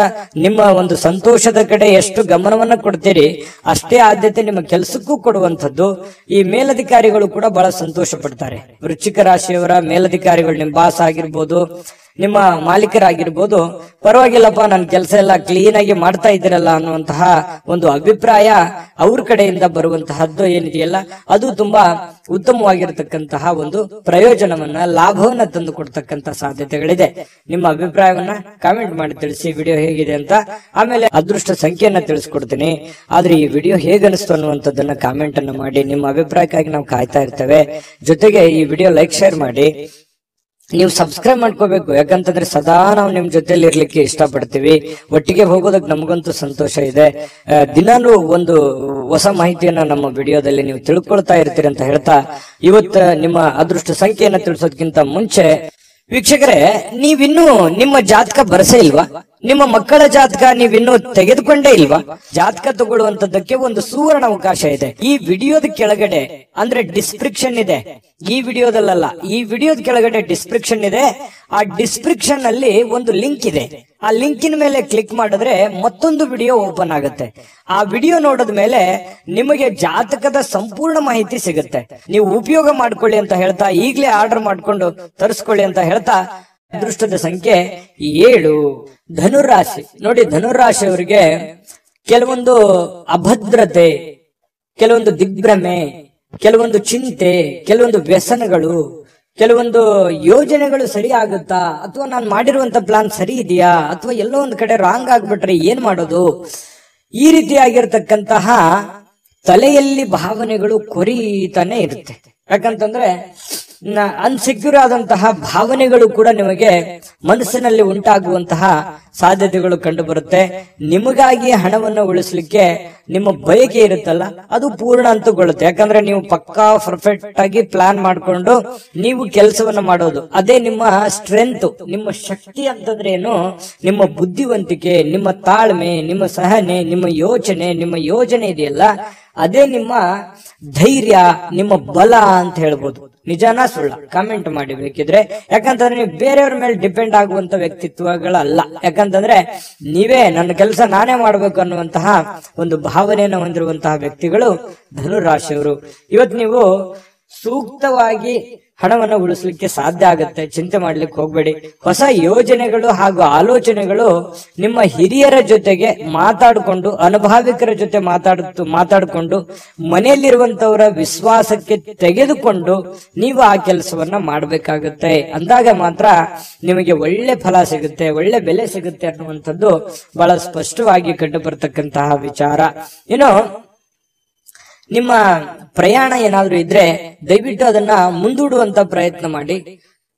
ನಿಮ್ಮ ಒಂದು ಸಂತೋಷದ ಕಡೆ ಎಷ್ಟು ಗಮನವನ್ನ ಕೊಡ್ತೀರಿ ಅಷ್ಟೇ ಆದ್ಯತೆ ನಿಮ್ಮ ಕೆಲಸಕ್ಕೂ ಕೊಡುವಂಥದ್ದು. ಈ ಮೇಲಧಿಕಾರಿಗಳು ಕೂಡ ಬಹಳ ಸಂತೋಷ ಪಡ್ತಾರೆ. ವೃಶ್ಚಿಕ ರಾಶಿಯವರ ಮೇಲಧಿಕಾರಿಗಳು, ನಿಮ್ಮ ಬಾಸ್ ಆಗಿರ್ಬೋದು, ನಿಮ್ಮ ಮಾಲೀಕರಾಗಿರ್ಬೋದು, ಪರವಾಗಿಲ್ಲಪ್ಪ ನನ್ನ ಕೆಲಸ ಎಲ್ಲ ಕ್ಲೀನ್ ಆಗಿ ಮಾಡ್ತಾ ಇದ್ದೀರಲ್ಲ ಅನ್ನುವಂತಹ ಒಂದು ಅಭಿಪ್ರಾಯ ಅವ್ರ ಕಡೆಯಿಂದ ಬರುವಂತಹದ್ದು ಏನಿದೆಯಲ್ಲ, ಅದು ತುಂಬಾ ಉತ್ತಮವಾಗಿರತಕ್ಕಂತಹ ಒಂದು ಪ್ರಯೋಜನವನ್ನ, ಲಾಭವನ್ನ ತಂದು ಕೊಡ್ತಕ್ಕಂತ ಸಾಧ್ಯತೆಗಳಿದೆ. ನಿಮ್ಮ ಅಭಿಪ್ರಾಯವನ್ನ ಕಾಮೆಂಟ್ ಮಾಡಿ ತಿಳಿಸಿ, ವಿಡಿಯೋ ಹೇಗಿದೆ ಅಂತ. ಆಮೇಲೆ ಅದೃಷ್ಟ ಸಂಖ್ಯೆಯನ್ನ ತಿಳಿಸ್ಕೊಡ್ತೀನಿ. ಆದ್ರೆ ಈ ವಿಡಿಯೋ ಹೇಗನಿಸ್ತು ಅನ್ನುವಂಥದ್ದನ್ನ ಕಾಮೆಂಟ್ ಅನ್ನ ಮಾಡಿ. ನಿಮ್ಮ ಅಭಿಪ್ರಾಯಕ್ಕಾಗಿ ನಾವು ಕಾಯ್ತಾ ಇರ್ತೇವೆ. ಜೊತೆಗೆ ಈ ವಿಡಿಯೋ ಲೈಕ್, ಶೇರ್ ಮಾಡಿ. ನೀವು ಸಬ್ಸ್ಕ್ರೈಬ್ ಮಾಡ್ಕೋಬೇಕು, ಯಾಕಂತಂದ್ರೆ ಸದಾ ನಾವು ನಿಮ್ ಜೊತೆಲಿ ಇರ್ಲಿಕ್ಕೆ ಇಷ್ಟಪಡ್ತೀವಿ. ಒಟ್ಟಿಗೆ ಹೋಗೋದಕ್ಕೆ ನಮಗಂತೂ ಸಂತೋಷ ಇದೆ. ದಿನಾನು ಒಂದು ಹೊಸ ಮಾಹಿತಿಯನ್ನ ನಮ್ಮ ವಿಡಿಯೋದಲ್ಲಿ ನೀವು ತಿಳ್ಕೊಳ್ತಾ ಇರ್ತೀರಿ ಅಂತ ಹೇಳ್ತಾ, ಇವತ್ತು ನಿಮ್ಮ ಅದೃಷ್ಟ ಸಂಖ್ಯೆಯನ್ನ ತಿಳಿಸೋದಕ್ಕಿಂತ ಮುಂಚೆ ವೀಕ್ಷಕರೇ, ನೀವಿನ್ನೂ ನಿಮ್ಮ ಜಾತಕ ಬರಸೇ ಇಲ್ವಾ? ನಿಮ್ಮ ಮಕ್ಕಳ ಜಾತಕ ನೀವಿನ್ನೂ ತೆಗೆದುಕೊಂಡೇ ಇಲ್ವಾ? ಜಾತಕ ತಗೊಳ್ಳುವಂತದ್ದಕ್ಕೆ ಒಂದು ಸುವರ್ಣ ಅವಕಾಶ ಇದೆ. ಈ ವಿಡಿಯೋದ ಕೆಳಗಡೆ ಅಂದ್ರೆ ಡಿಸ್ಕ್ರಿಪ್ಷನ್ ಇದೆ, ಈ ವಿಡಿಯೋದಲ್ಲ, ಈ ವಿಡಿಯೋದ ಕೆಳಗಡೆ ಡಿಸ್ಕ್ರಿಪ್ಷನ್ ಇದೆ. ಆ ಡಿಸ್ಕ್ರಿಪ್ಷನ್ ಅಲ್ಲಿ ಒಂದು ಲಿಂಕ್ ಇದೆ. ಆ ಲಿಂಕಿನ ಮೇಲೆ ಕ್ಲಿಕ್ ಮಾಡಿದ್ರೆ ಮತ್ತೊಂದು ವಿಡಿಯೋ ಓಪನ್ ಆಗುತ್ತೆ. ಆ ವಿಡಿಯೋ ನೋಡಿದ ಮೇಲೆ ನಿಮಗೆ ಜಾತಕದ ಸಂಪೂರ್ಣ ಮಾಹಿತಿ ಸಿಗುತ್ತೆ. ನೀವು ಉಪಯೋಗ ಮಾಡ್ಕೊಳ್ಳಿ ಅಂತ ಹೇಳ್ತಾ, ಈಗಲೇ ಆರ್ಡರ್ ಮಾಡ್ಕೊಂಡು ತರಿಸ್ಕೊಳ್ಳಿ ಅಂತ ಹೇಳ್ತಾ, ಅದೃಷ್ಟದ ಸಂಖ್ಯೆ 7. ಧನುರಾಶಿ ನೋಡಿ, ಧನುರಾಶಿಯವರಿಗೆ ಕೆಲವೊಂದು ಅಭದ್ರತೆ, ಕೆಲವೊಂದು ದಿಗ್ಭ್ರಮೆ, ಕೆಲವೊಂದು ಚಿಂತೆ, ಕೆಲವೊಂದು ವ್ಯಸನಗಳು, ಕೆಲವೊಂದು ಯೋಜನೆಗಳು ಸರಿ ಆಗುತ್ತಾ, ಅಥವಾ ನಾನು ಮಾಡಿರುವಂತ ಪ್ಲಾನ್ ಸರಿ ಇದೆಯಾ, ಅಥವಾ ಎಲ್ಲೋ ಒಂದು ಕಡೆ ರಾಂಗ್ ಆಗ್ಬಿಟ್ರೆ ಏನ್ ಮಾಡೋದು, ಈ ರೀತಿಯಾಗಿರ್ತಕ್ಕಂತಹ ತಲೆಯಲ್ಲಿ ಭಾವನೆಗಳು ಕೊರೀತಾನೆ ಇರುತ್ತೆ. ಯಾಕಂತಂದ್ರೆ ಅನ್ಸೆಕ್ಯೂರ್ ಆದಂತಹ ಭಾವನೆಗಳು ಕೂಡ ನಿಮಗೆ ಮನಸ್ಸಿನಲ್ಲಿ ಉಂಟಾಗುವಂತಹ ಸಾಧ್ಯತೆಗಳು ಕಂಡು ಬರುತ್ತೆ. ನಿಮಗಾಗಿ ಹಣವನ್ನು ಉಳಿಸ್ಲಿಕ್ಕೆ ನಿಮ್ಮ ಬಯಕೆ ಇರುತ್ತಲ್ಲ, ಅದು ಪೂರ್ಣ ಅಂತಗೊಳ್ಳುತ್ತೆ. ಯಾಕಂದ್ರೆ ನೀವು ಪಕ್ಕಾ ಪರ್ಫೆಕ್ಟ್ ಆಗಿ ಪ್ಲಾನ್ ಮಾಡ್ಕೊಂಡು ನೀವು ಕೆಲಸವನ್ನ ಮಾಡೋದು, ಅದೇ ನಿಮ್ಮ ಸ್ಟ್ರೆಂತ್, ನಿಮ್ಮ ಶಕ್ತಿ ಅಂತಂದ್ರೆ ಏನು, ನಿಮ್ಮ ಬುದ್ಧಿವಂತಿಕೆ, ನಿಮ್ಮ ತಾಳ್ಮೆ, ನಿಮ್ಮ ಸಹನೆ, ನಿಮ್ಮ ಯೋಚನೆ, ನಿಮ್ಮ ಯೋಜನೆ ಇದೆಯಲ್ಲ, ಅದೇ ನಿಮ್ಮ ಧೈರ್ಯ, ನಿಮ್ಮ ಬಲ ಅಂತ ಹೇಳ್ಬೋದು. ನಿಜಾನ ಸುಳ್ಳ ಕಾಮೆಂಟ್ ಮಾಡಿ ಬೇಕಿದ್ರೆ. ಯಾಕಂತಂದ್ರೆ ನೀವು ಬೇರೆಯವ್ರ ಮೇಲೆ ಡಿಪೆಂಡ್ ಆಗುವಂತ ವ್ಯಕ್ತಿತ್ವಗಳಲ್ಲ. ಯಾಕಂತಂದ್ರೆ ನೀವೇ ನನ್ನ ಕೆಲಸ ನಾನೇ ಮಾಡ್ಬೇಕು ಅನ್ನುವಂತಹ ಒಂದು ಭಾವನೆಯನ್ನು ಹೊಂದಿರುವಂತಹ ವ್ಯಕ್ತಿಗಳು ಧನುರಾಶಿಯವರು. ಇವತ್ತು ನೀವು ಸೂಕ್ತವಾಗಿ ಹಣವನ್ನು ಉಳಿಸ್ಲಿಕ್ಕೆ ಸಾಧ್ಯ ಆಗುತ್ತೆ, ಚಿಂತೆ ಮಾಡ್ಲಿಕ್ಕೆ ಹೋಗ್ಬೇಡಿ. ಹೊಸ ಯೋಜನೆಗಳು ಹಾಗೂ ಆಲೋಚನೆಗಳು ನಿಮ್ಮ ಹಿರಿಯರ ಜೊತೆಗೆ ಮಾತಾಡಿಕೊಂಡು, ಅನುಭಾವಿಕರ ಜೊತೆ ಮಾತಾಡಿಕೊಂಡು ಮನೆಯಲ್ಲಿರುವಂತವರ ವಿಶ್ವಾಸಕ್ಕೆ ತೆಗೆದುಕೊಂಡು ನೀವು ಆ ಕೆಲಸವನ್ನ ಮಾಡ್ಬೇಕಾಗುತ್ತೆ. ಅಂದಾಗ ಮಾತ್ರ ನಿಮಗೆ ಒಳ್ಳೆ ಫಲ ಸಿಗುತ್ತೆ, ಒಳ್ಳೆ ಬೆಲೆ ಸಿಗುತ್ತೆ ಅನ್ನುವಂಥದ್ದು ಬಹಳ ಸ್ಪಷ್ಟವಾಗಿ ಕಂಡು ಬರ್ತಕ್ಕಂತಹ ವಿಚಾರ. ಇನ್ನು ನಿಮ್ಮ ಪ್ರಯಾಣ ಏನಾದ್ರೂ ಇದ್ರೆ ದಯವಿಟ್ಟು ಅದನ್ನ ಮುಂದೂಡುವಂತ ಪ್ರಯತ್ನ ಮಾಡಿ.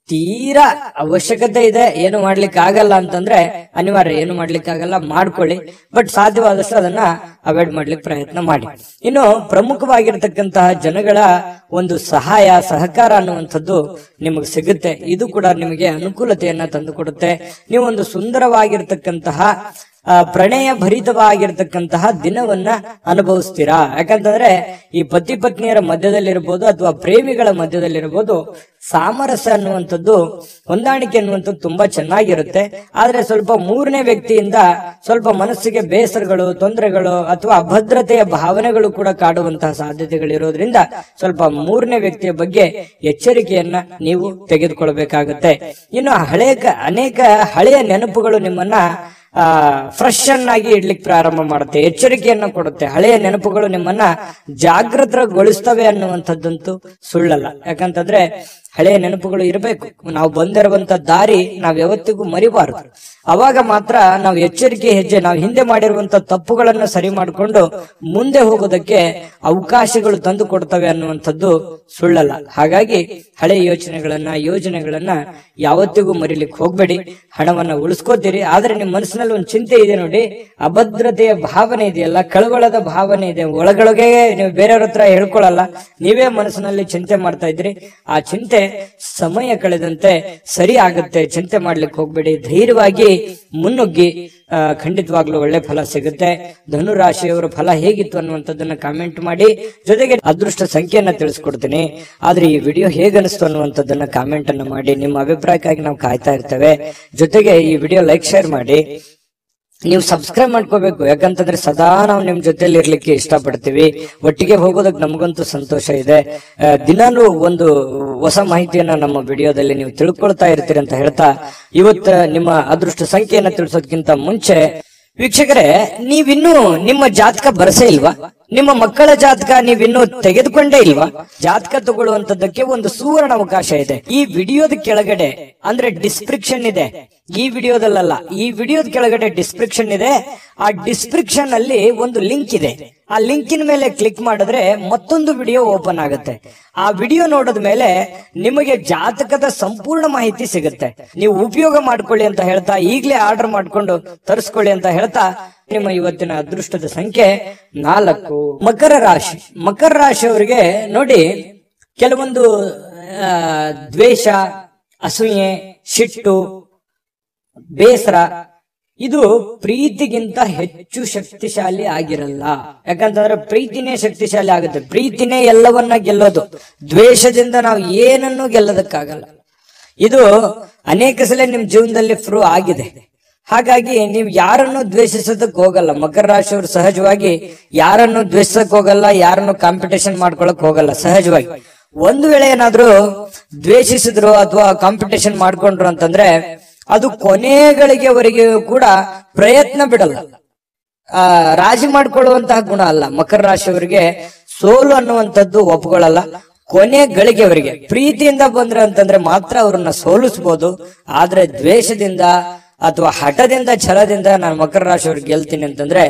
ತೀರಾ ಅವಶ್ಯಕತೆ ಇದೆ, ಏನು ಮಾಡ್ಲಿಕ್ಕೆ ಆಗಲ್ಲ ಅಂತಂದ್ರೆ ಅನಿವಾರ್ಯ, ಏನು ಮಾಡ್ಲಿಕ್ಕೆ ಆಗಲ್ಲ ಮಾಡ್ಕೊಳ್ಳಿ, ಬಟ್ ಸಾಧ್ಯವಾದಷ್ಟು ಅದನ್ನ ಅವಾಯ್ಡ್ ಮಾಡ್ಲಿಕ್ಕೆ ಪ್ರಯತ್ನ ಮಾಡಿ. ಇನ್ನು ಪ್ರಮುಖವಾಗಿರ್ತಕ್ಕಂತಹ ಜನಗಳ ಒಂದು ಸಹಾಯ, ಸಹಕಾರ ಅನ್ನುವಂಥದ್ದು ನಿಮಗೆ ಸಿಗುತ್ತೆ. ಇದು ಕೂಡ ನಿಮಗೆ ಅನುಕೂಲತೆಯನ್ನ ತಂದುಕೊಡುತ್ತೆ. ನೀವು ಒಂದು ಸುಂದರವಾಗಿರ್ತಕ್ಕಂತಹ ಪ್ರಣಯ ಭರಿತವಾಗಿರ್ತಕ್ಕಂತಹ ದಿನವನ್ನ ಅನುಭವಿಸ್ತೀರಾ. ಯಾಕಂತಂದ್ರೆ ಈ ಪತಿ ಪತ್ನಿಯರ ಮಧ್ಯದಲ್ಲಿರ್ಬೋದು ಅಥವಾ ಪ್ರೇಮಿಗಳ ಮಧ್ಯದಲ್ಲಿರ್ಬೋದು, ಸಾಮರಸ್ಯ ಅನ್ನುವಂಥದ್ದು, ಹೊಂದಾಣಿಕೆ ಅನ್ನುವಂಥದ್ದು ತುಂಬಾ ಚೆನ್ನಾಗಿರುತ್ತೆ. ಆದ್ರೆ ಸ್ವಲ್ಪ ಮೂರನೇ ವ್ಯಕ್ತಿಯಿಂದ ಸ್ವಲ್ಪ ಮನಸ್ಸಿಗೆ ಬೇಸರಗಳು, ತೊಂದರೆಗಳು ಅಥವಾ ಅಭದ್ರತೆಯ ಭಾವನೆಗಳು ಕೂಡ ಕಾಡುವಂತಹ ಸಾಧ್ಯತೆಗಳಿರೋದ್ರಿಂದ ಸ್ವಲ್ಪ ಮೂರನೇ ವ್ಯಕ್ತಿಯ ಬಗ್ಗೆ ಎಚ್ಚರಿಕೆಯನ್ನ ನೀವು ತೆಗೆದುಕೊಳ್ಬೇಕಾಗುತ್ತೆ. ಇನ್ನು ಅನೇಕ ಹಳೆಯ ನೆನಪುಗಳು ನಿಮ್ಮನ್ನ ಫ್ರೆಶ್ ಆಗಿ ಇಡ್ಲಿಕ್ಕೆ ಪ್ರಾರಂಭ ಮಾಡುತ್ತೆ, ಎಚ್ಚರಿಕೆಯನ್ನ ಕೊಡುತ್ತೆ. ಹಳೆಯ ನೆನಪುಗಳು ನಿಮ್ಮನ್ನ ಜಾಗೃತಗೊಳಿಸ್ತವೆ ಅನ್ನುವಂಥದ್ದಂತೂ ಸುಳ್ಳಲ್ಲ. ಯಾಕಂತಂದ್ರೆ ಹಳೆಯ ನೆನಪುಗಳು ಇರಬೇಕು. ನಾವು ಬಂದಿರುವಂತ ದಾರಿ ನಾವ್ ಯಾವತ್ತಿಗೂ ಮರಿಬಾರದು. ಅವಾಗ ಮಾತ್ರ ನಾವು ಎಚ್ಚರಿಕೆ ಹೆಜ್ಜೆ, ನಾವು ಹಿಂದೆ ಮಾಡಿರುವಂತ ತಪ್ಪುಗಳನ್ನ ಸರಿ ಮಾಡಿಕೊಂಡು ಮುಂದೆ ಹೋಗೋದಕ್ಕೆ ಅವಕಾಶಗಳು ತಂದು ಕೊಡ್ತವೆ ಅನ್ನುವಂಥದ್ದು ಸುಳ್ಳಲ್ಲ. ಹಾಗಾಗಿ ಹಳೆಯ ಯೋಜನೆಗಳನ್ನ ಯಾವತ್ತಿಗೂ ಮರಿಲಿಕ್ಕೆ ಹೋಗ್ಬೇಡಿ. ಹಣವನ್ನ ಉಳಿಸ್ಕೋತೀರಿ, ಆದ್ರೆ ನಿಮ್ ಮನಸ್ಸಿನಲ್ಲಿ ಒಂದು ಚಿಂತೆ ಇದೆ ನೋಡಿ, ಅಭದ್ರತೆಯ ಭಾವನೆ ಇದೆಯಲ್ಲ, ಕಳವಳದ ಭಾವನೆ ಇದೆ. ಒಳಗೊಳಗೆ ನೀವು ಬೇರೆಯವ್ರ ಹತ್ರ ಹೇಳ್ಕೊಳಲ್ಲ, ನೀವೇ ಮನಸ್ಸಿನಲ್ಲಿ ಚಿಂತೆ ಮಾಡ್ತಾ ಇದ್ರಿ. ಆ ಚಿಂತೆ ಸಮಯ ಕಳೆದಂತೆ ಸರಿ ಆಗುತ್ತೆ. ಚಿಂತೆ ಮಾಡ್ಲಿಕ್ಕೆ ಹೋಗ್ಬೇಡಿ, ಧೈರ್ಯವಾಗಿ ಮುನ್ನುಗ್ಗಿ. ಖಂಡಿತವಾಗ್ಲೂ ಒಳ್ಳೆ ಫಲ ಸಿಗುತ್ತೆ. ಧನುರಾಶಿಯವರ ಫಲ ಹೇಗಿತ್ತು ಅನ್ನುವಂಥದ್ದನ್ನ ಕಾಮೆಂಟ್ ಮಾಡಿ. ಜೊತೆಗೆ ಅದೃಷ್ಟ ಸಂಖ್ಯೆಯನ್ನ ತಿಳಿಸ್ಕೊಡ್ತೀನಿ. ಆದ್ರೆ ಈ ವಿಡಿಯೋ ಹೇಗನಿಸ್ತು ಅನ್ನುವಂಥದ್ದನ್ನ ಕಾಮೆಂಟ್ ಅನ್ನ ಮಾಡಿ. ನಿಮ್ಮ ಅಭಿಪ್ರಾಯಕ್ಕಾಗಿ ನಾವು ಕಾಯ್ತಾ ಇರ್ತೇವೆ. ಜೊತೆಗೆ ಈ ವಿಡಿಯೋ ಲೈಕ್ ಶೇರ್ ಮಾಡಿ. ನೀವು ಸಬ್ಸ್ಕ್ರೈಬ್ ಮಾಡ್ಕೋಬೇಕು. ಯಾಕಂತಂದ್ರೆ ಸದಾ ನಾವು ನಿಮ್ ಜೊತೆಲಿ ಇರ್ಲಿಕ್ಕೆ ಇಷ್ಟಪಡ್ತೀವಿ. ಒಟ್ಟಿಗೆ ಹೋಗೋದಕ್ಕೆ ನಮಗಂತೂ ಸಂತೋಷ ಇದೆ. ದಿನಾನು ಒಂದು ಹೊಸ ಮಾಹಿತಿಯನ್ನ ನಮ್ಮ ವಿಡಿಯೋದಲ್ಲಿ ನೀವು ತಿಳ್ಕೊಳ್ತಾ ಇರ್ತೀರಿ ಅಂತ ಹೇಳ್ತಾ, ಇವತ್ತು ನಿಮ್ಮ ಅದೃಷ್ಟ ಸಂಖ್ಯೆಯನ್ನ ತಿಳಿಸೋದಕ್ಕಿಂತ ಮುಂಚೆ ವೀಕ್ಷಕರೇ, ನೀವಿನ್ನೂ ನಿಮ್ಮ ಜಾತಕ ಬರಸೇ ಇಲ್ವಾ? ನಿಮ್ಮ ಮಕ್ಕಳ ಜಾತಕ ನೀವಿನ್ನೂ ತೆಗೆದುಕೊಂಡೇ ಇಲ್ವಾ? ಜಾತಕ ತಗೊಳ್ಳುವಂತದ್ದಕ್ಕೆ ಒಂದು ಸುವರ್ಣ ಅವಕಾಶ ಇದೆ. ಈ ವಿಡಿಯೋದ ಕೆಳಗಡೆ ಅಂದ್ರೆ ಡಿಸ್ಕ್ರಿಪ್ಷನ್ ಇದೆ. ಈ ವಿಡಿಯೋದಲ್ಲ, ಈ ವಿಡಿಯೋದ ಕೆಳಗಡೆ ಡಿಸ್ಕ್ರಿಪ್ಷನ್ ಇದೆ. ಆ ಡಿಸ್ಕ್ರಿಪ್ಷನ್ ಅಲ್ಲಿ ಒಂದು ಲಿಂಕ್ ಇದೆ. ಆ ಲಿಂಕಿನ ಮೇಲೆ ಕ್ಲಿಕ್ ಮಾಡಿದ್ರೆ ಮತ್ತೊಂದು ವಿಡಿಯೋ ಓಪನ್ ಆಗುತ್ತೆ. ಆ ವಿಡಿಯೋ ನೋಡಿದ ಮೇಲೆ ನಿಮಗೆ ಜಾತಕದ ಸಂಪೂರ್ಣ ಮಾಹಿತಿ ಸಿಗುತ್ತೆ. ನೀವು ಉಪಯೋಗ ಮಾಡ್ಕೊಳ್ಳಿ ಅಂತ ಹೇಳ್ತಾ, ಈಗಲೇ ಆರ್ಡರ್ ಮಾಡ್ಕೊಂಡು ತರಿಸ್ಕೊಳ್ಳಿ ಅಂತ ಹೇಳ್ತಾ, ನಿಮ್ಮ ಇವತ್ತಿನ ಅದೃಷ್ಟದ ಸಂಖ್ಯೆ 4. ಮಕರ ರಾಶಿ. ಮಕರ ರಾಶಿಯವರಿಗೆ ನೋಡಿ, ಕೆಲವೊಂದು ದ್ವೇಷ, ಅಸೂಯೆ, ಸಿಟ್ಟು, ಬೇಸರ ಇದು ಪ್ರೀತಿಗಿಂತ ಹೆಚ್ಚು ಶಕ್ತಿಶಾಲಿ ಆಗಿರಲ್ಲ. ಯಾಕಂತಂದ್ರೆ ಪ್ರೀತಿನೇ ಶಕ್ತಿಶಾಲಿ ಆಗುತ್ತೆ. ಪ್ರೀತಿನೇ ಎಲ್ಲವನ್ನ ಗೆಲ್ಲೋದು. ದ್ವೇಷದಿಂದ ನಾವು ಏನನ್ನೂ ಗೆಲ್ಲೋದಕ್ಕಾಗಲ್ಲ. ಇದು ಅನೇಕ ಸಲ ನಿಮ್ ಜೀವನದಲ್ಲಿ ಪ್ರೂವ್ ಆಗಿದೆ. ಹಾಗಾಗಿ ನೀವು ಯಾರನ್ನು ದ್ವೇಷಿಸೋದಕ್ಕೆ ಹೋಗಲ್ಲ. ಮಕರ ರಾಶಿಯವರು ಸಹಜವಾಗಿ ಯಾರನ್ನು ದ್ವೇಷಿಸಕ್ ಹೋಗಲ್ಲ, ಯಾರನ್ನು ಕಾಂಪಿಟೇಷನ್ ಮಾಡ್ಕೊಳಕ್ ಹೋಗಲ್ಲ. ಸಹಜವಾಗಿ ಒಂದು ವೇಳೆ ಏನಾದ್ರು ದ್ವೇಷಿಸಿದ್ರು ಅಥವಾ ಕಾಂಪಿಟೇಷನ್ ಮಾಡ್ಕೊಂಡ್ರು ಅಂತಂದ್ರೆ ಅದು ಕೊನೆಗಳಿಗೆವರೆಗೆ ಕೂಡ ಪ್ರಯತ್ನ ಬಿಡಲ್ಲ. ರಾಜಿ ಮಾಡ್ಕೊಳ್ಳುವಂತಹ ಗುಣ ಅಲ್ಲ. ಮಕರ ರಾಶಿಯವರಿಗೆ ಸೋಲು ಅನ್ನುವಂಥದ್ದು ಒಪ್ಕೊಳ್ಳಲ್ಲ. ಕೊನೆ ಗಳಿಗೆವರೆಗೆ ಪ್ರೀತಿಯಿಂದ ಬಂದ್ರೆ ಅಂತಂದ್ರೆ ಮಾತ್ರ ಅವ್ರನ್ನ ಸೋಲಿಸಬಹುದು. ಆದ್ರೆ ದ್ವೇಷದಿಂದ ಅಥವಾ ಹಠದಿಂದ, ಛಲದಿಂದ ನಾನು ಮಕರ ರಾಶಿಯವ್ರಿಗೆ ಗೆಲ್ತೀನಿ ಅಂತಂದ್ರೆ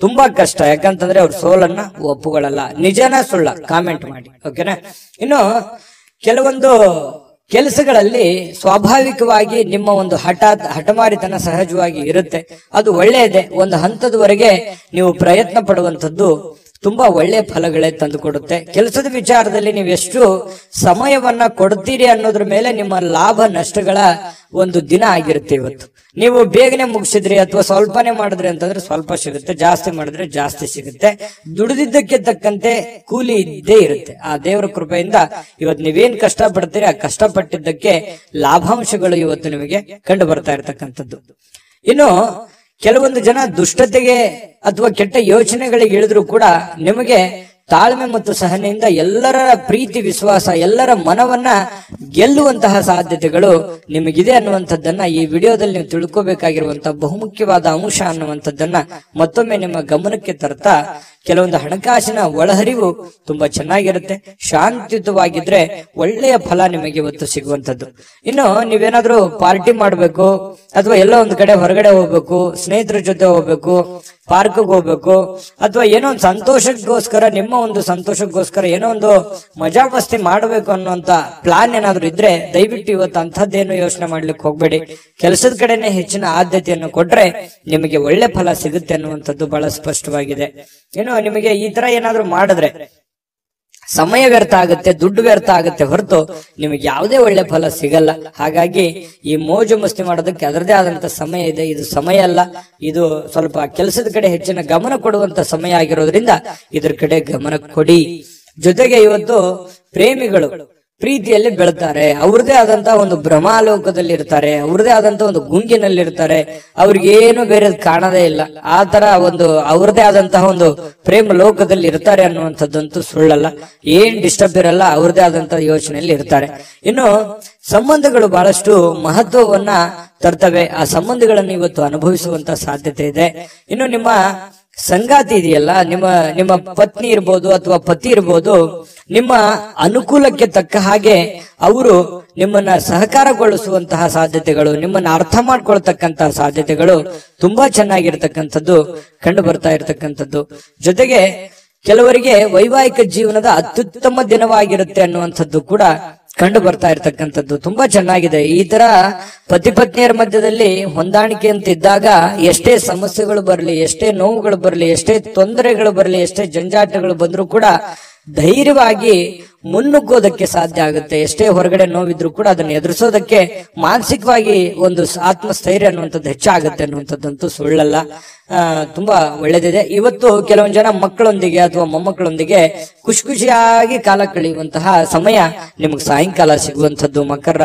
ತುಂಬಾ ಕಷ್ಟ. ಯಾಕಂತಂದ್ರೆ ಅವ್ರ ಸೋಲನ್ನ ಒಪ್ಪುಗಳಲ್ಲ. ನಿಜನ ಸುಳ್ಳ ಕಾಮೆಂಟ್ ಮಾಡಿ, ಓಕೆನಾ? ಇನ್ನು ಕೆಲವೊಂದು ಕೆಲಸಗಳಲ್ಲಿ ಸ್ವಾಭಾವಿಕವಾಗಿ ನಿಮ್ಮ ಒಂದು ಹಠಮಾರಿತನ ಸಹಜವಾಗಿ ಇರುತ್ತೆ. ಅದು ಒಳ್ಳೆಯದೇ. ಒಂದು ಹಂತದವರೆಗೆ ನೀವು ಪ್ರಯತ್ನ ಪಡುವಂಥದ್ದು ತುಂಬಾ ಒಳ್ಳೆಯ ಫಲಗಳೇ ತಂದು ಕೊಡುತ್ತೆ. ಕೆಲಸದ ವಿಚಾರದಲ್ಲಿ ನೀವು ಎಷ್ಟು ಸಮಯವನ್ನ ಕೊಡ್ತೀರಿ ಅನ್ನೋದ್ರ ಮೇಲೆ ನಿಮ್ಮ ಲಾಭ ನಷ್ಟಗಳ ಒಂದು ದಿನ ಆಗಿರುತ್ತೆ. ಇವತ್ತು ನೀವು ಬೇಗನೆ ಮುಗಿಸಿದ್ರಿ ಅಥವಾ ಸ್ವಲ್ಪನೇ ಮಾಡಿದ್ರಿ ಅಂತಂದ್ರೆ ಸ್ವಲ್ಪ ಸಿಗುತ್ತೆ, ಜಾಸ್ತಿ ಮಾಡಿದ್ರೆ ಜಾಸ್ತಿ ಸಿಗುತ್ತೆ. ದುಡಿದಿದ್ದಕ್ಕೆ ತಕ್ಕಂತೆ ಕೂಲಿ ಇದ್ದೇ ಇರುತ್ತೆ. ಆ ದೇವರ ಕೃಪೆಯಿಂದ ಇವತ್ತು ನೀವೇನ್ ಕಷ್ಟ ಪಡ್ತೀರಿ ಆ ಕಷ್ಟಪಟ್ಟಿದ್ದಕ್ಕೆ ಲಾಭಾಂಶಗಳು ಇವತ್ತು ನಿಮಗೆ ಕಂಡು ಬರ್ತಾ ಇರತಕ್ಕಂಥದ್ದು. ಇನ್ನು ಕೆಲವೊಂದು ಜನ ದುಷ್ಟತೆಗೆ ಅಥವಾ ಕೆಟ್ಟ ಯೋಚನೆಗಳಿಗೆ ಇಳಿದ್ರು ಕೂಡ ನಿಮಗೆ ತಾಳ್ಮೆ ಮತ್ತು ಸಹನೆಯಿಂದ ಎಲ್ಲರ ಪ್ರೀತಿ, ವಿಶ್ವಾಸ, ಎಲ್ಲರ ಮನವನ್ನ ಗೆಲ್ಲುವಂತಹ ಸಾಧ್ಯತೆಗಳು ನಿಮಗಿದೆ ಅನ್ನುವಂಥದ್ದನ್ನ ಈ ವಿಡಿಯೋದಲ್ಲಿ ನೀವು ತಿಳ್ಕೋಬೇಕಾಗಿರುವಂತಹ ಬಹುಮುಖ್ಯವಾದ ಅಂಶ ಅನ್ನುವಂಥದ್ದನ್ನ ಮತ್ತೊಮ್ಮೆ ನಿಮ್ಮ ಗಮನಕ್ಕೆ ತರ್ತಾ, ಕೆಲವೊಂದು ಹಣಕಾಸಿನ ಒಳಹರಿವು ತುಂಬಾ ಚೆನ್ನಾಗಿರುತ್ತೆ. ಶಾಂತಿಯುತವಾಗಿದ್ರೆ ಒಳ್ಳೆಯ ಫಲ ನಿಮಗೆ ಇವತ್ತು ಸಿಗುವಂತದ್ದು. ಇನ್ನು ನೀವೇನಾದ್ರೂ ಪಾರ್ಟಿ ಮಾಡ್ಬೇಕು ಅಥವಾ ಎಲ್ಲೋ ಒಂದು ಕಡೆ ಹೊರಗಡೆ ಹೋಗ್ಬೇಕು, ಸ್ನೇಹಿತರ ಜೊತೆ ಹೋಗ್ಬೇಕು, ಪಾರ್ಕ್ಗೆ ಹೋಗ್ಬೇಕು, ಅಥವಾ ಏನೋ ಒಂದು ಸಂತೋಷಕ್ಕೋಸ್ಕರ, ನಿಮ್ಮ ಒಂದು ಸಂತೋಷಕ್ಕೋಸ್ಕರ ಏನೋ ಒಂದು ಮಜಾ ಮಸ್ತಿ ಮಾಡಬೇಕು ಅನ್ನುವಂತ ಪ್ಲಾನ್ ಏನಾದ್ರು ಇದ್ರೆ ದಯವಿಟ್ಟು ಇವತ್ತು ಅಂಥದ್ದೇನು ಯೋಚನೆ ಮಾಡ್ಲಿಕ್ಕೆ ಹೋಗ್ಬೇಡಿ. ಕೆಲಸದ ಕಡೆನೆ ಹೆಚ್ಚಿನ ಆದ್ಯತೆಯನ್ನು ಕೊಟ್ರೆ ನಿಮಗೆ ಒಳ್ಳೆ ಫಲ ಸಿಗುತ್ತೆ ಅನ್ನುವಂಥದ್ದು ಬಹಳ ಸ್ಪಷ್ಟವಾಗಿದೆ. ಏನು ನಿಮಗೆ ಈ ತರ ಏನಾದ್ರು ಮಾಡಿದ್ರೆ ಸಮಯ ವ್ಯರ್ಥ ಆಗುತ್ತೆ, ದುಡ್ಡು ವ್ಯರ್ಥ ಆಗುತ್ತೆ ಹೊರತು ನಿಮಗೆ ಯಾವುದೇ ಒಳ್ಳೆ ಫಲ ಸಿಗಲ್ಲ. ಹಾಗಾಗಿ ಈ ಮೋಜು ಮಸ್ತಿ ಮಾಡೋದಕ್ಕೆ ಅದರದೇ ಆದಂತ ಸಮಯ ಇದೆ. ಇದು ಸಮಯ ಅಲ್ಲ, ಇದು ಸ್ವಲ್ಪ ಕೆಲಸದ ಕಡೆ ಹೆಚ್ಚಿನ ಗಮನ ಕೊಡುವಂತ ಸಮಯ ಆಗಿರೋದ್ರಿಂದ ಇದ್ರ ಕಡೆ ಗಮನ ಕೊಡಿ. ಜೊತೆಗೆ ಇವತ್ತು ಪ್ರೀತಿಯಲ್ಲಿ ಬೆಳ್ತಾರೆ, ಅವ್ರದೇ ಆದಂತಹ ಒಂದು ಭ್ರಮಾಲೋಕದಲ್ಲಿ ಇರ್ತಾರೆ, ಅವ್ರದೇ ಆದಂತಹ ಒಂದು ಗುಂಗಿನಲ್ಲಿ ಇರ್ತಾರೆ, ಅವ್ರಿಗೇನು ಬೇರೆ ಕಾಣದೇ ಇಲ್ಲ. ಆ ತರ ಒಂದು ಅವ್ರದೇ ಆದಂತಹ ಒಂದು ಪ್ರೇಮ ಲೋಕದಲ್ಲಿ ಇರ್ತಾರೆ ಅನ್ನುವಂಥದ್ದಂತೂ ಸುಳ್ಳಲ್ಲ. ಏನ್ ಡಿಸ್ಟರ್ಬ್ ಇರಲ್ಲ, ಅವ್ರದೇ ಆದಂತಹ ಯೋಚನೆಯಲ್ಲಿ ಇರ್ತಾರೆ. ಇನ್ನು ಸಂಬಂಧಗಳು ಬಹಳಷ್ಟು ಮಹತ್ವವನ್ನ ತರ್ತವೆ. ಆ ಸಂಬಂಧಗಳನ್ನು ಇವತ್ತು ಅನುಭವಿಸುವಂತ ಸಾಧ್ಯತೆ ಇದೆ. ಇನ್ನು ನಿಮ್ಮ ಸಂಗಾತಿ ಇದೆಯಲ್ಲ, ನಿಮ್ಮ ಪತ್ನಿ ಇರ್ಬೋದು ಅಥವಾ ಪತಿ ಇರ್ಬೋದು, ನಿಮ್ಮ ಅನುಕೂಲಕ್ಕೆ ತಕ್ಕ ಹಾಗೆ ಅವರು ನಿಮ್ಮನ್ನ ಸಹಕಾರಗೊಳಿಸುವಂತಹ ಸಾಧ್ಯತೆಗಳು, ನಿಮ್ಮನ್ನ ಅರ್ಥ ಮಾಡ್ಕೊಳ್ತಕ್ಕಂತಹ ಸಾಧ್ಯತೆಗಳು ತುಂಬಾ ಚೆನ್ನಾಗಿರ್ತಕ್ಕಂಥದ್ದು ಕಂಡು ಬರ್ತಾ ಇರತಕ್ಕಂಥದ್ದು. ಜೊತೆಗೆ ಕೆಲವರಿಗೆ ವೈವಾಹಿಕ ಜೀವನದ ಅತ್ಯುತ್ತಮ ದಿನವಾಗಿರುತ್ತೆ ಅನ್ನುವಂಥದ್ದು ಕೂಡ ಕಂಡು ಬರ್ತಾ ಇರ್ತಕ್ಕಂಥದ್ದು ತುಂಬಾ ಚೆನ್ನಾಗಿದೆ. ಈ ತರ ಪತಿ ಪತ್ನಿಯರ ಮಧ್ಯದಲ್ಲಿ ಹೊಂದಾಣಿಕೆ ಅಂತ ಇದ್ದಾಗ ಎಷ್ಟೇ ಸಮಸ್ಯೆಗಳು ಬರಲಿ, ಎಷ್ಟೇ ನೋವುಗಳು ಬರಲಿ, ಎಷ್ಟೇ ತೊಂದರೆಗಳು ಬರಲಿ, ಎಷ್ಟೇ ಜಂಜಾಟಗಳು ಬಂದ್ರೂ ಕೂಡ ಧೈರ್ಯವಾಗಿ ಮುನ್ನುಗ್ಗೋದಕ್ಕೆ ಸಾಧ್ಯ ಆಗುತ್ತೆ. ಎಷ್ಟೇ ಹೊರಗಡೆ ನೋವಿದ್ರು ಕೂಡ ಅದನ್ನು ಎದುರಿಸೋದಕ್ಕೆ ಮಾನಸಿಕವಾಗಿ ಒಂದು ಆತ್ಮಸ್ಥೈರ್ಯ ಅನ್ನುವಂಥದ್ದು ಹೆಚ್ಚಾಗುತ್ತೆ ಅನ್ನುವಂಥದ್ದಂತೂ ಸುಳ್ಳಲ್ಲ. ತುಂಬಾ ಒಳ್ಳೇದಿದೆ. ಇವತ್ತು ಕೆಲವೊಂದು ಜನ ಮಕ್ಕಳೊಂದಿಗೆ ಅಥವಾ ಮೊಮ್ಮಕ್ಕಳೊಂದಿಗೆ ಖುಷಿ ಖುಷಿಯಾಗಿ ಕಾಲ ಕಳೆಯುವಂತಹ ಸಮಯ ನಿಮಗೆ ಸಾಯಂಕಾಲ ಸಿಗುವಂತದ್ದು. ಮಕರ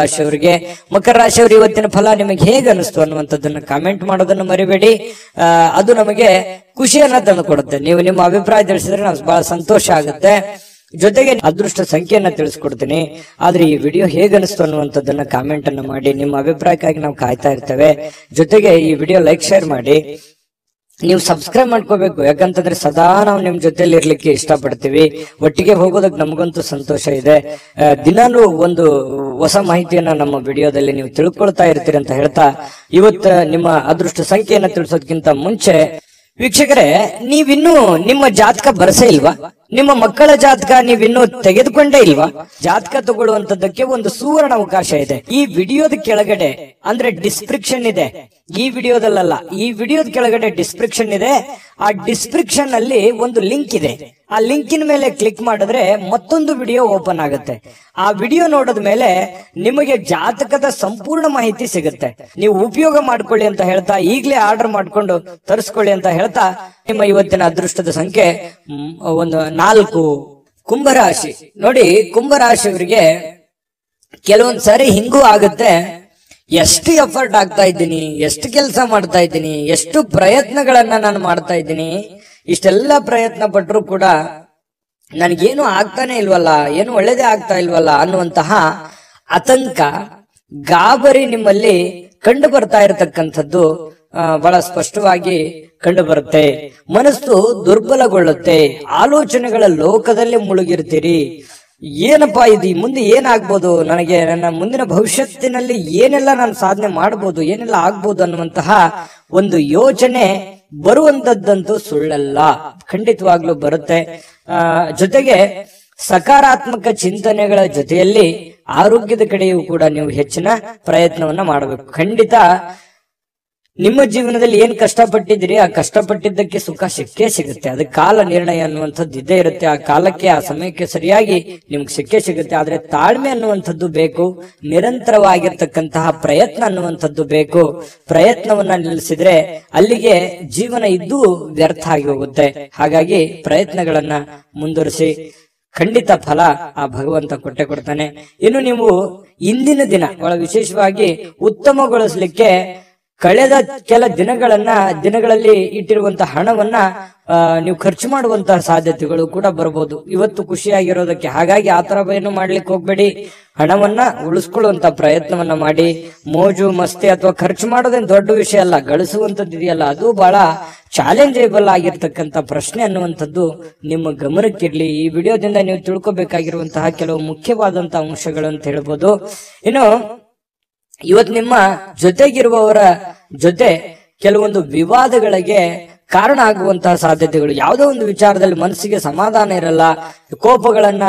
ರಾಶಿಯವರು ಇವತ್ತಿನ ಫಲ ನಿಮಗೆ ಹೇಗೆ ಅನಿಸ್ತು ಅನ್ನುವಂಥದ್ದನ್ನ ಕಾಮೆಂಟ್ ಮಾಡೋದನ್ನು ಮರಿಬೇಡಿ. ಅದು ನಮಗೆ ಖುಷಿಯನ್ನ ತಂದು ಕೊಡುತ್ತೆ. ನೀವು ನಿಮ್ಮ ಅಭಿಪ್ರಾಯ ತಿಳಿಸಿದ್ರೆ ನಾವು ಬಹಳ ಸಂತೋಷ ಆಗುತ್ತೆ. ಜೊತೆಗೆ ಅದೃಷ್ಟ ಸಂಖ್ಯೆಯನ್ನ ತಿಳಿಸ್ಕೊಡ್ತೀನಿ. ಆದ್ರೆ ಈ ವಿಡಿಯೋ ಹೇಗನಿಸ್ತು ಅನ್ನುವಂಥದ್ದನ್ನ ಕಾಮೆಂಟ್ ಅನ್ನ ಮಾಡಿ. ನಿಮ್ಮ ಅಭಿಪ್ರಾಯಕ್ಕಾಗಿ ನಾವು ಕಾಯ್ತಾ ಇರ್ತೇವೆ. ಜೊತೆಗೆ ಈ ವಿಡಿಯೋ ಲೈಕ್ ಶೇರ್ ಮಾಡಿ. ನೀವು ಸಬ್ಸ್ಕ್ರೈಬ್ ಮಾಡ್ಕೋಬೇಕು, ಯಾಕಂತಂದ್ರೆ ಸದಾ ನಾವು ನಿಮ್ ಜೊತೆಲಿ ಇರ್ಲಿಕ್ಕೆ ಇಷ್ಟಪಡ್ತೀವಿ. ಒಟ್ಟಿಗೆ ಹೋಗೋದಕ್ಕೆ ನಮಗಂತೂ ಸಂತೋಷ ಇದೆ. ದಿನಾನು ಒಂದು ಹೊಸ ಮಾಹಿತಿಯನ್ನ ನಮ್ಮ ವಿಡಿಯೋದಲ್ಲಿ ನೀವು ತಿಳ್ಕೊಳ್ತಾ ಇರ್ತೀರಿ ಅಂತ ಹೇಳ್ತಾ, ಇವತ್ತು ನಿಮ್ಮ ಅದೃಷ್ಟ ಸಂಖ್ಯೆಯನ್ನ ತಿಳಿಸೋದಕ್ಕಿಂತ ಮುಂಚೆ ವೀಕ್ಷಕರೇ, ನೀವಿನ್ನೂ ನಿಮ್ಮ ಜಾತಕ ಬರಸೇ ಇಲ್ವಾ? ನಿಮ್ಮ ಮಕ್ಕಳ ಜಾತಕ ನೀವಿನ್ನೂ ತೆಗೆದುಕೊಂಡೇ ಇಲ್ವಾ? ಜಾತಕ ತಗೊಳ್ಳುವಂತದ್ದಕ್ಕೆ ಒಂದು ಸುವರ್ಣ ಅವಕಾಶ ಇದೆ. ಈ ವಿಡಿಯೋದ ಕೆಳಗಡೆ ಅಂದ್ರೆ ಡಿಸ್ಕ್ರಿಪ್ಷನ್ ಇದೆ. ಈ ವಿಡಿಯೋದಲ್ಲ, ಈ ವಿಡಿಯೋದ ಕೆಳಗಡೆ ಡಿಸ್ಕ್ರಿಪ್ಷನ್ ಇದೆ. ಆ ಡಿಸ್ಕ್ರಿಪ್ಷನ್ ಅಲ್ಲಿ ಒಂದು ಲಿಂಕ್ ಇದೆ. ಆ ಲಿಂಕಿನ ಮೇಲೆ ಕ್ಲಿಕ್ ಮಾಡಿದ್ರೆ ಮತ್ತೊಂದು ವಿಡಿಯೋ ಓಪನ್ ಆಗುತ್ತೆ. ಆ ವಿಡಿಯೋ ನೋಡಿದ ಮೇಲೆ ನಿಮಗೆ ಜಾತಕದ ಸಂಪೂರ್ಣ ಮಾಹಿತಿ ಸಿಗುತ್ತೆ. ನೀವು ಉಪಯೋಗ ಮಾಡ್ಕೊಳ್ಳಿ ಅಂತ ಹೇಳ್ತಾ, ಈಗಲೇ ಆರ್ಡರ್ ಮಾಡ್ಕೊಂಡು ತರಿಸ್ಕೊಳ್ಳಿ ಅಂತ ಹೇಳ್ತಾ, ನಿಮ್ಮ ಇವತ್ತಿನ ಅದೃಷ್ಟದ ಸಂಖ್ಯೆ ಒಂದು 4. ಕುಂಭರಾಶಿ ನೋಡಿ, ಕುಂಭರಾಶಿಯವರಿಗೆ ಕೆಲವೊಂದ್ ಸಾರಿ ಹಿಂಗೂ ಆಗುತ್ತೆ. ಎಷ್ಟು ಎಫರ್ಟ್ ಆಗ್ತಾ ಇದ್ದೀನಿ, ಎಷ್ಟು ಕೆಲಸ ಮಾಡ್ತಾ ಇದ್ದೀನಿ, ಎಷ್ಟು ಪ್ರಯತ್ನಗಳನ್ನ ನಾನು ಮಾಡ್ತಾ ಇದ್ದೀನಿ, ಇಷ್ಟೆಲ್ಲ ಪ್ರಯತ್ನ ಪಟ್ಟರು ಕೂಡ ನನಗೇನು ಆಗ್ತಾನೆ ಇಲ್ವಲ್ಲ, ಏನು ಒಳ್ಳೇದೇ ಆಗ್ತಾ ಇಲ್ವಲ್ಲ ಅನ್ನುವಂತಹ ಆತಂಕ, ಗಾಬರಿ ನಿಮ್ಮಲ್ಲಿ ಕಂಡು ಬರ್ತಾ ಇರತಕ್ಕಂಥದ್ದು ಬಹಳ ಸ್ಪಷ್ಟವಾಗಿ ಕಂಡು ಬರುತ್ತೆ. ಮನಸ್ಸು ದುರ್ಬಲಗೊಳ್ಳುತ್ತೆ. ಆಲೋಚನೆಗಳ ಲೋಕದಲ್ಲಿ ಮುಳುಗಿರ್ತೀರಿ. ಏನಪ್ಪಾ ಇದು, ಮುಂದೆ ಏನಾಗ್ಬೋದು, ನನಗೆ ನನ್ನ ಮುಂದಿನ ಭವಿಷ್ಯತ್ತಿನಲ್ಲಿ ಏನೆಲ್ಲ ನಾನು ಸಾಧನೆ ಮಾಡ್ಬೋದು, ಏನೆಲ್ಲ ಆಗ್ಬೋದು ಅನ್ನುವಂತಹ ಒಂದು ಯೋಚನೆ ಬರುವಂತದ್ದಂತೂ ಸುಳ್ಳಲ್ಲ, ಖಂಡಿತವಾಗ್ಲೂ ಬರುತ್ತೆ. ಜೊತೆಗೆ ಸಕಾರಾತ್ಮಕ ಚಿಂತನೆಗಳ ಜೊತೆಯಲ್ಲಿ ಆರೋಗ್ಯದ ಕಡೆಯೂ ಕೂಡ ನೀವು ಹೆಚ್ಚಿನ ಪ್ರಯತ್ನವನ್ನ ಮಾಡಬೇಕು. ಖಂಡಿತ ನಿಮ್ಮ ಜೀವನದಲ್ಲಿ ಏನ್ ಕಷ್ಟಪಟ್ಟಿದ್ದೀರಿ, ಆ ಕಷ್ಟಪಟ್ಟಿದ್ದಕ್ಕೆ ಸುಖ ಸಿಕ್ಕೇ ಸಿಗುತ್ತೆ. ಅದಕ್ಕೆ ಕಾಲ ನಿರ್ಣಯ ಅನ್ನುವಂಥದ್ದು ಇದ್ದೇ ಇರುತ್ತೆ. ಆ ಕಾಲಕ್ಕೆ, ಆ ಸಮಯಕ್ಕೆ ಸರಿಯಾಗಿ ನಿಮ್ಗೆ ಸಿಕ್ಕೇ ಸಿಗುತ್ತೆ. ಆದ್ರೆ ತಾಳ್ಮೆ ಅನ್ನುವಂಥದ್ದು ಬೇಕು, ನಿರಂತರವಾಗಿರ್ತಕ್ಕಂತಹ ಪ್ರಯತ್ನ ಅನ್ನುವಂಥದ್ದು ಬೇಕು. ಪ್ರಯತ್ನವನ್ನ ನಿಲ್ಲಿಸಿದ್ರೆ ಅಲ್ಲಿಗೆ ಜೀವನ ಇದ್ದು ವ್ಯರ್ಥ ಆಗಿ ಹೋಗುತ್ತೆ. ಹಾಗಾಗಿ ಪ್ರಯತ್ನಗಳನ್ನ ಮುಂದುವರಿಸಿ, ಖಂಡಿತ ಫಲ ಆ ಭಗವಂತ ಕೊಟ್ಟೆ ಕೊಡ್ತಾನೆ. ಇನ್ನು ನೀವು ಇಂದಿನ ದಿನ ಬಹಳ ವಿಶೇಷವಾಗಿ ಉತ್ತಮಗೊಳಿಸ್ಲಿಕ್ಕೆ ಕಳೆದ ಕೆಲ ದಿನಗಳಲ್ಲಿ ಇಟ್ಟಿರುವಂತಹ ಹಣವನ್ನ ನೀವು ಖರ್ಚು ಮಾಡುವಂತಹ ಸಾಧ್ಯತೆಗಳು ಕೂಡ ಬರಬಹುದು. ಇವತ್ತು ಖುಷಿಯಾಗಿರೋದಕ್ಕೆ, ಹಾಗಾಗಿ ಆತರ ಏನು ಮಾಡ್ಲಿಕ್ಕೆ ಹೋಗ್ಬೇಡಿ. ಹಣವನ್ನ ಉಳಿಸ್ಕೊಳ್ಳುವಂತ ಪ್ರಯತ್ನವನ್ನ ಮಾಡಿ. ಮೋಜು ಮಸ್ತಿ ಅಥವಾ ಖರ್ಚು ಮಾಡೋದೇನು ದೊಡ್ಡ ವಿಷಯ ಅಲ್ಲ, ಗಳಿಸುವಂತದ್ದು ಇದೆಯಲ್ಲ ಅದು ಬಹಳ ಚಾಲೆಂಜೇಬಲ್ ಆಗಿರ್ತಕ್ಕಂಥ ಪ್ರಶ್ನೆ ಅನ್ನುವಂಥದ್ದು ನಿಮ್ಮ ಗಮನಕ್ಕಿರ್ಲಿ. ಈ ವಿಡಿಯೋದಿಂದ ನೀವು ತಿಳ್ಕೊಬೇಕಾಗಿರುವಂತಹ ಕೆಲವು ಮುಖ್ಯವಾದಂತಹ ಅಂಶಗಳು ಅಂತ ಹೇಳ್ಬೋದು. ಇನ್ನು ಇವತ್ತು ನಿಮ್ಮ ಜೊತೆಗಿರುವವರ ಜೊತೆ ಕೆಲವೊಂದು ವಿವಾದಗಳಿಗೆ ಕಾರಣ ಆಗುವಂತಹ ಸಾಧ್ಯತೆಗಳು, ಯಾವುದೋ ಒಂದು ವಿಚಾರದಲ್ಲಿ ಮನಸ್ಸಿಗೆ ಸಮಾಧಾನ ಇರಲ್ಲ, ಕೋಪಗಳನ್ನ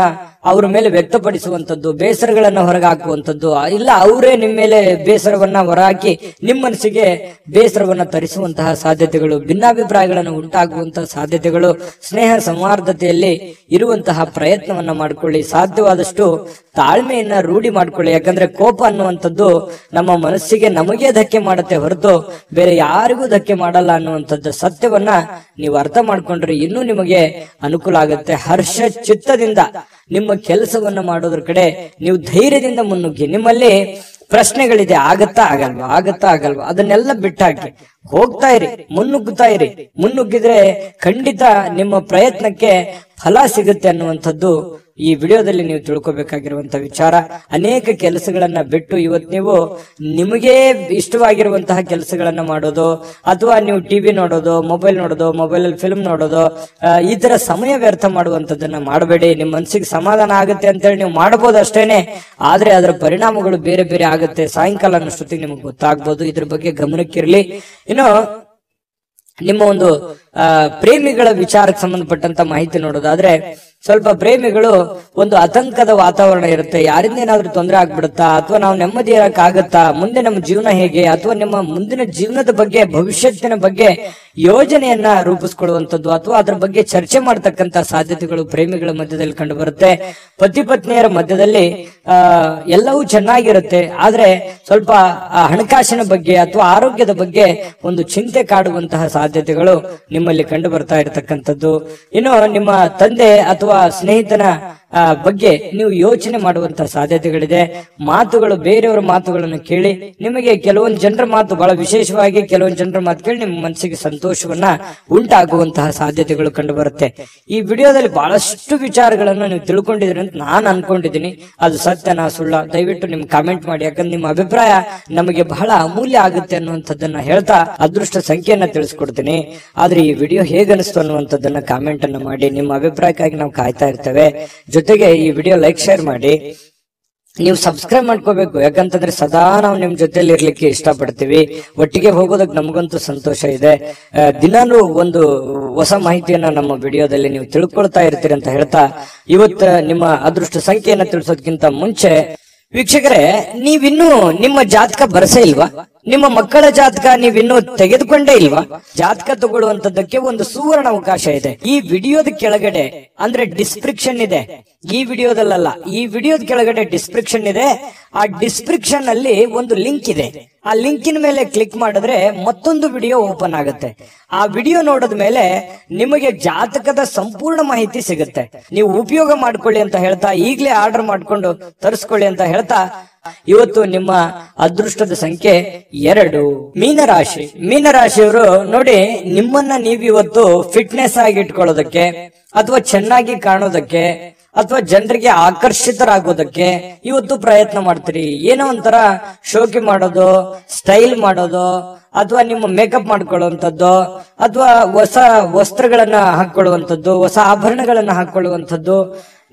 ಅವ್ರ ಮೇಲೆ ವ್ಯಕ್ತಪಡಿಸುವಂತದ್ದು, ಬೇಸರಗಳನ್ನ ಹೊರಗಾಕುವಂತದ್ದು, ಇಲ್ಲ ಅವರೇ ನಿಮ್ಮ ಮೇಲೆ ಬೇಸರವನ್ನ ಹೊರಹಾಕಿ ನಿಮ್ಮ ಮನಸ್ಸಿಗೆ ಬೇಸರವನ್ನ ತರಿಸುವಂತಹ ಸಾಧ್ಯತೆಗಳು, ಭಿನ್ನಾಭಿಪ್ರಾಯಗಳನ್ನು ಉಂಟಾಗುವಂತಹ ಸಾಧ್ಯತೆಗಳು. ಸ್ನೇಹ ಸೌಹಾರ್ದತೆಯಲ್ಲಿ ಇರುವಂತಹ ಪ್ರಯತ್ನವನ್ನ ಮಾಡ್ಕೊಳ್ಳಿ. ಸಾಧ್ಯವಾದಷ್ಟು ತಾಳ್ಮೆಯನ್ನ ರೂಢಿ ಮಾಡ್ಕೊಳ್ಳಿ. ಯಾಕಂದ್ರೆ ಕೋಪ ಅನ್ನುವಂಥದ್ದು ನಮ್ಮ ಮನಸ್ಸಿಗೆ ನಮಗೆ ಧಕ್ಕೆ ಮಾಡುತ್ತೆ ಹೊರತು ಬೇರೆ ಯಾರಿಗೂ ಧಕ್ಕೆ ಮಾಡಲ್ಲ ಅನ್ನುವಂಥದ್ದು ಸತ್ಯವನ್ನ ನೀವು ಅರ್ಥ ಮಾಡ್ಕೊಂಡ್ರೆ ಇನ್ನೂ ನಿಮಗೆ ಅನುಕೂಲ ಆಗುತ್ತೆ. ಹರ್ಷ ಚಿತ್ತದಿಂದ ನಿಮ್ಮ ಕೆಲಸವನ್ನ ಮಾಡೋದ್ರ ಕಡೆ ನೀವು ಧೈರ್ಯದಿಂದ ಮುನ್ನುಗ್ಗಿ. ನಿಮ್ಮಲ್ಲಿ ಪ್ರಶ್ನೆಗಳಿದೆ, ಆಗತ್ತಾ ಆಗಲ್ವಾ ಅದನ್ನೆಲ್ಲ ಬಿಟ್ಟಾಕಿ ಹೋಗ್ತಾ ಇರಿ, ಮುನ್ನುಗ್ಗಿದ್ರೆ ಖಂಡಿತ ನಿಮ್ಮ ಪ್ರಯತ್ನಕ್ಕೆ ಫಲ ಸಿಗುತ್ತೆ ಅನ್ನುವಂಥದ್ದು ಈ ವಿಡಿಯೋದಲ್ಲಿ ನೀವು ತಿಳ್ಕೊಬೇಕಾಗಿರುವಂತ ವಿಚಾರ. ಅನೇಕ ಕೆಲಸಗಳನ್ನ ಬಿಟ್ಟು ಇವತ್ತು ನೀವು ನಿಮಗೆ ಇಷ್ಟವಾಗಿರುವಂತಹ ಕೆಲಸಗಳನ್ನ ಮಾಡೋದು, ಅಥವಾ ನೀವು ಟಿವಿ ನೋಡೋದು, ಮೊಬೈಲ್ ಅಲ್ಲಿ ಫಿಲ್ಮ್ ನೋಡೋದು, ಈ ತರ ಸಮಯ ವ್ಯರ್ಥ ಮಾಡುವಂತದನ್ನ ಮಾಡಬೇಡಿ. ನಿಮ್ಮ ಮನಸ್ಸಿಗೆ ಸಮಾಧಾನ ಆಗುತ್ತೆ ಅಂತೇಳಿ ನೀವು ಮಾಡಬಹುದು ಅಷ್ಟೇನೆ, ಆದ್ರೆ ಅದರ ಪರಿಣಾಮಗಳು ಬೇರೆ ಬೇರೆ ಆಗುತ್ತೆ. ಸಾಯಂಕಾಲ ಅನ್ನೋಷ್ಟೊತ್ತಿಗೆ ನಿಮಗೆ ಗೊತ್ತಾಗ್ಬೋದು. ಇದ್ರ ಬಗ್ಗೆ ಗಮನಕ್ಕಿರ್ಲಿ. ಇನ್ನು ನಿಮ್ಮ ಒಂದು ಪ್ರೇಮಿಗಳ ವಿಚಾರಕ್ಕೆ ಸಂಬಂಧಪಟ್ಟಂತ ಮಾಹಿತಿ ನೋಡೋದಾದ್ರೆ, ಸ್ವಲ್ಪ ಪ್ರೇಮಿಗಳು ಒಂದು ಆತಂಕದ ವಾತಾವರಣ ಇರುತ್ತೆ. ಯಾರಿಂದ ಏನಾದ್ರೂ ತೊಂದರೆ ಆಗ್ಬಿಡುತ್ತಾ, ಅಥವಾ ನಾವು ನೆಮ್ಮದಿ ಇರಕ್ಕಾಗತ್ತಾ, ಮುಂದೆ ನಮ್ಮ ಜೀವನ ಹೇಗೆ, ಅಥವಾ ನಿಮ್ಮ ಮುಂದಿನ ಜೀವನದ ಬಗ್ಗೆ, ಭವಿಷ್ಯತ್ತಿನ ಬಗ್ಗೆ ಯೋಜನೆಯನ್ನ ರೂಪಿಸ್ಕೊಳ್ಳುವಂಥದ್ದು, ಅಥವಾ ಅದ್ರ ಬಗ್ಗೆ ಚರ್ಚೆ ಮಾಡ್ತಕ್ಕಂತ ಸಾಧ್ಯತೆಗಳು ಪ್ರೇಮಿಗಳ ಮಧ್ಯದಲ್ಲಿ ಕಂಡು ಬರುತ್ತೆ. ಪತಿ ಪತ್ನಿಯರ ಮಧ್ಯದಲ್ಲಿ ಎಲ್ಲವೂ ಚೆನ್ನಾಗಿರುತ್ತೆ, ಆದ್ರೆ ಸ್ವಲ್ಪ ಹಣಕಾಸಿನ ಬಗ್ಗೆ ಅಥವಾ ಆರೋಗ್ಯದ ಬಗ್ಗೆ ಒಂದು ಚಿಂತೆ ಕಾಡುವಂತಹ ಸಾಧ್ಯತೆಗಳು ನಿಮ್ಮಲ್ಲಿ ಕಂಡು ಬರ್ತಾ ಇರತಕ್ಕಂಥದ್ದು. ಇನ್ನು ನಿಮ್ಮ ತಂದೆ ಅಥವಾ ಸ್ನೇಹಿತನ ಬಗ್ಗೆ ನೀವು ಯೋಚನೆ ಮಾಡುವಂತಹ ಸಾಧ್ಯತೆಗಳಿದೆ. ಮಾತುಗಳು, ಬೇರೆಯವರ ಮಾತುಗಳನ್ನು ಕೇಳಿ ನಿಮಗೆ ಕೆಲವೊಂದು ಜನರ ಮಾತು, ಬಹಳ ವಿಶೇಷವಾಗಿ ಕೆಲವೊಂದು ಜನರ ಮಾತು ಕೇಳಿ ನಿಮ್ಮ ಮನಸ್ಸಿಗೆ ಸಂತೋಷವನ್ನ ಉಂಟಾಗುವಂತಹ ಸಾಧ್ಯತೆಗಳು ಕಂಡು ಬರುತ್ತೆ. ಈ ವಿಡಿಯೋದಲ್ಲಿ ಬಹಳಷ್ಟು ವಿಚಾರಗಳನ್ನ ನೀವು ತಿಳ್ಕೊಂಡಿದ್ರಿ ಅಂತ ನಾನು ಅನ್ಕೊಂಡಿದ್ದೀನಿ. ಅದು ಸತ್ಯನಾ ಸುಳ್ಳ, ದಯವಿಟ್ಟು ನಿಮ್ ಕಾಮೆಂಟ್ ಮಾಡಿ. ಯಾಕಂದ್ರೆ ನಿಮ್ಮ ಅಭಿಪ್ರಾಯ ನಮಗೆ ಬಹಳ ಅಮೂಲ್ಯ ಆಗುತ್ತೆ ಅನ್ನುವಂಥದ್ದನ್ನ ಹೇಳ್ತಾ ಅದೃಷ್ಟ ಸಂಖ್ಯೆಯನ್ನ ತಿಳಿಸ್ಕೊಡ್ತೀನಿ. ಆದ್ರೆ ಈ ವಿಡಿಯೋ ಹೇಗನಿಸ್ತು ಅನ್ನುವಂಥದ್ದನ್ನ ಕಾಮೆಂಟ್ ಅನ್ನ ಮಾಡಿ. ನಿಮ್ಮ ಅಭಿಪ್ರಾಯಕ್ಕಾಗಿ ನಾವು ಕಾಯ್ತಾ ಇರ್ತೇವೆ. ಜೊತೆಗೆ ಈ ವಿಡಿಯೋ ಲೈಕ್, ಶೇರ್ ಮಾಡಿ. ನೀವು ಸಬ್ಸ್ಕ್ರೈಬ್ ಮಾಡ್ಕೋಬೇಕು, ಯಾಕಂತಂದ್ರೆ ಸದಾ ನಾವು ನಿಮ್ ಜೊತೆಲಿ ಇರ್ಲಿಕ್ಕೆ ಇಷ್ಟಪಡ್ತೀವಿ. ಒಟ್ಟಿಗೆ ಹೋಗೋದಕ್ಕೆ ನಮಗಂತೂ ಸಂತೋಷ ಇದೆ. ದಿನಾಲೂ ಒಂದು ಹೊಸ ಮಾಹಿತಿಯನ್ನ ನಮ್ಮ ವಿಡಿಯೋದಲ್ಲಿ ನೀವು ತಿಳ್ಕೊಳ್ತಾ ಇರ್ತೀರಿ ಅಂತ ಹೇಳ್ತಾ, ಇವತ್ತು ನಿಮ್ಮ ಅದೃಷ್ಟ ಸಂಖ್ಯೆಯನ್ನ ತಿಳಿಸೋದಕ್ಕಿಂತ ಮುಂಚೆ ವೀಕ್ಷಕರೇ, ನೀವಿನ್ನೂ ನಿಮ್ಮ ಜಾತಕ ಬರಸೇ ಇಲ್ವಾ? ನಿಮ್ಮ ಮಕ್ಕಳ ಜಾತಕ ನೀವಿನ್ನೂ ತೆಗೆದುಕೊಂಡೇ ಇಲ್ವಾ? ಜಾತಕ ತಗೊಳ್ಳುವಂತದ್ದಕ್ಕೆ ಒಂದು ಸುವರ್ಣ ಅವಕಾಶ ಇದೆ. ಈ ವಿಡಿಯೋದ ಕೆಳಗಡೆ, ಅಂದ್ರೆ ಡಿಸ್ಕ್ರಿಪ್ಷನ್ ಇದೆ, ಈ ವಿಡಿಯೋದಲ್ಲ, ಈ ವಿಡಿಯೋದ ಕೆಳಗಡೆ ಡಿಸ್ಕ್ರಿಪ್ಷನ್ ಇದೆ. ಆ ಡಿಸ್ಕ್ರಿಪ್ಷನ್ ಅಲ್ಲಿ ಒಂದು ಲಿಂಕ್ ಇದೆ. ಆ ಲಿಂಕಿನ ಮೇಲೆ ಕ್ಲಿಕ್ ಮಾಡಿದ್ರೆ ಮತ್ತೊಂದು ವಿಡಿಯೋ ಓಪನ್ ಆಗುತ್ತೆ. ಆ ವಿಡಿಯೋ ನೋಡಿದ ಮೇಲೆ ನಿಮಗೆ ಜಾತಕದ ಸಂಪೂರ್ಣ ಮಾಹಿತಿ ಸಿಗುತ್ತೆ. ನೀವು ಉಪಯೋಗ ಮಾಡ್ಕೊಳ್ಳಿ ಅಂತ ಹೇಳ್ತಾ, ಈಗಲೇ ಆರ್ಡರ್ ಮಾಡ್ಕೊಂಡು ತರಿಸ್ಕೊಳ್ಳಿ ಅಂತ ಹೇಳ್ತಾ, ಇವತ್ತು ನಿಮ್ಮ ಅದೃಷ್ಟದ ಸಂಖ್ಯೆ 2, ಮೀನರಾಶಿ. ಮೀನರಾಶಿಯವರು ನೋಡಿ, ನಿಮ್ಮನ್ನ ನೀವಿವತ್ತು ಫಿಟ್ನೆಸ್ ಆಗಿ ಇಟ್ಕೊಳ್ಳೋದಕ್ಕೆ, ಅಥವಾ ಚೆನ್ನಾಗಿ ಕಾಣೋದಕ್ಕೆ, ಅಥವಾ ಜನರಿಗೆ ಆಕರ್ಷಿತರಾಗೋದಕ್ಕೆ ಇವತ್ತು ಪ್ರಯತ್ನ ಮಾಡ್ತೀರಿ. ಏನೋ ಒಂಥರ ಶೋಕಿ ಮಾಡೋದು, ಸ್ಟೈಲ್ ಮಾಡೋದು, ಅಥವಾ ನಿಮ್ಮ ಮೇಕಪ್ ಮಾಡ್ಕೊಳ್ಳುವಂಥದ್ದು, ಅಥವಾ ಹೊಸ ವಸ್ತ್ರಗಳನ್ನ ಹಾಕೊಳ್ಳುವಂಥದ್ದು, ಹೊಸ ಆಭರಣಗಳನ್ನ ಹಾಕೊಳ್ಳುವಂಥದ್ದು,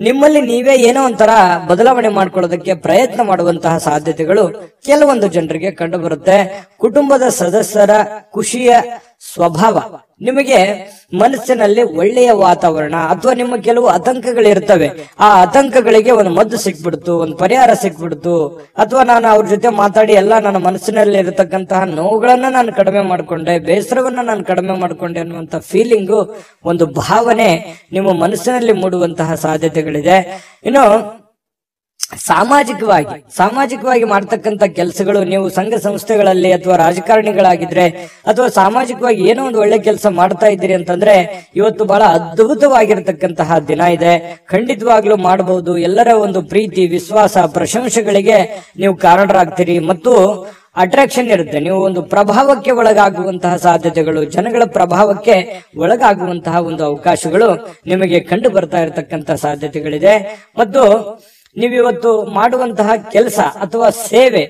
ನಿಮ್ಮಲ್ಲಿ ನೀವೇ ಏನೋ ಒಂಥರ ಬದಲಾವಣೆ ಮಾಡ್ಕೊಳ್ಳೋದಕ್ಕೆ ಪ್ರಯತ್ನ ಮಾಡುವಂತಹ ಸಾಧ್ಯತೆಗಳು ಕೆಲವೊಂದು ಜನರಿಗೆ ಕಂಡು ಬರುತ್ತೆ. ಕುಟುಂಬದ ಸದಸ್ಯರ ಖುಷಿಯ ಸ್ವಭಾವ, ನಿಮಗೆ ಮನಸ್ಸಿನಲ್ಲಿ ಒಳ್ಳೆಯ ವಾತಾವರಣ, ಅಥವಾ ನಿಮ್ಮ ಕೆಲವು ಆತಂಕಗಳಿರ್ತವೆ, ಆ ಆತಂಕಗಳಿಗೆ ಒಂದು ಮದ್ದು ಸಿಕ್ಬಿಡ್ತು, ಒಂದು ಪರಿಹಾರ ಸಿಕ್ಬಿಡ್ತು, ಅಥವಾ ನಾನು ಅವ್ರ ಜೊತೆ ಮಾತಾಡಿ ಎಲ್ಲ ನನ್ನ ಮನಸ್ಸಿನಲ್ಲಿ ಇರತಕ್ಕಂತಹ ನೋವುಗಳನ್ನ ನಾನು ಕಡಿಮೆ ಮಾಡ್ಕೊಂಡೆ, ಬೇಸರವನ್ನ ನಾನು ಕಡಿಮೆ ಮಾಡ್ಕೊಂಡೆ ಅನ್ನುವಂತ ಫೀಲಿಂಗು, ಒಂದು ಭಾವನೆ ನಿಮ್ಮ ಮನಸ್ಸಿನಲ್ಲಿ ಮೂಡುವಂತಹ ಸಾಧ್ಯತೆಗಳಿದೆ. ಇನ್ನು ಸಾಮಾಜಿಕವಾಗಿ ಮಾಡ್ತಕ್ಕಂಥ ಕೆಲಸಗಳು, ನೀವು ಸಂಘ ಸಂಸ್ಥೆಗಳಲ್ಲಿ ಅಥವಾ ರಾಜಕಾರಣಿಗಳಾಗಿದ್ರೆ, ಅಥವಾ ಸಾಮಾಜಿಕವಾಗಿ ಏನೋ ಒಂದು ಒಳ್ಳೆ ಕೆಲಸ ಮಾಡ್ತಾ ಇದ್ದೀರಿ ಅಂತಂದ್ರೆ ಇವತ್ತು ಬಹಳ ಅದ್ಭುತವಾಗಿರತಕ್ಕಂತಹ ದಿನ ಇದೆ. ಖಂಡಿತವಾಗ್ಲೂ ಮಾಡಬಹುದು. ಎಲ್ಲರ ಒಂದು ಪ್ರೀತಿ, ವಿಶ್ವಾಸ, ಪ್ರಶಂಸೆಗಳಿಗೆ ನೀವು ಕಾರಣರಾಗ್ತೀರಿ ಮತ್ತು ಅಟ್ರಾಕ್ಷನ್ ಇರುತ್ತೆ. ನೀವು ಒಂದು ಪ್ರಭಾವಕ್ಕೆ ಒಳಗಾಗುವಂತಹ ಸಾಧ್ಯತೆಗಳು, ಜನಗಳ ಪ್ರಭಾವಕ್ಕೆ ಒಳಗಾಗುವಂತಹ ಒಂದು ಅವಕಾಶಗಳು ನಿಮಗೆ ಕಂಡು ಬರ್ತಾ ಇರತಕ್ಕಂತಹ ಸಾಧ್ಯತೆಗಳಿದೆ. ಮತ್ತು ನೀವಿವತ್ತು ಮಾಡುವಂತಹ ಕೆಲಸ ಅಥವಾ ಸೇವೆ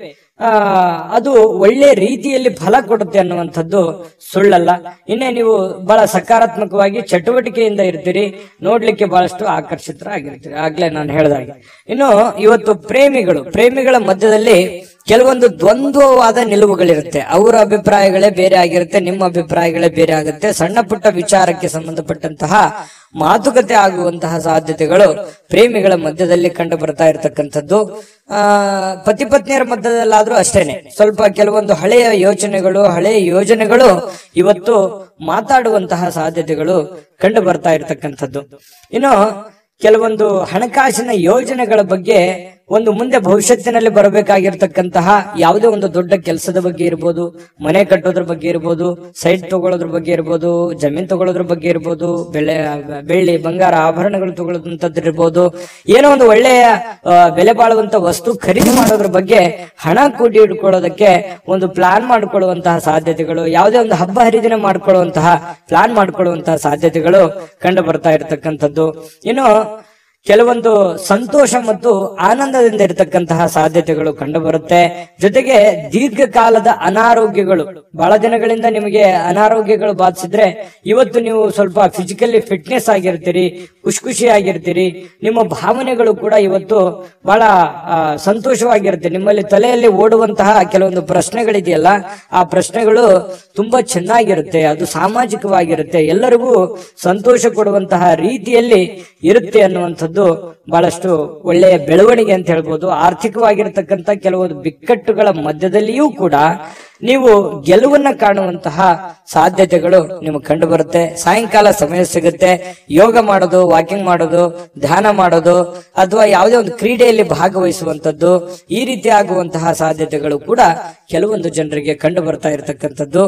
ಅದು ಒಳ್ಳೆ ರೀತಿಯಲ್ಲಿ ಫಲ ಕೊಡುತ್ತೆ ಅನ್ನುವಂಥದ್ದು ಸುಳ್ಳಲ್ಲ. ಇನ್ನೇ ನೀವು ಬಹಳ ಸಕಾರಾತ್ಮಕವಾಗಿ ಚಟುವಟಿಕೆಯಿಂದ ಇರ್ತೀರಿ, ನೋಡ್ಲಿಕ್ಕೆ ಬಹಳಷ್ಟು ಆಕರ್ಷಿತರಾಗಿರ್ತೀರಿ, ಆಗ್ಲೇ ನಾನು ಹೇಳಿದಾಗೆ. ಇನ್ನು ಇವತ್ತು ಪ್ರೇಮಿಗಳ ಮಧ್ಯದಲ್ಲಿ ಕೆಲವೊಂದು ದ್ವಂದ್ವವಾದ ನಿಲುವುಗಳಿರುತ್ತೆ. ಅವರ ಅಭಿಪ್ರಾಯಗಳೇ ಬೇರೆ ಆಗಿರುತ್ತೆ, ನಿಮ್ಮ ಅಭಿಪ್ರಾಯಗಳೇ ಬೇರೆ ಆಗುತ್ತೆ. ಸಣ್ಣ ಪುಟ್ಟ ವಿಚಾರಕ್ಕೆ ಸಂಬಂಧಪಟ್ಟಂತಹ ಮಾತುಕತೆ ಆಗುವಂತಹ ಸಾಧ್ಯತೆಗಳು ಪ್ರೇಮಿಗಳ ಮಧ್ಯದಲ್ಲಿ ಕಂಡು ಬರ್ತಾ ಇರತಕ್ಕಂಥದ್ದು. ಪತಿ ಪತ್ನಿಯರ ಮಧ್ಯದಲ್ಲಾದ್ರೂ ಅಷ್ಟೇನೆ ಸ್ವಲ್ಪ ಕೆಲವೊಂದು ಹಳೆಯ ಯೋಜನೆಗಳು ಇವತ್ತು ಮಾತಾಡುವಂತಹ ಸಾಧ್ಯತೆಗಳು ಕಂಡು ಬರ್ತಾ ಇರತಕ್ಕಂಥದ್ದು. ಇನ್ನು ಕೆಲವೊಂದು ಹಣಕಾಸಿನ ಯೋಜನೆಗಳ ಬಗ್ಗೆ ಒಂದು ಮುಂದೆ ಭವಿಷ್ಯತ್ತಿನಲ್ಲಿ ಬರಬೇಕಾಗಿರ್ತಕ್ಕಂತಹ ಯಾವುದೇ ಒಂದು ದೊಡ್ಡ ಕೆಲಸದ ಬಗ್ಗೆ ಇರ್ಬೋದು, ಮನೆ ಕಟ್ಟೋದ್ರ ಬಗ್ಗೆ ಇರ್ಬೋದು, ಸೈಟ್ ತಗೊಳ್ಳೋದ್ರ ಬಗ್ಗೆ ಇರ್ಬೋದು, ಜಮೀನ್ ತಗೊಳ್ಳೋದ್ರ ಬಗ್ಗೆ ಇರ್ಬೋದು, ಬೆಳ್ಳಿ ಬಂಗಾರ ಆಭರಣಗಳು ತಗೊಳ್ಳೋದಂತದ್ದು ಇರ್ಬೋದು, ಏನೋ ಒಂದು ಒಳ್ಳೆಯ ಬೆಲೆ ಬಾಳುವಂತ ವಸ್ತು ಖರೀದಿ ಮಾಡೋದ್ರ ಬಗ್ಗೆ ಹಣ ಕೂಡಿ ಇಟ್ಕೊಳ್ಳೋದಕ್ಕೆ ಒಂದು ಪ್ಲಾನ್ ಮಾಡ್ಕೊಳ್ಳುವಂತಹ ಸಾಧ್ಯತೆಗಳು, ಯಾವುದೇ ಒಂದು ಹಬ್ಬ ಹರಿದಿನ ಮಾಡ್ಕೊಳ್ಳುವಂತಹ ಪ್ಲಾನ್ ಮಾಡ್ಕೊಳ್ಳುವಂತಹ ಸಾಧ್ಯತೆಗಳು ಕಂಡು ಬರ್ತಾ ಇರತಕ್ಕಂಥದ್ದು. ಇನ್ನು ಕೆಲವೊಂದು ಸಂತೋಷ ಮತ್ತು ಆನಂದದಿಂದ ಇರತಕ್ಕಂತಹ ಸಾಧ್ಯತೆಗಳು ಕಂಡು ಬರುತ್ತೆ. ಜೊತೆಗೆ ದೀರ್ಘಕಾಲದ ಅನಾರೋಗ್ಯಗಳು, ಬಹಳ ದಿನಗಳಿಂದ ನಿಮಗೆ ಅನಾರೋಗ್ಯಗಳು ಬಾಧಿಸಿದ್ರೆ ಇವತ್ತು ನೀವು ಸ್ವಲ್ಪ ಫಿಸಿಕಲಿ ಫಿಟ್ನೆಸ್ ಆಗಿರ್ತೀರಿ, ಖುಷಿಯಾಗಿರ್ತೀರಿ. ನಿಮ್ಮ ಭಾವನೆಗಳು ಕೂಡ ಇವತ್ತು ಬಹಳ ಸಂತೋಷವಾಗಿರುತ್ತೆ. ನಿಮ್ಮಲ್ಲಿ ತಲೆಯಲ್ಲಿ ಓಡುವಂತಹ ಕೆಲವೊಂದು ಪ್ರಶ್ನೆಗಳಿದೆಯಲ್ಲ, ಆ ಪ್ರಶ್ನೆಗಳು ತುಂಬಾ ಚೆನ್ನಾಗಿರುತ್ತೆ, ಅದು ಸಾಮಾಜಿಕವಾಗಿರುತ್ತೆ, ಎಲ್ಲರಿಗೂ ಸಂತೋಷ ಕೊಡುವಂತಹ ರೀತಿಯಲ್ಲಿ ಇರುತ್ತೆ ಅನ್ನುವಂಥದ್ದು ಬಹಳಷ್ಟು ಒಳ್ಳೆಯ ಬೆಳವಣಿಗೆ ಅಂತ ಹೇಳ್ಬೋದು. ಆರ್ಥಿಕವಾಗಿರತಕ್ಕಂತ ಕೆಲವೊಂದು ಬಿಕ್ಕಟ್ಟುಗಳ ಮಧ್ಯದಲ್ಲಿಯೂ ಕೂಡ ನೀವು ಗೆಲುವನ್ನ ಕಾಣುವಂತಹ ಸಾಧ್ಯತೆಗಳು ನಿಮಗೆ ಕಂಡು ಬರುತ್ತೆ. ಸಾಯಂಕಾಲ ಸಮಯ ಸಿಗುತ್ತೆ, ಯೋಗ ಮಾಡೋದು, ವಾಕಿಂಗ್ ಮಾಡೋದು, ಧ್ಯಾನ ಮಾಡೋದು, ಅಥವಾ ಯಾವುದೇ ಒಂದು ಕ್ರೀಡೆಯಲ್ಲಿ ಭಾಗವಹಿಸುವಂತದ್ದು, ಈ ರೀತಿ ಆಗುವಂತಹ ಸಾಧ್ಯತೆಗಳು ಕೂಡ ಕೆಲವೊಂದು ಜನರಿಗೆ ಕಂಡು ಬರ್ತಾ ಇರತಕ್ಕಂಥದ್ದು.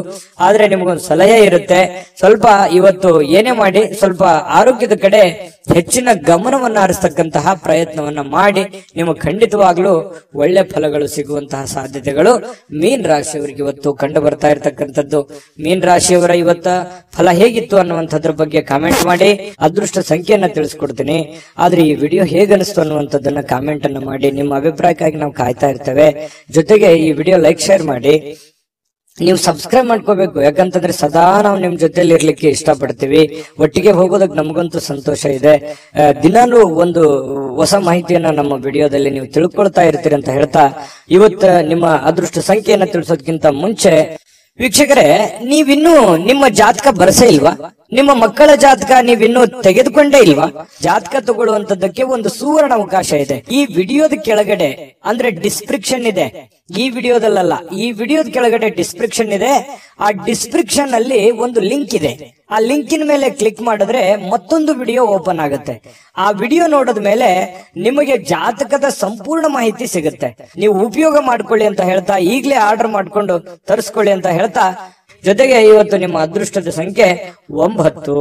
ಆದ್ರೆ ನಿಮಗೊಂದು ಸಲಹೆ ಇರುತ್ತೆ, ಸ್ವಲ್ಪ ಇವತ್ತು ಏನೇ ಮಾಡಿ ಸ್ವಲ್ಪ ಆರೋಗ್ಯದ ಕಡೆ ಹೆಚ್ಚಿನ ಗಮನವನ್ನು ಹರಿಸ್ತಕ್ಕಂತಹ ಪ್ರಯತ್ನವನ್ನ ಮಾಡಿ, ನಿಮಗೆ ಖಂಡಿತವಾಗ್ಲೂ ಒಳ್ಳೆ ಫಲಗಳು ಸಿಗುವಂತಹ ಸಾಧ್ಯತೆಗಳು ಮೀನ್ ರಾಶಿಯವರಿಗೆ ಇವತ್ತು ಕಂಡು ಬರ್ತಾ ಇರತಕ್ಕಂಥದ್ದು. ಮೀನ್ ರಾಶಿಯವರ ಇವತ್ತ ಫಲ ಹೇಗಿತ್ತು ಅನ್ನುವಂಥದ್ರ ಬಗ್ಗೆ ಕಾಮೆಂಟ್ ಮಾಡಿ. ಅದೃಷ್ಟ ಸಂಖ್ಯೆಯನ್ನ ತಿಳಿಸ್ಕೊಡ್ತೀನಿ. ಆದ್ರೆ ಈ ವಿಡಿಯೋ ಹೇಗನಿಸ್ತು ಅನ್ನುವಂಥದ್ದನ್ನ ಕಾಮೆಂಟ್ ಅನ್ನ ಮಾಡಿ. ನಿಮ್ಮ ಅಭಿಪ್ರಾಯಕ್ಕಾಗಿ ನಾವು ಕಾಯ್ತಾ ಇರ್ತೇವೆ. ಜೊತೆಗೆ ಈ ವಿಡಿಯೋ ಲೈಕ್, ಶೇರ್ ಮಾಡಿ. ನೀವು ಸಬ್ಸ್ಕ್ರೈಬ್ ಮಾಡ್ಕೋಬೇಕು, ಯಾಕಂತಂದ್ರೆ ಸದಾ ನಾವು ನಿಮ್ ಜೊತೆಲಿ ಇರ್ಲಿಕ್ಕೆ ಇಷ್ಟಪಡ್ತೀವಿ. ಒಟ್ಟಿಗೆ ಹೋಗೋದಕ್ಕೆ ನಮಗಂತೂ ಸಂತೋಷ ಇದೆ. ದಿನಾನು ಒಂದು ಹೊಸ ಮಾಹಿತಿಯನ್ನ ನಮ್ಮ ವಿಡಿಯೋದಲ್ಲಿ ನೀವು ತಿಳ್ಕೊಳ್ತಾ ಇರ್ತೀರಿ ಅಂತ ಹೇಳ್ತಾ, ಇವತ್ತು ನಿಮ್ಮ ಅದೃಷ್ಟ ಸಂಖ್ಯೆಯನ್ನ ತಿಳಿಸೋದಕ್ಕಿಂತ ಮುಂಚೆ ವೀಕ್ಷಕರೇ, ನೀವಿನ್ನೂ ನಿಮ್ಮ ಜಾತಕ ಬರಸೇ ಇಲ್ವಾ? ನಿಮ್ಮ ಮಕ್ಕಳ ಜಾತಕ ನೀವಿನ್ನೂ ತೆಗೆದುಕೊಂಡೇ ಇಲ್ವಾ? ಜಾತಕ ತಗೊಳ್ಳುವಂತದ್ದಕ್ಕೆ ಒಂದು ಸುವರ್ಣ ಅವಕಾಶ ಇದೆ. ಈ ವಿಡಿಯೋದ ಕೆಳಗಡೆ ಅಂದ್ರೆ ಡಿಸ್ಕ್ರಿಪ್ಷನ್ ಇದೆ, ಈ ವಿಡಿಯೋದಲ್ಲ, ಈ ವಿಡಿಯೋದ ಕೆಳಗಡೆ ಡಿಸ್ಕ್ರಿಪ್ಷನ್ ಇದೆ. ಆ ಡಿಸ್ಕ್ರಿಪ್ಷನ್ ಅಲ್ಲಿ ಒಂದು ಲಿಂಕ್ ಇದೆ. ಆ ಲಿಂಕಿನ ಮೇಲೆ ಕ್ಲಿಕ್ ಮಾಡಿದ್ರೆ ಮತ್ತೊಂದು ವಿಡಿಯೋ ಓಪನ್ ಆಗುತ್ತೆ. ಆ ವಿಡಿಯೋ ನೋಡಿದ ಮೇಲೆ ನಿಮಗೆ ಜಾತಕದ ಸಂಪೂರ್ಣ ಮಾಹಿತಿ ಸಿಗುತ್ತೆ. ನೀವು ಉಪಯೋಗ ಮಾಡ್ಕೊಳ್ಳಿ ಅಂತ ಹೇಳ್ತಾ, ಈಗಲೇ ಆರ್ಡರ್ ಮಾಡ್ಕೊಂಡು ತರಿಸ್ಕೊಳ್ಳಿ ಅಂತ ಹೇಳ್ತಾ, ಜೊತೆಗೆ ಇವತ್ತು ನಿಮ್ಮ ಅದೃಷ್ಟದ ಸಂಖ್ಯೆ 9.